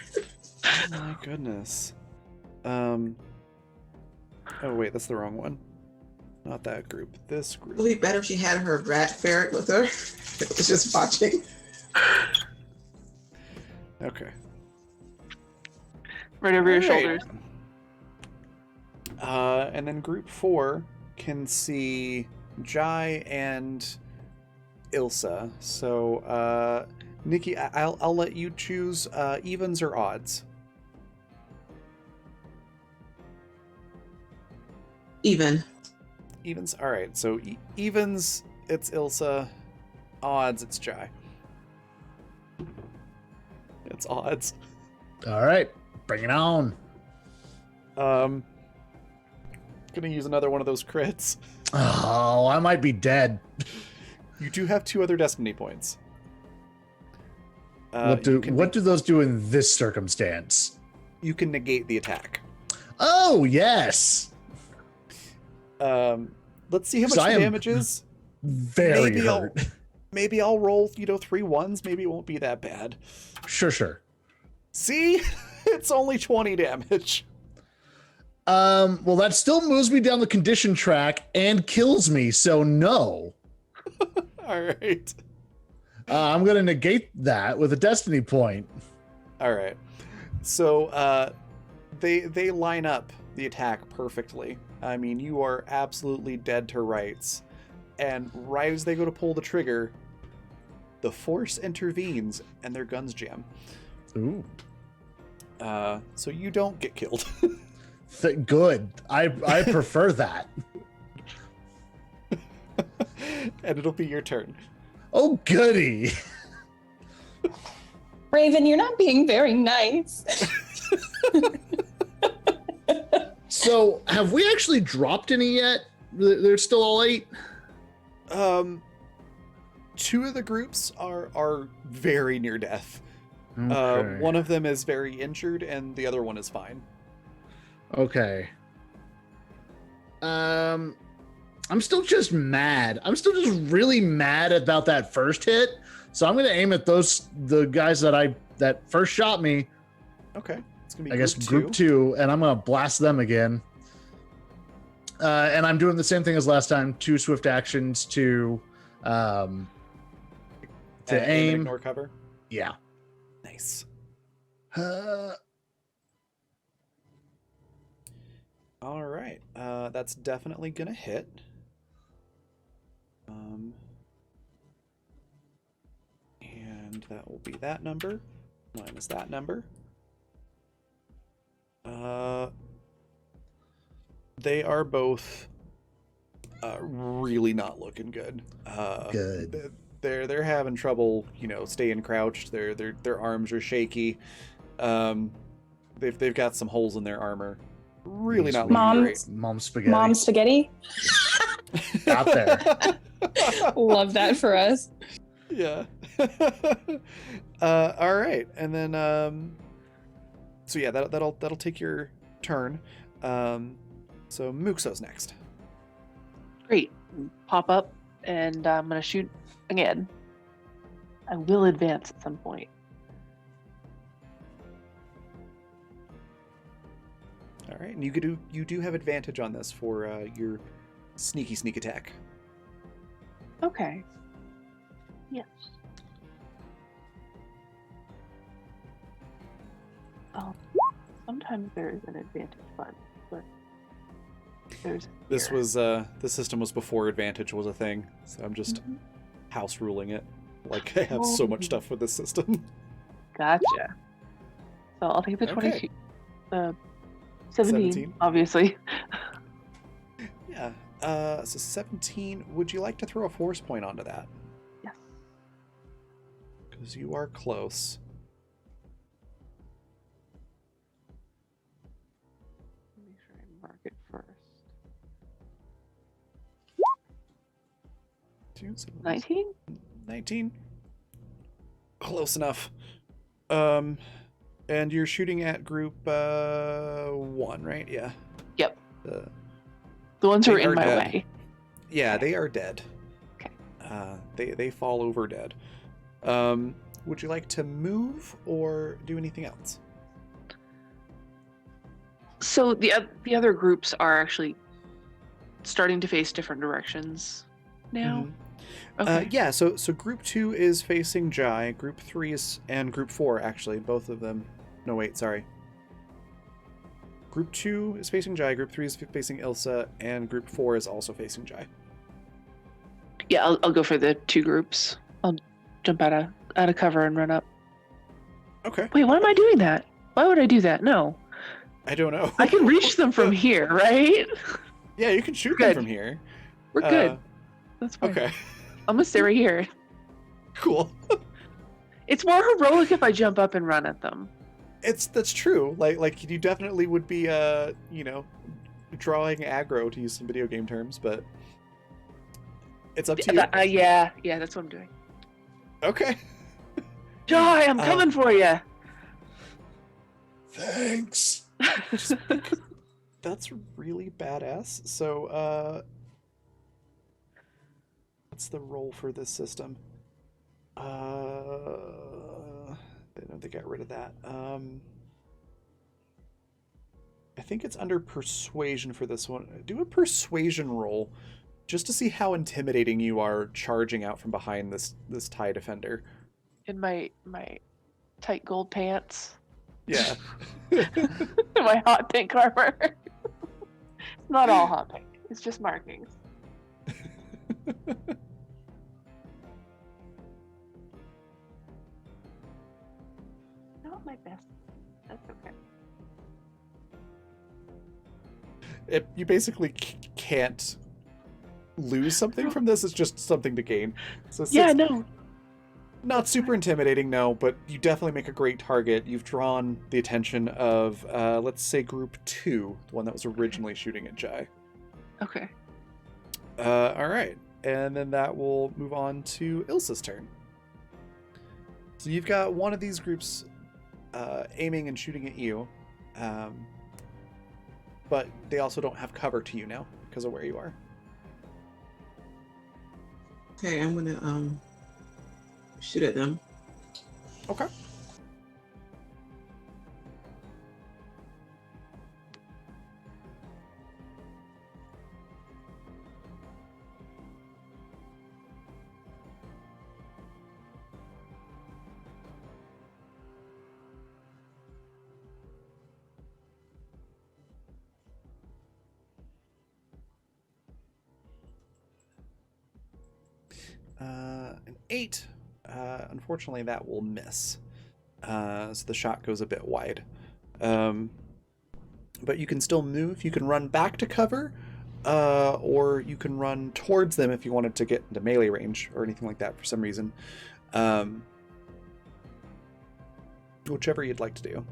Oh my goodness. Oh wait, that's the wrong one. Not that group. This group. It would be better if she had her rat ferret with her. It was just watching. Okay. Right over your All right. shoulders. And then group 4 can see Jai and Ilsa. So, Nikki, I'll let you choose evens or odds. Even. Evens? All right. So evens, it's Ilsa. Odds, it's Jai. It's odds. All right, bring it on. Gonna use another one of those crits. Oh, I might be dead. You do have 2 other destiny points. What do those do in this circumstance? You can negate the attack. Oh yes. Let's see how much So I the am damage is. Very Maybe hurt. Maybe I'll roll, 3 1s. Maybe it won't be that bad. Sure. See? It's only 20 damage. Well, that still moves me down the condition track and kills me, so no. All right. I'm going to negate that with a destiny point. All right. So they line up the attack perfectly. I mean, you are absolutely dead to rights. And right as they go to pull the trigger, the force intervenes and their guns jam. Ooh. So you don't get killed. Good. I prefer that. And it'll be your turn. Oh, goody. Raven, you're not being very nice. So, have we actually dropped any yet? They're still all 8? Two of the groups are very near death. Okay. One of them is very injured, and the other one is fine. Okay. I'm still just mad. I'm still just really mad about that first hit. So I'm gonna aim at the guys that first shot me. Okay, it's gonna be I guess group 2, and I'm gonna blast them again. And I'm doing the same thing as last time. 2 swift actions to aim, aim. and ignore cover. Yeah. Nice. All right, that's definitely gonna hit. And that will be that number minus that number. They are both really not looking good. Good. They're having trouble, staying crouched. Their arms are shaky. They've got some holes in their armor. Really not looking great. Mom spaghetti. Mom spaghetti. Out there. Love that for us. Yeah. All right, and then so yeah, that'll take your turn. So Muxo's next. Great. Pop up, and I'm gonna shoot again. I will advance at some point. All right, and you do have advantage on this for your sneak attack. Okay. Yes. Sometimes there is an advantage button, but there's. This was the system was before advantage was a thing, so I'm just house ruling it. Like I have so much stuff with this system. Gotcha. So I'll take the Okay. 22. 17, obviously. Yeah. So 17. Would you like to throw a force point onto that? Yes. Because you are close. Make sure I mark it first. 19? 19. Close enough. And you're shooting at group 1, right? Yeah. Yep. The ones who are in my dead. way. Yeah, Okay. they are dead. Okay. They fall over dead. Would you like to move or do anything else? So the other groups are actually starting to face different directions now. Mhm. Okay. Yeah, so group 2 is facing Jai, group 3 is, and group 4 actually, both of them. No, wait, sorry. Group 2 is facing Jai, group 3 is facing Ilsa, and group 4 is also facing Jai. Yeah, I'll go for the 2 groups. I'll jump out of cover and run up. Okay. Wait, why am I doing that? Why would I do that? No. I don't know. I can reach them from here, right? Yeah, you can shoot them Good. from here. We're good. That's fine. Okay. I'm gonna stay right here. Cool. It's more heroic if I jump up and run at them. That's true. Like you definitely would be drawing aggro, to use some video game terms, but it's up to you. Yeah, that's what I'm doing. Okay. Jai, I'm coming for you. Thanks. That's really badass. So what's the roll for this system? They got rid of that. I think it's under persuasion for this one. Do a persuasion roll just to see how intimidating you are charging out from behind this TIE defender. In my tight gold pants. Yeah. My hot pink armor. It's not all hot pink. It's just markings. Not my best. That's okay. You basically can't lose something from this. It's just something to gain. So Yeah, no. Not super intimidating, no, but you definitely make a great target. You've drawn the attention of, let's say, Group 2, the one that was originally shooting at Jai. Okay. All right, and then that will move on to Ilsa's turn. So you've got one of these groups aiming and shooting at you, but they also don't have cover to you now because of where you are. Okay, I'm gonna shoot at them. Okay. An 8. Unfortunately, that will miss. So the shot goes a bit wide. But you can still move. You can run back to cover, or you can run towards them if you wanted to get into melee range or anything like that for some reason. Whichever you'd like to do.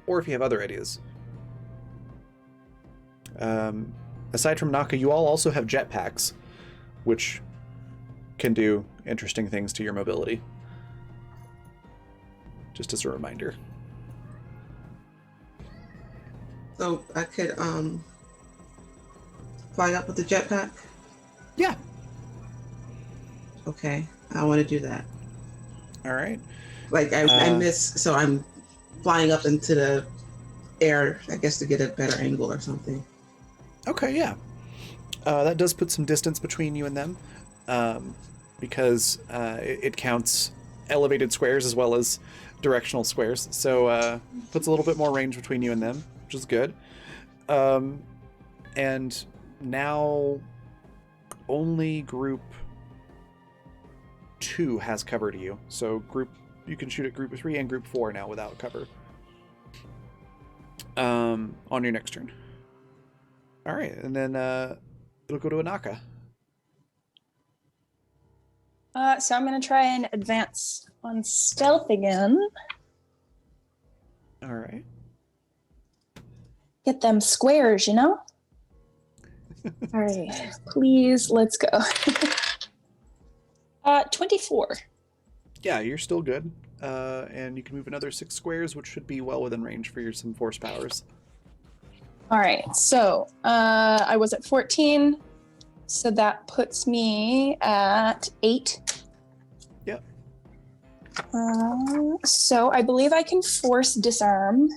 Or if you have other ideas. Aside from Naka, you all also have jetpacks, which can do interesting things to your mobility. Just as a reminder. So I could fly up with the jetpack? Yeah. Okay, I want to do that. All right. Like I miss, so I'm flying up into the air, I guess, to get a better angle or something. Okay, yeah. That does put some distance between you and them, because it counts elevated squares as well as directional squares. So puts a little bit more range between you and them, which is good. And now only Group 2 has cover to you. So you can shoot at Group 3 and Group 4 now without cover. On your next turn. All right, and then it'll go to Anaka. So I'm going to try and advance on stealth again. All right. Get them squares, you know? All right, please, let's go. 24. Yeah, you're still good. And you can move another 6 squares, which should be well within range for some force powers. All right, so I was at 14, so that puts me at 8. Yep. So I believe I can force disarm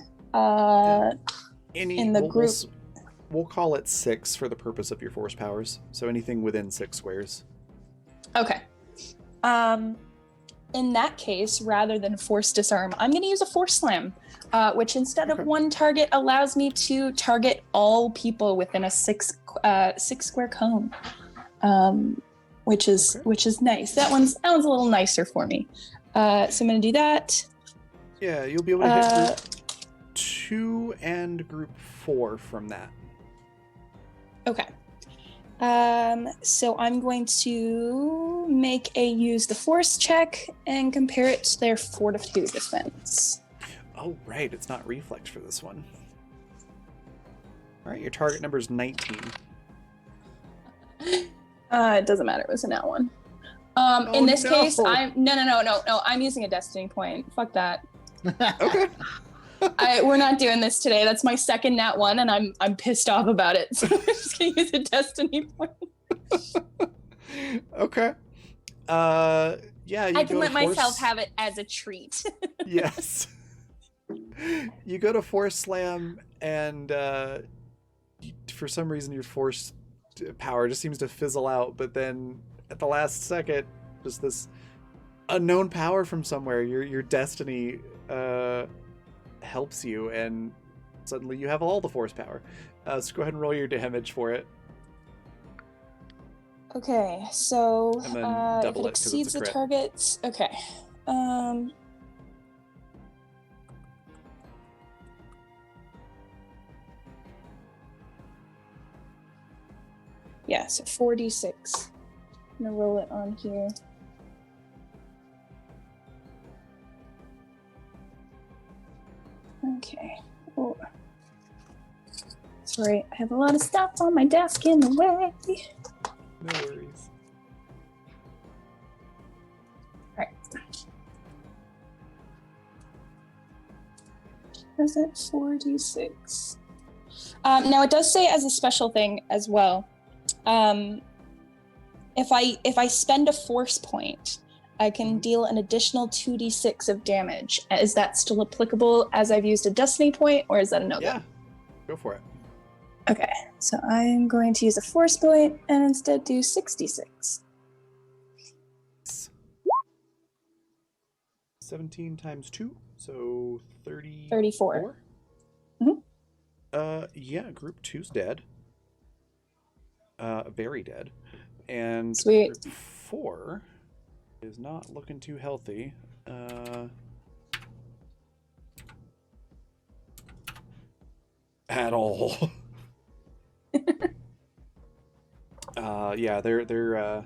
in the group. We'll call it 6 for the purpose of your force powers. So anything within 6 squares. Okay. In that case, rather than force disarm, I'm going to use a force slam, which instead of one target allows me to target all people within a 6 square cone, which is nice. That one's a little nicer for me. So I'm going to do that. Yeah, you'll be able to hit Group 2 and Group 4 from that. Okay. So I'm going to use the force check and compare it to their fortitude defense. Oh, right. It's not reflex for this one. All right. Your target number is 19. It doesn't matter. It was a nat one. In this case, I'm using a destiny point. Fuck that. Okay. We're not doing this today. That's my second nat one, and I'm pissed off about it. So we're just gonna use a destiny point. Okay. Yeah. I can let myself have it as a treat. Yes. You go to force slam, and for some reason your force power just seems to fizzle out, but then at the last second, just this unknown power from somewhere, your destiny helps you, and suddenly you have all the force power. So go ahead and roll your damage for it. Okay, so And then if double it it 'cause it's a exceeds the crit. target's... Okay. Yeah, so 4d6. I'm gonna roll it on here. Okay. Oh. Sorry, I have a lot of stuff on my desk in the way. No worries. Alright. Is it 4d6? Now it does say as a special thing as well. If I spend a force point, I can deal an additional 2d6 of damage. Is that still applicable as I've used a destiny point, or is that a no-go? Yeah, go for it. Okay, so I'm going to use a force point and instead do 66. 17 times 2, so 30... 34. Yeah, group 2's dead. Very dead. And Sweet. group 4 is not looking too healthy. At all. Yeah, they're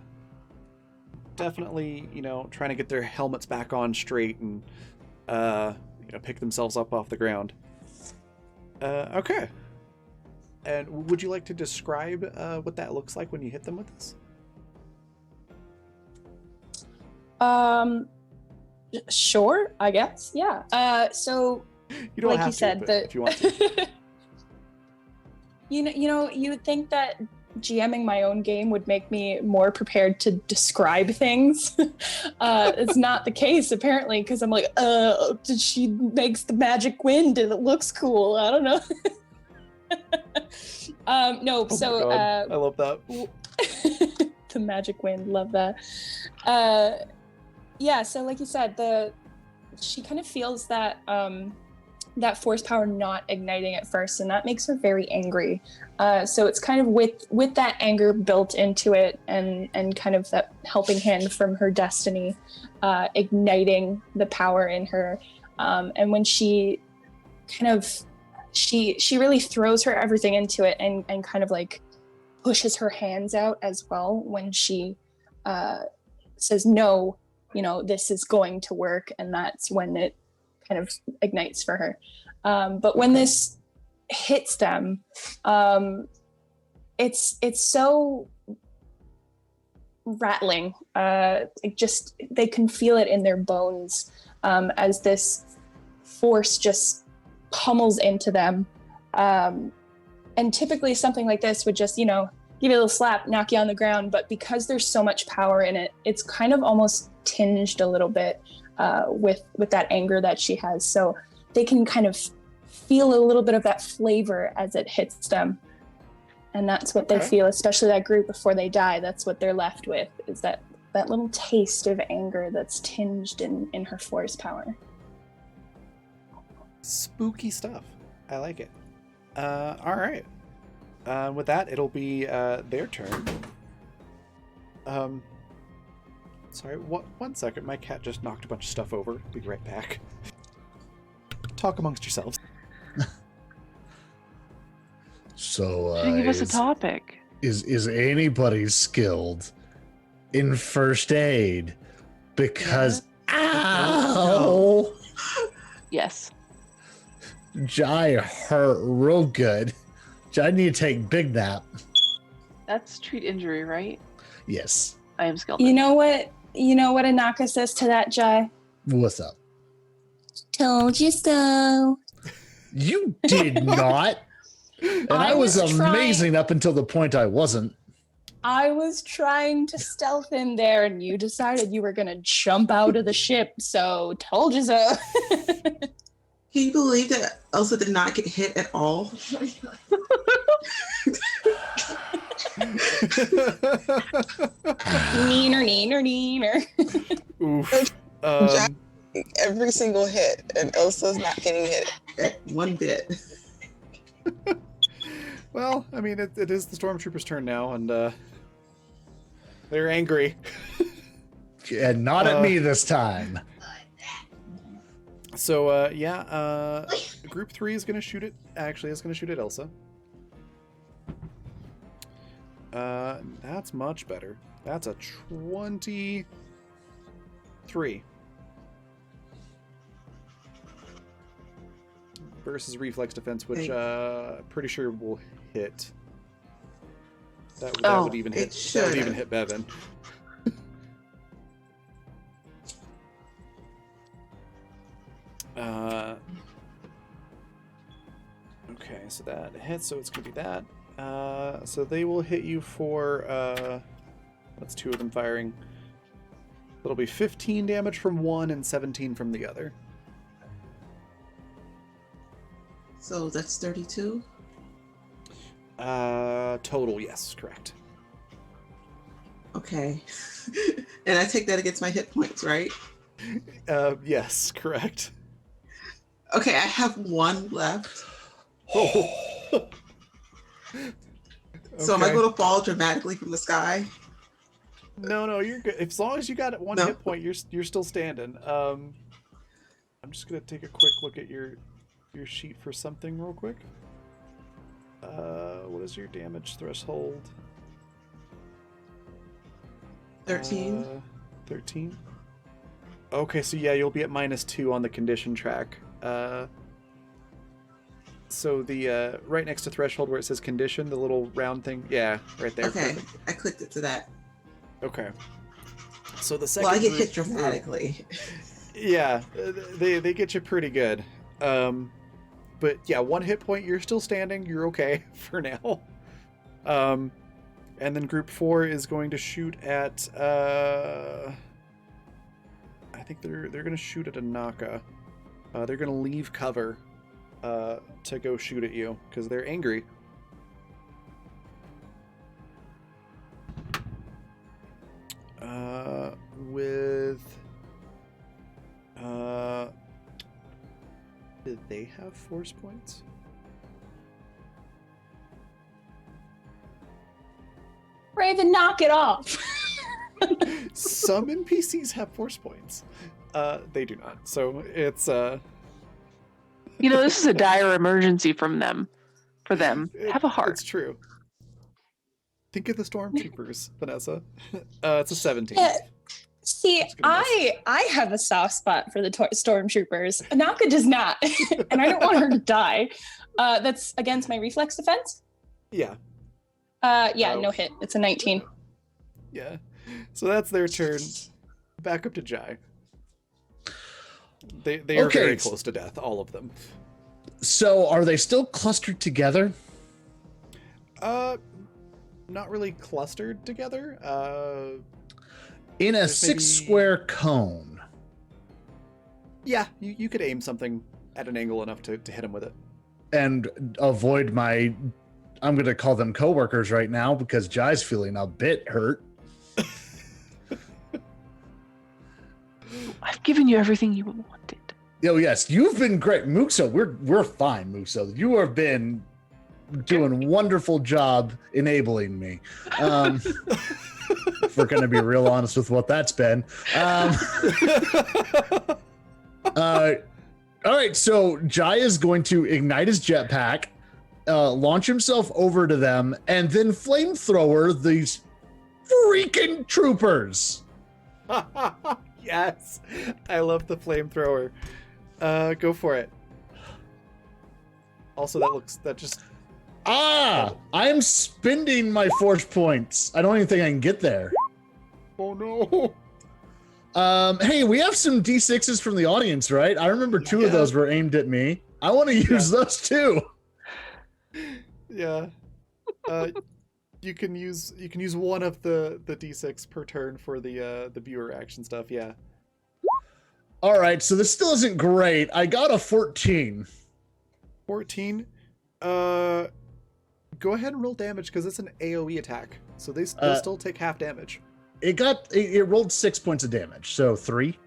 definitely, trying to get their helmets back on straight and pick themselves up off the ground. Okay. And would you like to describe what that looks like when you hit them with this? Sure, I guess. Yeah. So You don't like have you to, said, but if you want to. you would think that GMing my own game would make me more prepared to describe things. It's not the case apparently, because I'm like, she makes the magic wind and it looks cool. I don't know. No, Oh so my God, I love that. the magic wind, love that. Yeah, so like you said, she kind of feels that that force power not igniting at first, and that makes her very angry. So it's kind of with that anger built into it, and kind of that helping hand from her destiny, igniting the power in her. And when she kind of she really throws her everything into it, and kind of like pushes her hands out as well when she says no, this is going to work, and that's when it kind of ignites for her. But when this hits them, it's so rattling. They can feel it in their bones as this force just pummels into them. And typically something like this would just, give you a little slap, knock you on the ground. But because there's so much power in it, it's kind of almost tinged a little bit with that anger that she has. So they can kind of feel a little bit of that flavor as it hits them. And that's what they feel, especially that group before they die. That's what they're left with, is that little taste of anger that's tinged in her force power. Spooky stuff. I like it. All right. With that, it'll be their turn. Sorry, one second. My cat just knocked a bunch of stuff over. Be right back. Talk amongst yourselves. So, give us a topic. Is anybody skilled in first aid? Because ow! Yes. Jai hurt real good. Jai need to take big nap. That's treat injury, right? Yes. I am skilled. You know what Anaka says to that, Jai? What's up? Told you so. You did not. And I was amazing up until the point I wasn't. I was trying to stealth in there, and you decided you were going to jump out of the ship, so told you so. Can you believe that Elsa did not get hit at all? Neener. Oof. Every single hit, and Elsa's not getting hit. At one bit. Well, I mean, it is the stormtroopers' turn now, and they're angry. And not at me this time. So, Group 3 is going to shoot it. Actually, it's going to shoot at Elsa. That's much better. That's a 23. Versus reflex defense, which pretty sure will hit. That would even hit. That would even hit Bevan. Okay, so that hits. So it's gonna be that. So they will hit you for. That's two of them firing. It'll be 15 damage from one and 17 from the other. So that's 32? Total, yes, correct. Okay. And I take that against my hit points, right? Yes, correct. Okay, I have one left. Oh. So am I going to fall dramatically from the sky? No, you're good. As long as you got one hit point, you're still standing. I'm just gonna take a quick look at your sheet for something real quick. What is your damage threshold? 13. 13. Okay, so yeah, you'll be at -2 on the condition track. So the right next to threshold where it says condition, the little round thing, yeah, right there. Okay, perfect. I clicked it to that. Okay. So the second. Well, I get hit dramatically. Yeah, they get you pretty good. But yeah, one hit point, you're still standing. You're okay for now. And then Group 4 is going to shoot at. I think they're going to shoot at Anaka. They're going to leave cover to go shoot at you because they're angry. Did they have force points? Raven, knock it off. Some NPCs have force points. They do not. So it's This is a dire emergency from them. For them, have a heart. It's true. Think of the stormtroopers, Vanessa. It's a 17. Yeah. See, I have a soft spot for the stormtroopers. Anaka does not, and I don't want her to die. That's against my reflex defense. Yeah. No hit. It's a 19. Yeah. So that's their turn. Back up to Jai. They are very close to death, all of them. So are they still clustered together? Not really clustered together. In a 6 square cone. Yeah, you could aim something at an angle enough to hit him with it. And avoid my, I'm going to call them coworkers right now because Jai's feeling a bit hurt. I've given you everything you wanted. Oh yes, you've been great, Muxo. We're fine, Muxo. You have been doing a wonderful job enabling me. If we're going to be real honest with what that's been. All right, so Jai is going to ignite his jetpack, launch himself over to them, and then flamethrower these freaking troopers. Yes, I love the flamethrower. Go for it. Also, I'm spending my force points. I don't even think I can get there. Oh no. Hey, we have some D6s from the audience, right? I remember two of those were aimed at me. I want to use those too. Yeah. You can use one of the D6 per turn for the viewer action stuff. Yeah. All right, so this still isn't great. I got a 14. 14. Go ahead and roll damage because it's an AoE attack, so they'll still take half damage. It rolled 6 points of damage, so 3.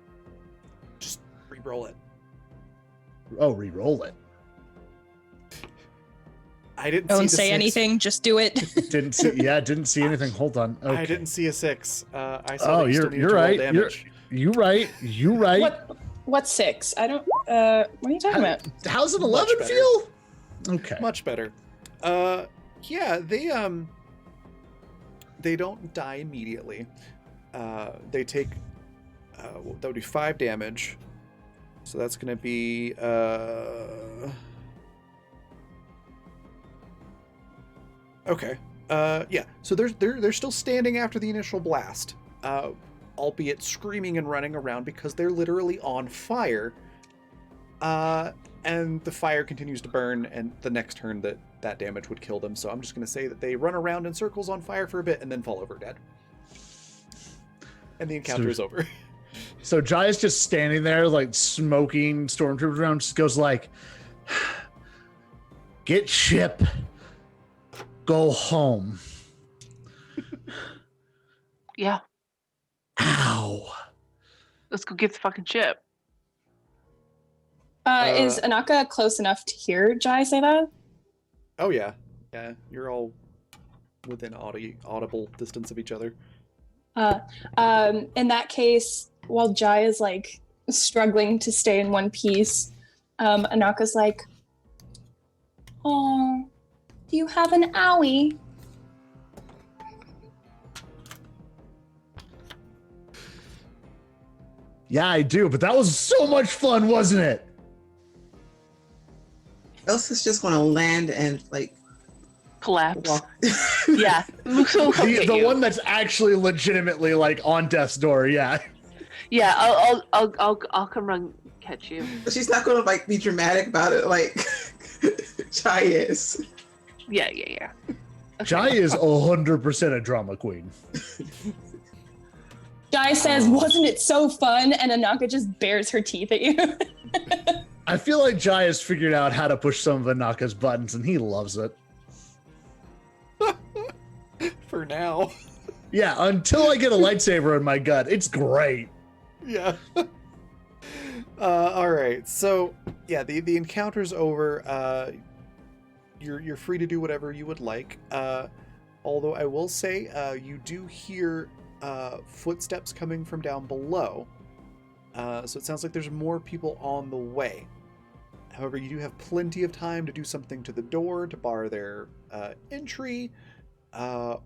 Just re-roll it. Oh, re-roll it. I didn't Don't see the say 6. anything, just do it. Didn't see anything. Hold on. Okay. I didn't see a 6. I saw that you still needed you're to roll right. damage. You right. What's 6? I don't. What are you talking about? How's an Much 11 better. feel? Okay. Much better. Yeah, they don't die immediately. They take that would be 5 damage. So that's gonna be okay. Yeah. So they're still standing after the initial blast, albeit screaming and running around because they're literally on fire. And the fire continues to burn, and the next turn that damage would kill them. So I'm just going to say that they run around in circles on fire for a bit and then fall over dead. And the encounter is over. So Jai is just standing there, like smoking stormtroopers around, just goes like, "Get ship, go home." Yeah, Ow. let's go get the fucking ship. Is Anaka close enough to hear Jai say that? Oh yeah. Yeah, you're all within audible distance of each other. In that case, while Jai is like struggling to stay in one piece, Anaka's like, "Oh, do you have an owie?" Yeah, I do, but that was so much fun, wasn't it? Elsa's just going to land and like Collapse. walk. Yeah. So The one that's actually legitimately like on death's door, yeah. Yeah, I'll come run catch you. But she's not going to like be dramatic about it like Chai is. Yeah. Okay. Jai is 100% a drama queen. Jai says, "Wasn't it so fun?" And Anaka just bares her teeth at you. I feel like Jai has figured out how to push some of Anaka's buttons, and he loves it. For now. Yeah, until I get a lightsaber in my gut, it's great. Yeah. All right. So yeah, the encounter's over. You're free to do whatever you would like. Although I will say, you do hear footsteps coming from down below. So it sounds like there's more people on the way. However, you do have plenty of time to do something to the door to bar their entry,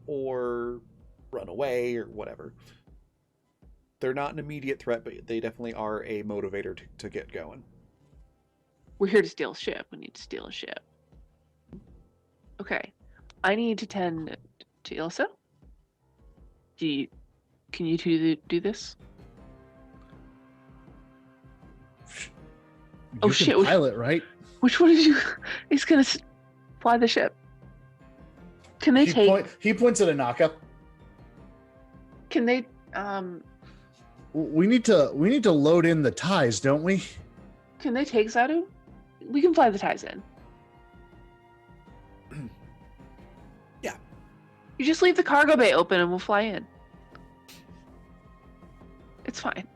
or run away or whatever. They're not an immediate threat, but they definitely are a motivator to get going. We're here to steal a ship. We need to steal a ship. Okay. I need to tend to Ilsa. Can you two do this? You Shit, can pilot, right? Which one of you is gonna fly the ship? Can they He points at Anaka. Can they? We need to load in the ties, don't we? Can they take Zadu? We can fly the ties in. Yeah. You just leave the cargo bay open and we'll fly in. It's fine.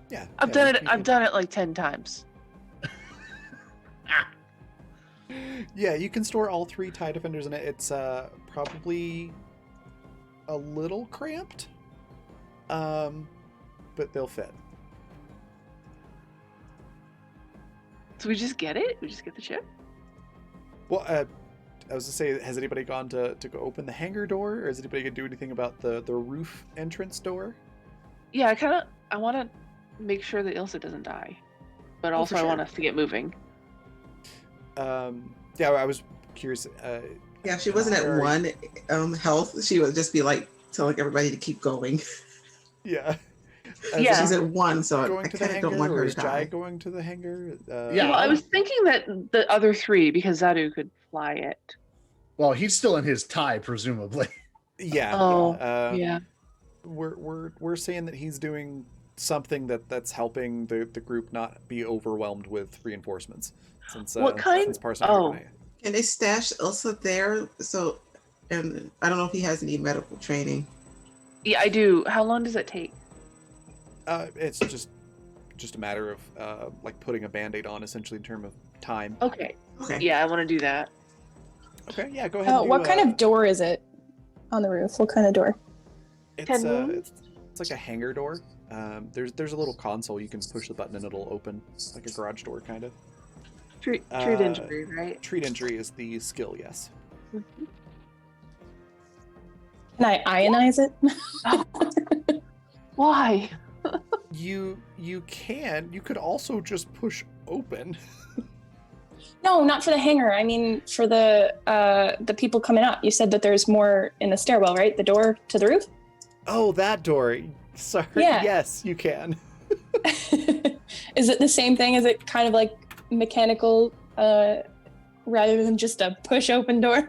Yeah. I've done it like 10 times. Yeah, you can store all 3 TIE defenders in it. It's probably a little cramped, but they'll fit. So we just get it? We just get the ship? Well, I was to say, has anybody gone to go open the hangar door, or is anybody gonna do anything about the roof entrance door? Yeah, I want to make sure that Ilsa doesn't die, but also for I want sure. us to get moving. Yeah, I was curious. Yeah, if she wasn't at 1 health, she would just be like telling everybody to keep going. Yeah. Yeah. She's at 1, so Going I to the kind of don't hangar, want or her is to Jai die. going to the hangar? Yeah. Well, I was thinking that the other 3, because Zadu could fly it. Well, he's still in his tie, presumably. Yeah. Oh, yeah. yeah. We're saying that he's doing something that's helping the group not be overwhelmed with reinforcements. Since What kind? since Parsnip Dragonite. Can they stash Ilsa there? So, and I don't know if he has any medical training. Yeah, I do. How long does it take? It's just a matter of like putting a band-aid on, essentially, in terms of time. Okay. Okay. Yeah, I want to do that. Okay, yeah, go ahead. And What kind of door is it on the roof? What kind of door? It's like a hangar door. There's a little console. You can push the button and it'll open, like a garage door, kind of. Treat injury, right? Treat injury is the skill, yes. Mm-hmm. Can I ionize it? Why? You can. You could also just push open. No, not for the hangar. I mean, for the people coming up. You said that there's more in the stairwell, right? The door to the roof? Oh, that door. Sorry. Yeah. Yes, you can. Is it the same thing? Is it kind of like mechanical rather than just a push open door?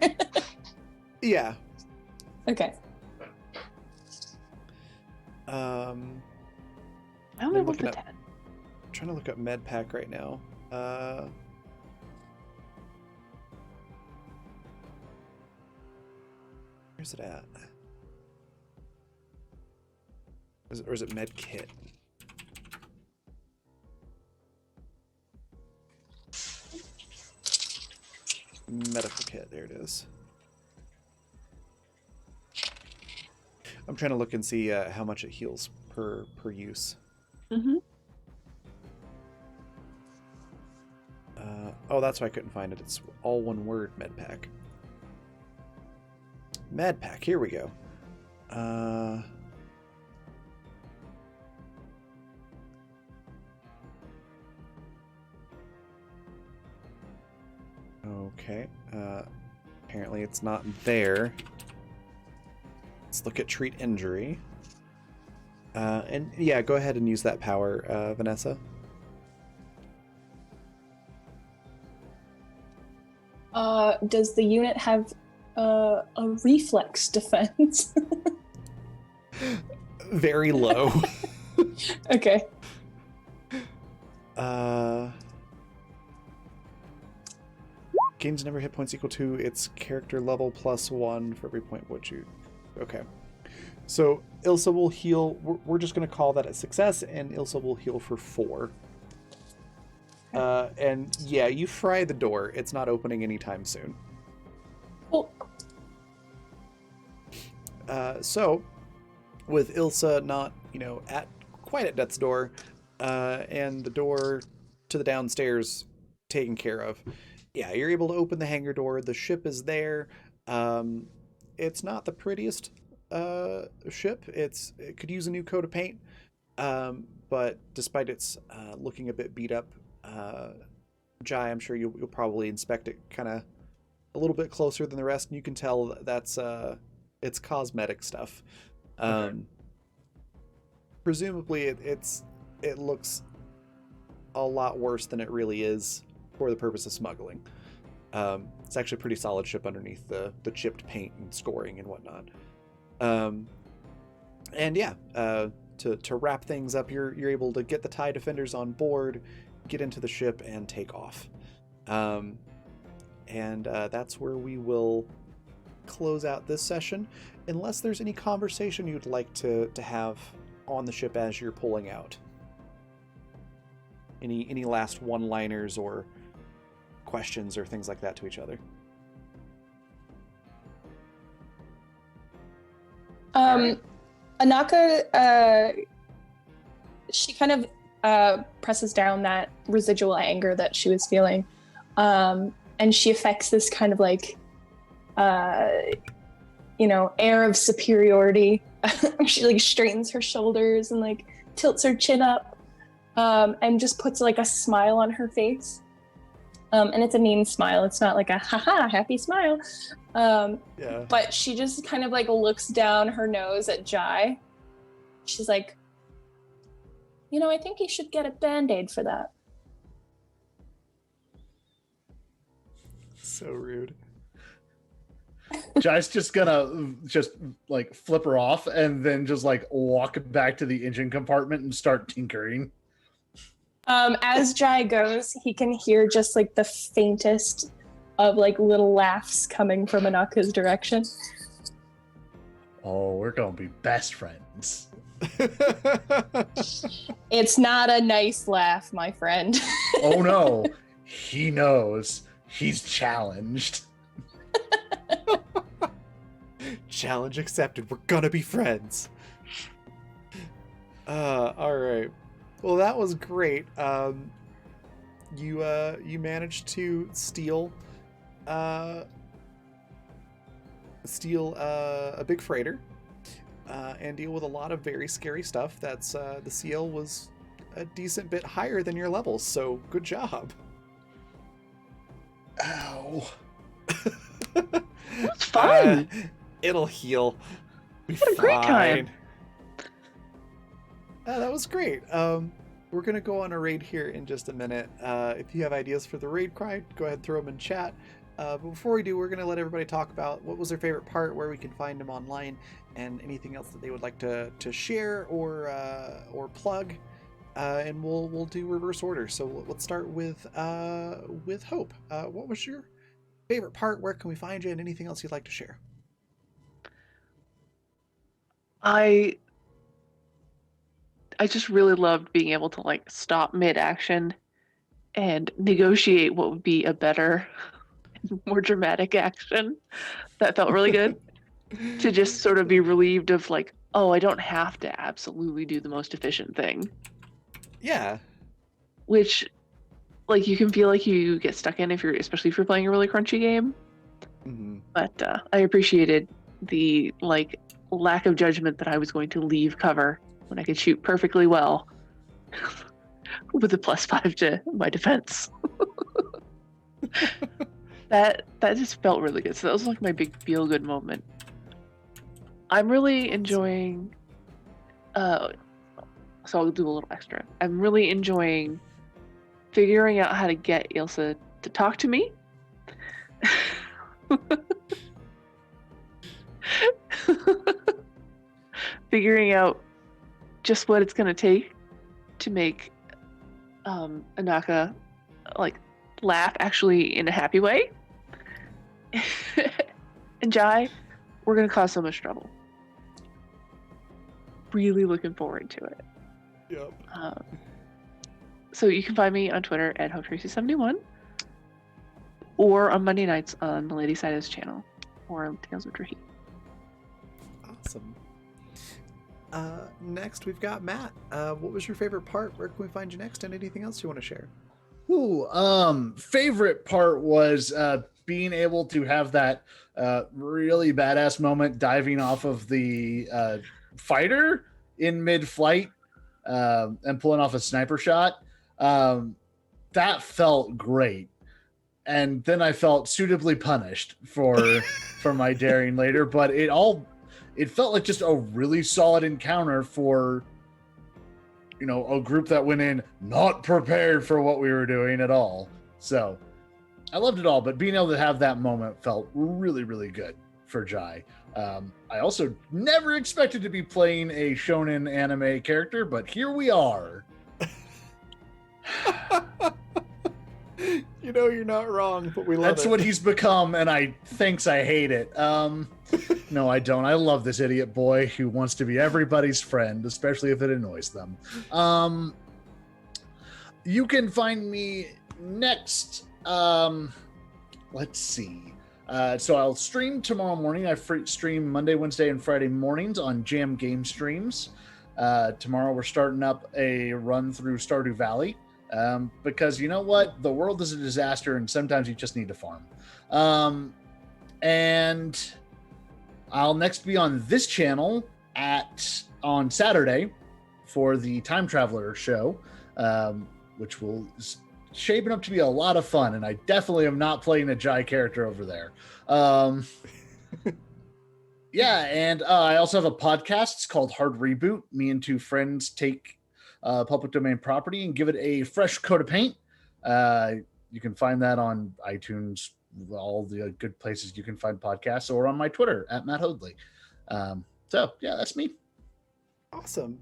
Yeah. Okay. I only want the 10. I'm trying to look up med pack right now. Where's it at? Or is it med kit? Medical kit, there it is. I'm trying to look and see how much it heals per use. Mm-hmm. Oh, that's why I couldn't find it. It's all one word, medpack. Medpack, here we go. Okay. Apparently it's not there. Let's look at treat injury. And yeah, go ahead and use that power, Vanessa. Does the unit have a reflex defense? Very low. Okay. Gains number of hit points equal to its character level +1 for every point what you... Okay. So Ilsa will heal... We're just going to call that a success, and Ilsa will heal for 4. And yeah, you fry the door. It's not opening anytime soon. Cool. So, with Ilsa not, quite at death's door, and the door to the downstairs taken care of, yeah, you're able to open the hangar door. The ship is there. It's not the prettiest ship. It could use a new coat of paint, but despite its looking a bit beat up, Jai, I'm sure you'll probably inspect it kind of a little bit closer than the rest, and you can tell that's it's cosmetic stuff. Okay. Presumably, it looks a lot worse than it really is for the purpose of smuggling. It's actually a pretty solid ship underneath the chipped paint and scoring and whatnot. And yeah, to wrap things up, you're able to get the TIE defenders on board, get into the ship, and take off. And that's where we will close out this session, unless there's any conversation you'd like to have on the ship as you're pulling out. Any last one-liners or questions or things like that to each other? Anaka, she kind of presses down that residual anger that she was feeling, and she affects this kind of like, air of superiority. She like straightens her shoulders and like tilts her chin up, and just puts like a smile on her face. And it's a mean smile. It's not like a haha happy smile. Yeah. But she just kind of like looks down her nose at Jai. She's like, I think you should get a band-aid for that. So rude. Jai's just gonna just like flip her off and then just like walk back to the engine compartment and start tinkering. As Jai goes, he can hear just like the faintest of like little laughs coming from Anaka's direction. Oh, we're gonna be best friends. It's not a nice laugh, my friend. Oh no, he knows. He's challenged. Challenge accepted. We're gonna be friends. All right. Well, that was great. You managed to steal a big freighter and deal with a lot of very scary stuff. That's the CL was a decent bit higher than your levels, so good job. Ow. It's fun. It'll heal. What a great time. That was great. We're going to go on a raid here in just a minute. If you have ideas for the raid cry, go ahead and throw them in chat. But before we do, we're going to let everybody talk about what was their favorite part, where we can find them online, and anything else that they would like to share or plug. And we'll do reverse order. So let's start with Hope. What was your favorite part? Where can we find you? And anything else you'd like to share? I just really loved being able to like stop mid-action and negotiate what would be a better, more dramatic action. That felt really good. To just sort of be relieved of like, oh, I don't have to absolutely do the most efficient thing. Yeah. Which, like, you can feel like you get stuck in especially if you're playing a really crunchy game. Mm-hmm. But I appreciated the like lack of judgment that I was going to leave cover when I could shoot perfectly well with a +5 to my defense. that just felt really good. So that was like my big feel-good moment. I'm really enjoying so I'll do a little extra. I'm really enjoying figuring out how to get Ilsa to talk to me. Figuring out just what it's going to take to make Anaka like laugh actually in a happy way. And Jai, we're going to cause so much trouble. Really looking forward to it. Yep. So you can find me on Twitter at HopeTracy71 or on Monday nights on the Lady Sido's channel or Tales of Drahi. Awesome. Next, we've got Matt. What was your favorite part? Where can we find you next? And anything else you want to share? Ooh, favorite part was being able to have that really badass moment diving off of the fighter in mid-flight and pulling off a sniper shot. That felt great. And then I felt suitably punished for my daring later, but it felt like just a really solid encounter for, a group that went in not prepared for what we were doing at all. So I loved it all, but being able to have that moment felt really, really good for Jai. I also never expected to be playing a shonen anime character, but here we are. You're not wrong, but we love That's it. what he's become, and I hate it. No, I don't. I love this idiot boy who wants to be everybody's friend, especially if it annoys them. You can find me next. Let's see. So I'll stream tomorrow morning. I stream Monday, Wednesday, and Friday mornings on Jam Game Streams. Tomorrow we're starting up a run through Stardew Valley. Because you know what? The world is a disaster and sometimes you just need to farm. And I'll next be on this channel on Saturday for the Time Traveler show, which will shaping up to be a lot of fun. And I definitely am not playing a Jai character over there. Yeah. And I also have a podcast. It's called Hard Reboot. Me and two friends take public domain property and give it a fresh coat of paint. You can find that on iTunes, all the good places you can find podcasts, or on my Twitter at Matt Hoadley. So yeah, that's me. Awesome.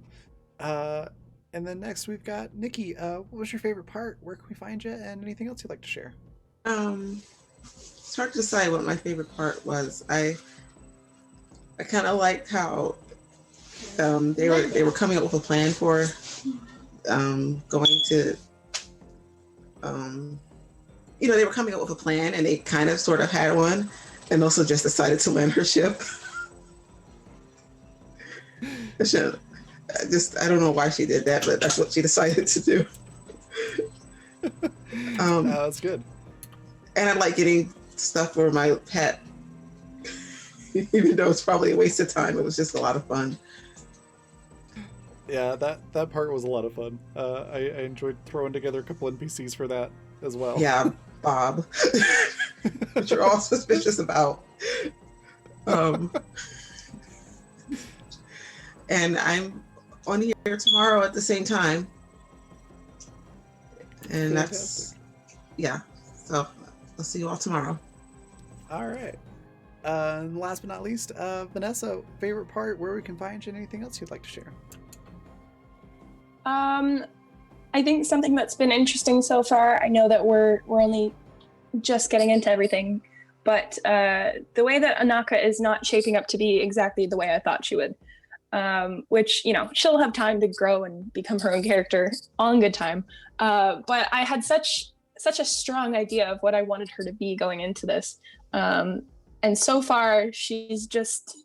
And then next we've got Nikki. What was your favorite part? Where can we find you? And anything else you'd like to share? It's hard to decide what my favorite part was. I kind of liked how they were coming up with a plan for going to they were coming up with a plan, and they kind of sort of had one, and also just decided to land her ship. I don't know why she did that, but that's what she decided to do. That's good. And I like getting stuff for my pet, even though it's probably a waste of time. It was just a lot of fun. Yeah, that part was a lot of fun. I enjoyed throwing together a couple NPCs for that as well. Yeah, Bob, which you're all suspicious about. And I'm on the air tomorrow at the same time. And Fantastic. So I'll see you all tomorrow. All right. And last but not least, Vanessa, favorite part, where we can find you, and anything else you'd like to share? I think something that's been interesting so far, I know that we're only just getting into everything, but the way that Anaka is not shaping up to be exactly the way I thought she would, which, she'll have time to grow and become her own character on good time. But I had such a strong idea of what I wanted her to be going into this. And so far she's just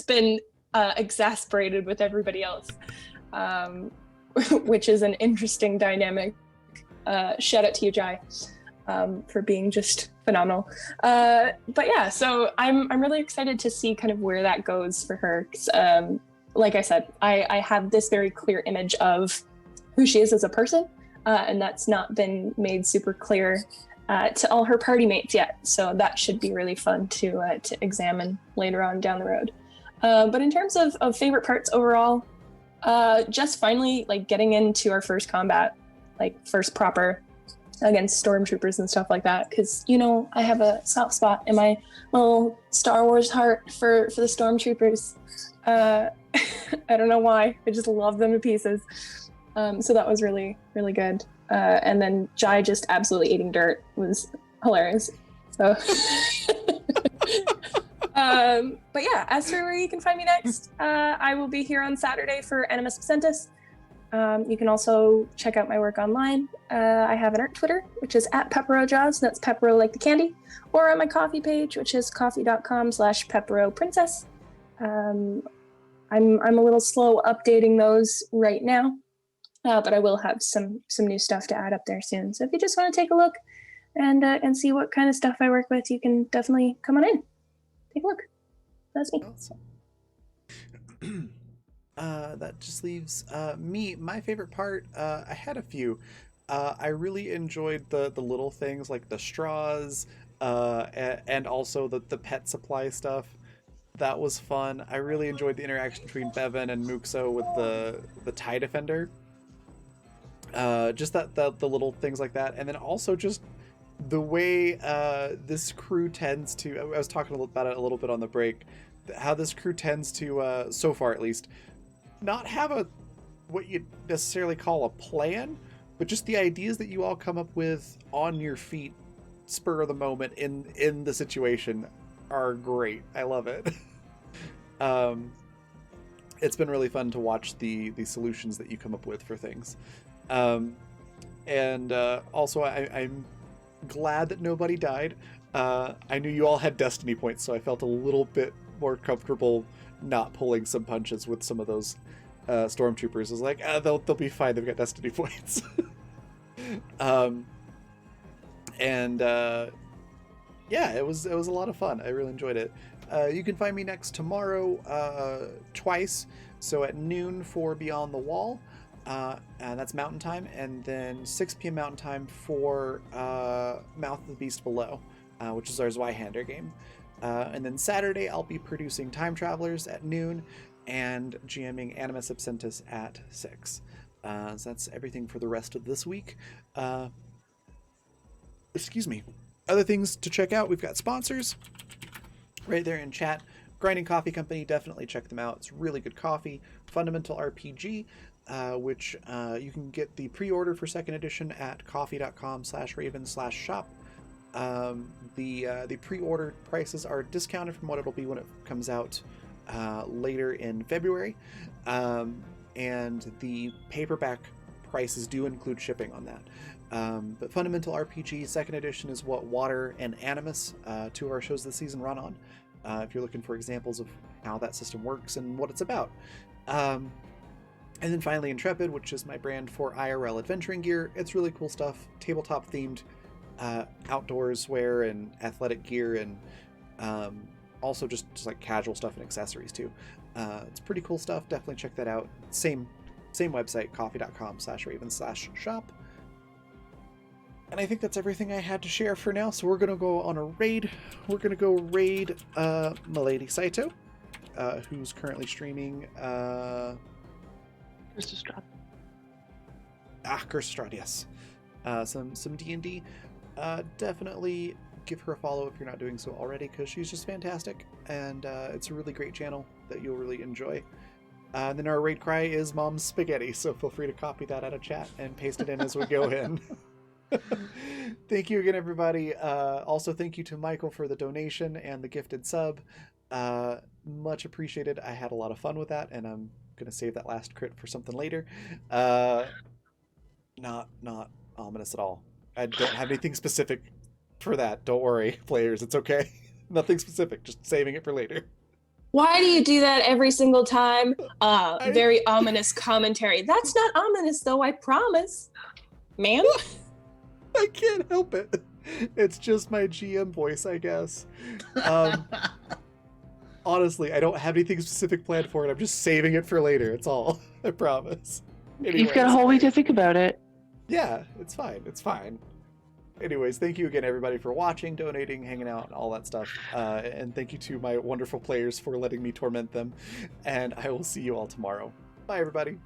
been exasperated with everybody else. Which is an interesting dynamic. Shout out to you, Jai, for being just phenomenal. But yeah, so I'm really excited to see kind of where that goes for her. 'Cause, like I said, I have this very clear image of who she is as a person, and that's not been made super clear to all her party mates yet. So that should be really fun to examine later on down the road. But in terms of favorite parts overall, just finally getting into our first combat, first proper against stormtroopers and stuff like that, because I have a soft spot in my little Star Wars heart for the stormtroopers. I don't know why, I just love them to pieces. So that was really, really good. And then Jai just absolutely eating dirt was hilarious. So but yeah, as for where you can find me next, I will be here on Saturday for Animus Absentis. You can also check out my work online. I have an art Twitter, which is @PepperoJaws, that's Peppero like the candy, or on my coffee page, which is coffee.com/PepperoPrincess. I'm a little slow updating those right now, but I will have some new stuff to add up there soon. So if you just want to take a look and see what kind of stuff I work with, you can definitely come on in. Take a look. That's me. Awesome. That just leaves me. My favorite part, I had a few. I really enjoyed the little things like the straws, and also the pet supply stuff. That was fun. I really enjoyed the interaction between Bevan and Muxo with the TIE Defender. Just the little things like that, and then also just the way this crew tends to, I was talking about it a little bit on the break, how this crew tends to, so far at least, not have what you'd necessarily call a plan, but just the ideas that you all come up with on your feet, spur of the moment in the situation, are great. I love it. It's been really fun to watch the solutions that you come up with for things. And also I'm glad that nobody died. I knew you all had destiny points, so I felt a little bit more comfortable not pulling some punches with some of those stormtroopers. I was like, they'll be fine, they've got destiny points. Yeah, it was a lot of fun. I really enjoyed it. You can find me next tomorrow twice, so at noon for Beyond the Wall, and that's Mountain Time, and then 6 p.m. Mountain Time for Mouth of the Beast Below, which is our Zweihander game. And then Saturday, I'll be producing Time Travelers at noon and GMing Animus Absentis at 6. So that's everything for the rest of this week. Excuse me. Other things to check out, we've got sponsors right there in chat. Grinding Coffee Company, definitely check them out. It's really good coffee. Fundamental RPG, which you can get the pre-order for 2nd edition at coffee.com/raven/shop. The pre-order prices are discounted from what it'll be when it comes out later in February. And the paperback prices do include shipping on that. But Fundamental RPG 2nd edition is what Water and Animus, 2 of our shows this season, run on. If you're looking for examples of how that system works and what it's about. And then finally Intrepid, which is my brand for IRL adventuring gear. It's really cool stuff, tabletop themed outdoors wear and athletic gear, and also just like casual stuff and accessories too. It's pretty cool stuff. Definitely check that out. Same website, coffee.com/raven/shop. And I think that's everything I had to share for now. So we're going to go on a raid. We're going to go raid Milady Saito, who's currently streaming... Curse of Strahd. Curse of Strahd, yes. Some D&D. Definitely give her a follow if you're not doing so already, because she's just fantastic. And it's a really great channel that you'll really enjoy. And then our raid cry is Mom's Spaghetti, so feel free to copy that out of chat and paste it in as we go in. Thank you again, everybody. Also, thank you to Michael for the donation and the gifted sub. Much appreciated. I had a lot of fun with that, and I'm gonna save that last crit for something later. Not ominous at all. I don't have anything specific for that. Don't worry, players. It's okay. Nothing specific. Just saving it for later. Why do you do that every single time? Very ominous commentary. That's not ominous, though, I promise. Ma'am? I can't help it. It's just my GM voice, I guess. Honestly, I don't have anything specific planned for it. I'm just saving it for later. It's all. I promise. Anyways, You've got a whole week to think about it. Yeah, it's fine. It's fine. Anyways, thank you again, everybody, for watching, donating, hanging out, and all that stuff. And thank you to my wonderful players for letting me torment them. And I will see you all tomorrow. Bye, everybody.